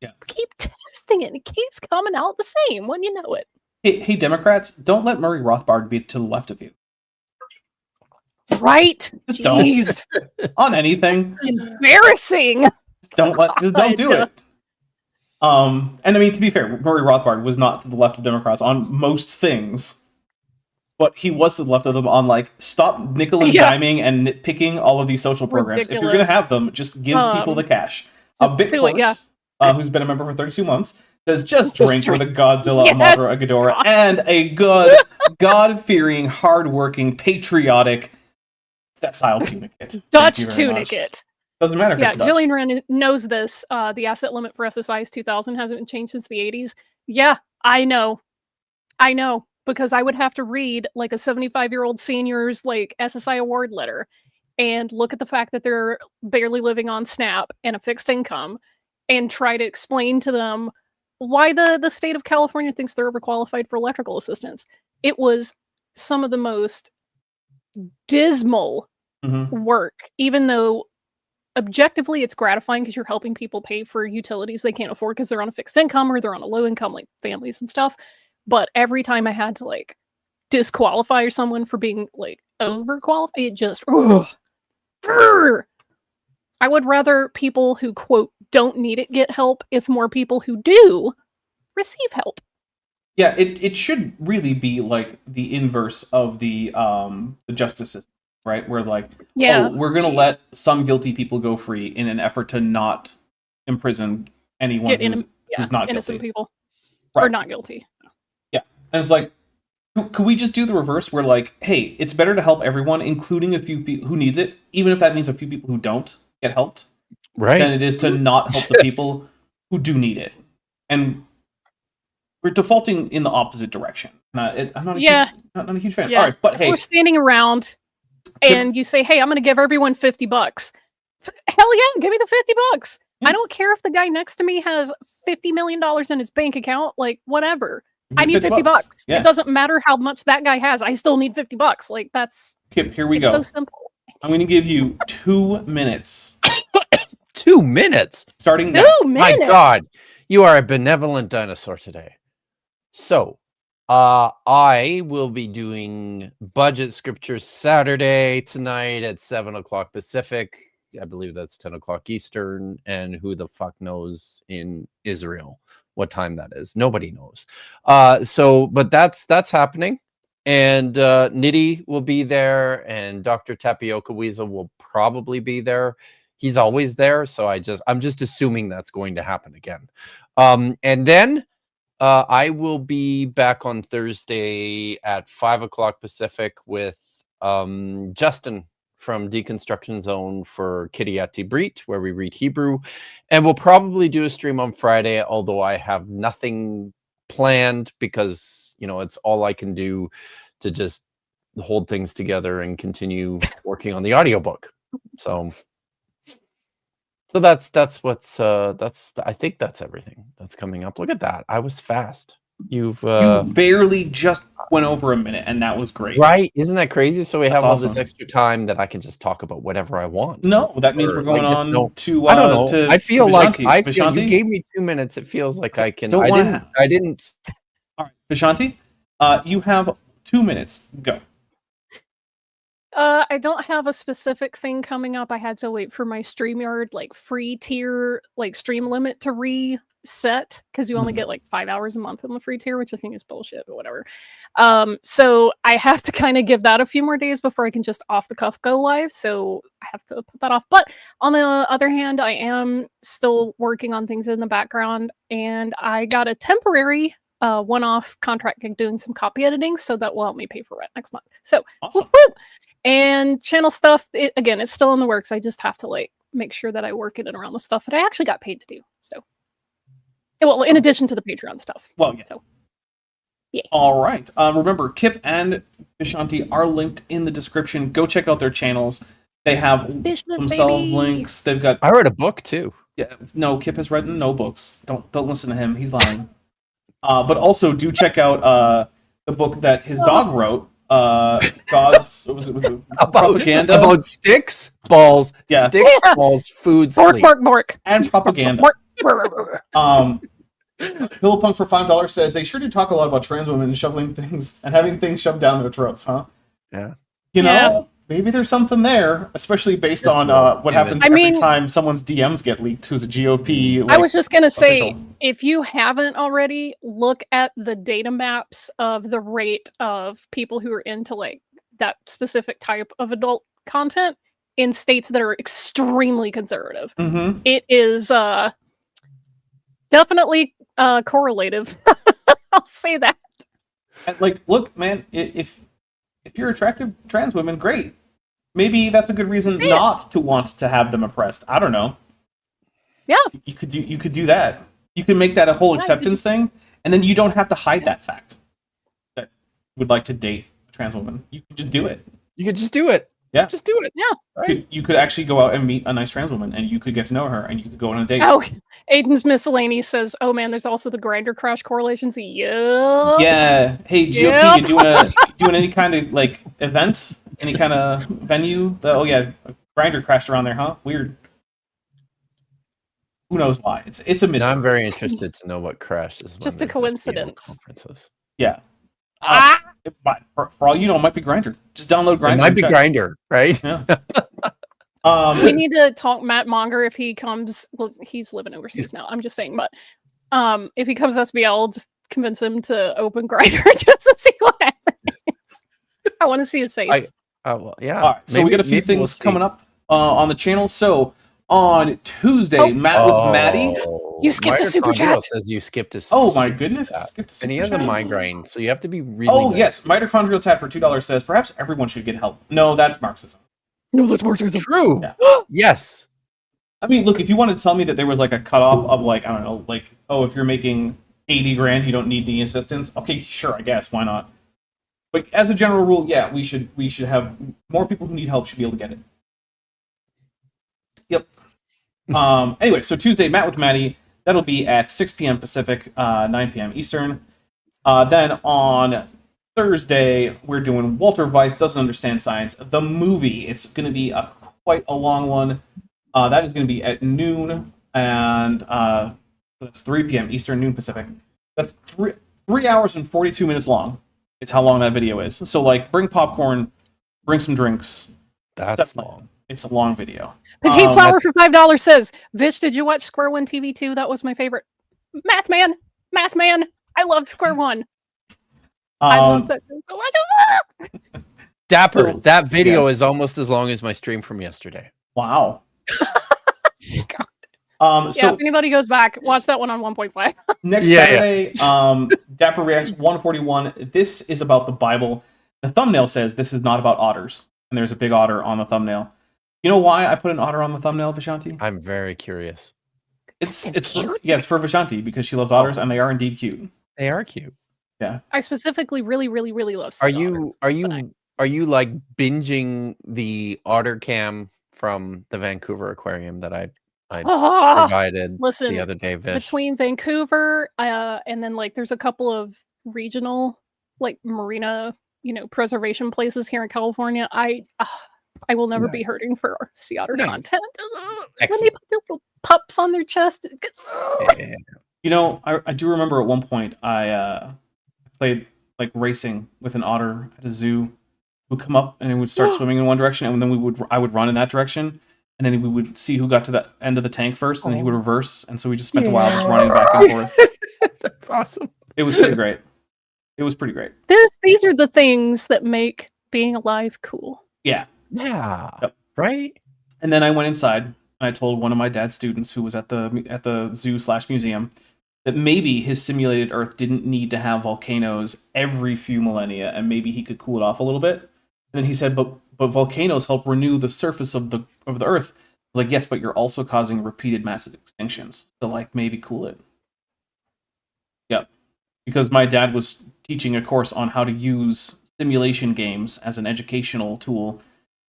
Yeah, keep testing it; it keeps coming out the same when you know it. Hey, Democrats, don't let Murray Rothbard be to the left of you. Right? Just don't on anything. Embarrassing. Don't do it. And I mean, to be fair, Murray Rothbard was not to the left of Democrats on most things. but he was to the left of them on like stop nickel and Yeah. diming and nitpicking all of these social programs. If you're going to Ridiculous. have them, just give people the cash. just Bit do it, yeah. Close, who's been a member for 32 months, says just drink with a Godzilla, Yes, a Mothra, a Ghidorah, God. and a good, God-fearing, hard-working, patriotic, sexile tunicate. Dutch Thank you very much. tunicate. Doesn't matter if Yeah, it's Dutch. Jillian Wren knows this. The asset limit for SSI is 2,000, hasn't been changed since the 80s. Yeah, I know. Because I would have to read like a 75-year-old senior's like SSI award letter and look at the fact that they're barely living on SNAP and a fixed income and try to explain to them why the state of California thinks they're overqualified for electrical assistance. It was some of the most dismal work, even though objectively it's gratifying because you're helping people pay for utilities they can't afford because they're on a fixed income or they're on a low income, like families and stuff. But every time I had to like disqualify someone for being like overqualified, it just I would rather people who quote don't need it get help if more people who do receive help. Yeah, it should really be like the inverse of the justice system, right? Where like, Yeah, oh, we're gonna let some guilty people go free in an effort to not imprison anyone get who's not innocent guilty. people Right. or not guilty. Yeah, and it's like, could we just do the reverse? Where like, hey, it's better to help everyone, including a few people who needs it, even if that means a few people who don't get helped, Right. than it is to not help the people who do need it. And we're defaulting in the opposite direction. I'm not a huge fan. Yeah. All right, but If hey, we're standing around and you say, "Hey, I'm going to give everyone $50." Hell yeah, give me the $50. I don't care if the guy next to me has $50 million in his bank account. Like, whatever. I need $50. Yeah. It doesn't matter how much that guy has. I still need $50. Like, that's Kip, here we it's go. so simple. I'm going to give you 2 minutes. 2 minutes. Starting now. 2 minutes. My God, you are a benevolent dinosaur today. So, I will be doing budget scriptures Saturday tonight at 7:00 Pacific. I believe that's 10:00 Eastern. And who the fuck knows in Israel what time that is? Nobody knows. But that's happening. And Nitty will be there, and Dr. Tapioca Weasel will probably be there. He's always there, so I'm just assuming that's going to happen again. And then I will be back on Thursday at 5:00 Pacific with Justin from Deconstruction Zone for Kiryat Brit, where we read Hebrew, and we'll probably do a stream on Friday, although I have nothing planned because it's all I can do to just hold things together and continue working on the audiobook. So that's what's I think that's everything that's coming up. Look at that. I was fast. You barely just went over a minute, and that was great. Right? Isn't that crazy? So we That's have all this awesome. extra time that I can just talk about whatever I want. No, that means we're going on to I don't know. to I feel like Vishanti. you Vishanti? gave me 2 minutes. It feels like I can. Don't wanna I didn't. All right, Vishanti, you have 2 minutes. Go. I don't have a specific thing coming up. I had to wait for my StreamYard like free tier like stream limit to reset because you only get like 5 hours a month on the free tier, which I think is bullshit, but whatever. So I have to kind of give that a few more days before I can just off the cuff go live. So I have to put that off. But on the other hand, I am still working on things in the background, and I got a temporary one-off contract gig doing some copy editing, so that will help me pay for rent next month. So Awesome. whoop. And channel stuff, again, it's still in the works. I just have to like make sure that I work it in around the stuff that I actually got paid to do. So, well, in addition to the Patreon stuff. Well, yeah. So, yeah. All right. Remember, Kip and Vishanti are linked in the description. Go check out their channels. They have Business, themselves baby. links. They've got. I read a book too. Yeah. No, Kip has written no books. Don't listen to him. He's lying. But also do check out the book that his dog wrote. God's was it propaganda about sticks, balls, Yeah. sticks, balls, food, Bork, sleep. bork, bork. and propaganda. Bork. Philipunk for $5 says they sure do talk a lot about trans women shoveling things and having things shoved down their throats, huh? Yeah. You know, maybe there's something there, especially based Just on about what cannon. happens I every mean- time someone's DMs get leaked who's a GOP. I was just gonna say, official. if you haven't already, look at the data maps of the rate of people who are into like that specific type of adult content in states that are extremely conservative. Mm-hmm. It is definitely correlative. I'll say that. And, like, look, man, if you're attracted to trans women, great. Maybe that's a good reason See it. not to want to have them oppressed. I don't know. Yeah. You could do that. You can make that a whole Yeah, you could acceptance thing, and then you don't have to hide that fact that you would like to date a trans woman. You can just do it. You could just do it. Yeah. Just do it. Right. You could actually go out and meet a nice trans woman, and you could get to know her, and you could go on a date. Oh, Aiden's Miscellany says, "Oh man, there's also the grinder crash correlations." Yeah. Yeah. Hey, GOP, Yep. you doing any kind of like events? Any kind of venue? Oh yeah, a grinder crashed around there, huh? Weird. Who knows why? It's a mystery. Now I'm very interested to know what crashes. Just a coincidence. Conferences. Yeah. Ah! For all you know, it might be Grinder. Just download It Grinder. might be Grinder, right? Yeah. We need to talk Matt Monger if he comes. Well, he's living overseas now. I'm just saying, but if he comes to SBL, I'll just convince him to open Grinder just to see what happens. I want to see his face. Well, yeah. All right, so we got a few maybe we'll things see. coming up on the channel. So on Tuesday, Matt with Maddie. You skipped a super chat. Says you skipped a. Oh my super goodness! I chat. skipped a And he super has a chat. migraine, so you have to be really. Oh nice. yes, mitochondrial tat for $2 says perhaps everyone should get help. No, that's Marxism. No, that's Marxism. True. Yeah. Yes. I mean, look, if you wanted to tell me that there was like a cutoff of like, I don't know, like, oh, if you're making 80 grand, you don't need any assistance. Okay, sure, I guess, why not? But as a general rule, yeah, we should have more people who need help should be able to get it. Yep. Anyway, so Tuesday, Matt with Maddie, that'll be at 6 p.m. Pacific, 9 p.m. Eastern. Then on Thursday, we're doing Walter White Doesn't Understand Science, the movie. It's going to be quite a long one. That is going to be at noon, and that's 3 p.m. Eastern, noon Pacific. That's 3 hours and 42 minutes long. It's how long that video is. So, like, bring popcorn, bring some drinks. That's Definitely. long. It's a long video. Petite Flower that's- for $5 says, "Vish, did you watch Square One TV 2? That was my favorite." Math man, I loved Square One. I love that show so much. Dapper. So- That video yes. is almost as long as my stream from yesterday. Wow. God. So Yeah, if anybody goes back, watch that one on 1.5. next Yeah, Saturday, Dapper Reacts 141. This is about the Bible. The thumbnail says this is not about otters, and there's a big otter on the thumbnail. You know why I put an otter on the thumbnail, Vishanti? I'm very curious. It's for Vishanti because she loves otters, and they are indeed cute. They are cute. I specifically really love Are sea you otters, are you like binging the otter cam from the Vancouver Aquarium that I Oh, provided listen, the other day, Vish? between Vancouver, and then like there's a couple of regional like marina, preservation places here in California. I will never be Nice. hurting for sea otter Nice. content. When they Excellent. put their little pups on their chest, it gets, Yeah. You know, I do remember at one point I played like racing with an otter at a zoo. Would come up and it would start swimming in one direction, and then I would run in that direction, and then we would see who got to the end of the tank first, and he would reverse, and so we just spent a while just running back and forth. That's awesome. It was pretty great. It was pretty great. these are the things that make being alive cool. Yeah. Yeah. Yep. Right? And then I went inside and I told one of my dad's students who was at the zoo/museum that maybe his simulated Earth didn't need to have volcanoes every few millennia, and maybe he could cool it off a little bit. And then he said, but volcanoes help renew the surface of the Earth. I was like, yes, but you're also causing repeated massive extinctions. So like maybe cool it. Yep. Because my dad was teaching a course on how to use simulation games as an educational tool,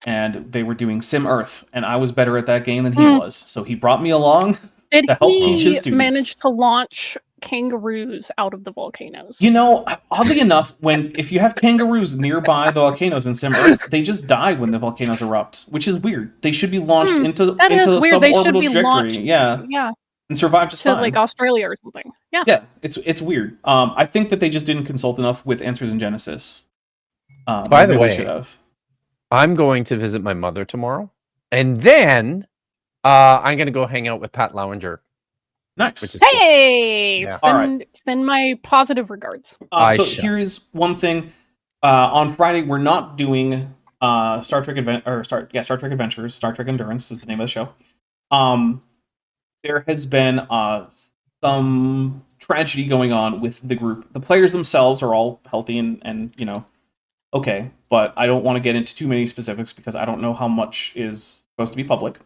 and they were doing Sim Earth, and I was better at that game than he was. So he brought me along. Did To help teach his he students. manage to launch kangaroos out of the volcanoes? You know, oddly enough, if you have kangaroos nearby the volcanoes in Sim Earth, they just die when the volcanoes erupt, which is weird. They should be launched into that is the weird. They should suborbital be trajectory, launched- yeah, Yeah, and survive just to fine. like Australia or something. Yeah. Yeah, it's weird. I think that they just didn't consult enough with Answers in Genesis. By the They way, should have. I'm going to visit my mother tomorrow, and then I'm going to go hang out with Pat Lowinger, Nice. which is cool. Hey, Yeah. send my positive regards. I So shall. here's one thing. On Friday, we're not doing Star Trek Adventures. Star Trek Endurance is the name of the show. There has been some tragedy going on with the group. The players themselves are all healthy and okay, but I don't want to get into too many specifics because I don't know how much is supposed to be public.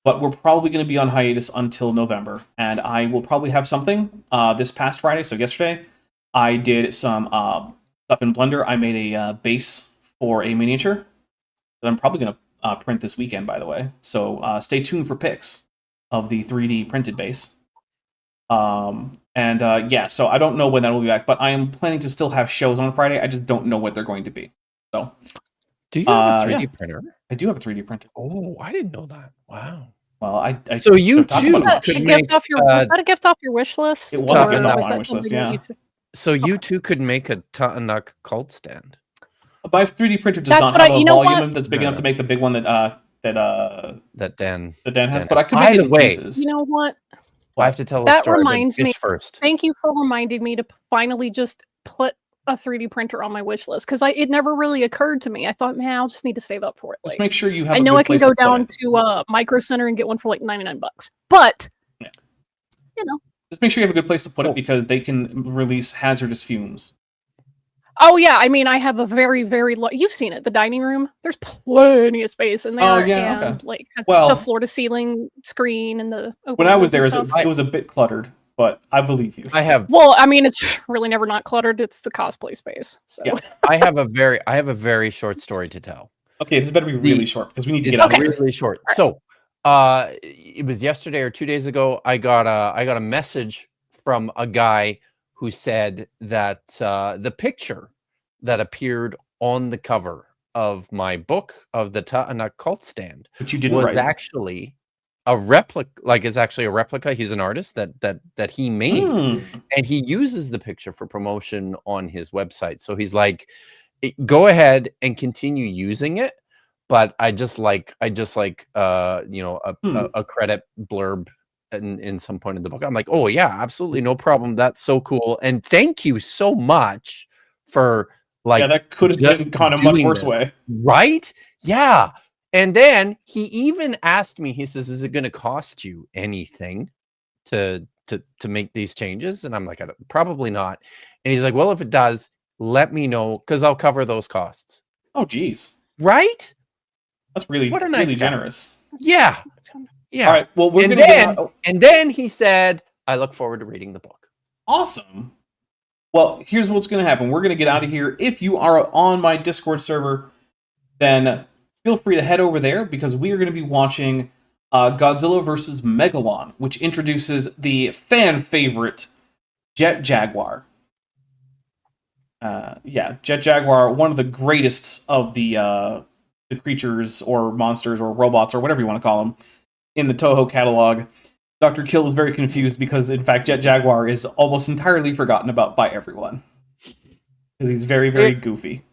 But we're probably going to be on hiatus until November, and I will probably have something this past Friday. So yesterday, I did some stuff in Blender. I made a base for a miniature that I'm probably going to print this weekend, by the way. So stay tuned for pics of the 3D printed base. So I don't know when that will be back, but I am planning to still have shows on Friday. I just don't know what they're going to be. So, Do you have a 3D printer? I do have a 3D printer. Oh, I didn't know that. Wow. Well, I So you talk too about could Was make. that a gift off your wish list? It was a gift Or off was my that wish list, something that yeah. you said- So you two could make a Tatanuk cult stand. My 3D printer does That's not what have I- a you know volume what? that's big enough to make the big one that Dan has, but I could By make it the in way- pieces. You know what? Well, I have to tell a That story. but reminds me- pitch first. Thank you for reminding me to finally just put a 3D printer on my wish list because it never really occurred to me. I thought, man, I'll just need to save up for it. Just Like, make sure you have. I a know good I can place go to put down it. to Micro Center and get one for like $99, but Yeah. you know. Just make sure you have a good place to put Cool. it because they can release hazardous fumes. Oh yeah, I mean, I have a very, very. You've seen it, the dining room. There's plenty of space in there. Oh, yeah, and okay. like has Well- the floor to ceiling screen and the. When I was open there, windows and it stuff. was a bit cluttered, but I believe you. I have Well, I mean, it's really never not cluttered. It's the cosplay space. So Yeah. I have a very short story to tell. Okay, this better be really short because we need to get It's out of here. really short. So, it was yesterday or 2 days ago. I got a message from a guy who said that the picture that appeared on the cover of my book of the Tatanuk cult stand But you didn't was write. actually a replica. Like, it's actually a replica. He's an artist that he made. And he uses the picture for promotion on his website. So he's like, go ahead and continue using it, but I just like a credit blurb in some point in the book. I'm like, oh yeah, absolutely, no problem. That's so cool, and thank you so much for like. Yeah, that could have just been gone a much doing worse this. way. Right? Yeah. And then he even asked me, he says, is it going to cost you anything to make these changes? And I'm like, probably not. And he's like, well, if it does, let me know because I'll cover those costs. Oh, geez, Right? that's really What a nice really guy. generous. Yeah. Yeah. All right, well, we're And gonna then- get out. And then he said, I look forward to reading the book. Awesome. Well, here's what's going to happen. We're going to get out of here. If you are on my Discord server, then feel free to head over there because we are going to be watching Godzilla vs. Megalon, which introduces the fan favorite Jet Jaguar. Jet Jaguar, one of the greatest of the creatures or monsters or robots or whatever you want to call them in the Toho catalog. Dr. Kill is very confused because, in fact, Jet Jaguar is almost entirely forgotten about by everyone because he's very, very goofy.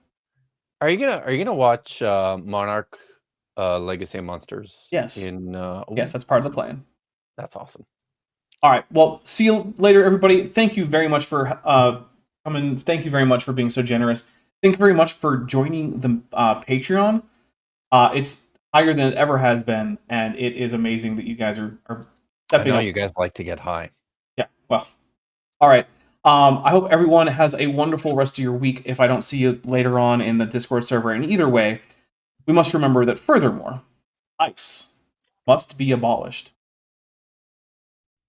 Are you gonna watch Monarch Legacy of Monsters? Yes. Yes, that's part of the plan. That's awesome. All right. Well, see you later, everybody. Thank you very much for coming. Thank you very much for being so generous. Thank you very much for joining the Patreon. It's higher than it ever has been, and it is amazing that you guys are I stepping know up. you guys like to get high. Yeah. Well. All right. I hope everyone has a wonderful rest of your week. If I don't see you later on in the Discord server, and either way, we must remember that furthermore, ICE must be abolished.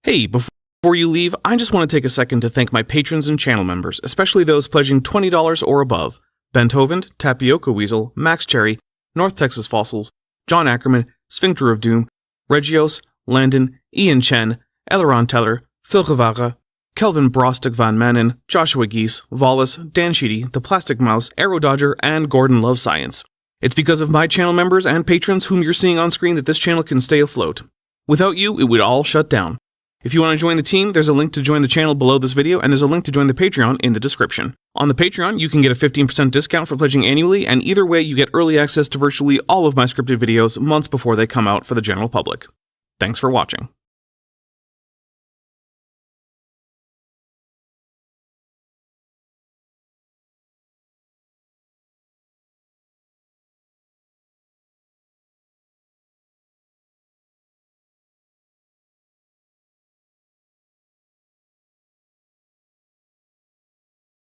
Hey, before you leave, I just want to take a second to thank my patrons and channel members, especially those pledging $20 or above. Benthovend, Tapioca Weasel, Max Cherry, North Texas Fossils, John Ackerman, Sphincter of Doom, Regios, Landon, Ian Chen, Eleron Teller, Phil Gevara, Kelvin Brostic Van Manen, Joshua Geese, Wallace, Dan Sheedy, The Plastic Mouse, Arrow Dodger, and Gordon Love Science. It's because of my channel members and patrons whom you're seeing on screen that this channel can stay afloat. Without you, it would all shut down. If you want to join the team, there's a link to join the channel below this video, and there's a link to join the Patreon in the description. On the Patreon, you can get a 15% discount for pledging annually, and either way, you get early access to virtually all of my scripted videos months before they come out for the general public. Thanks for watching.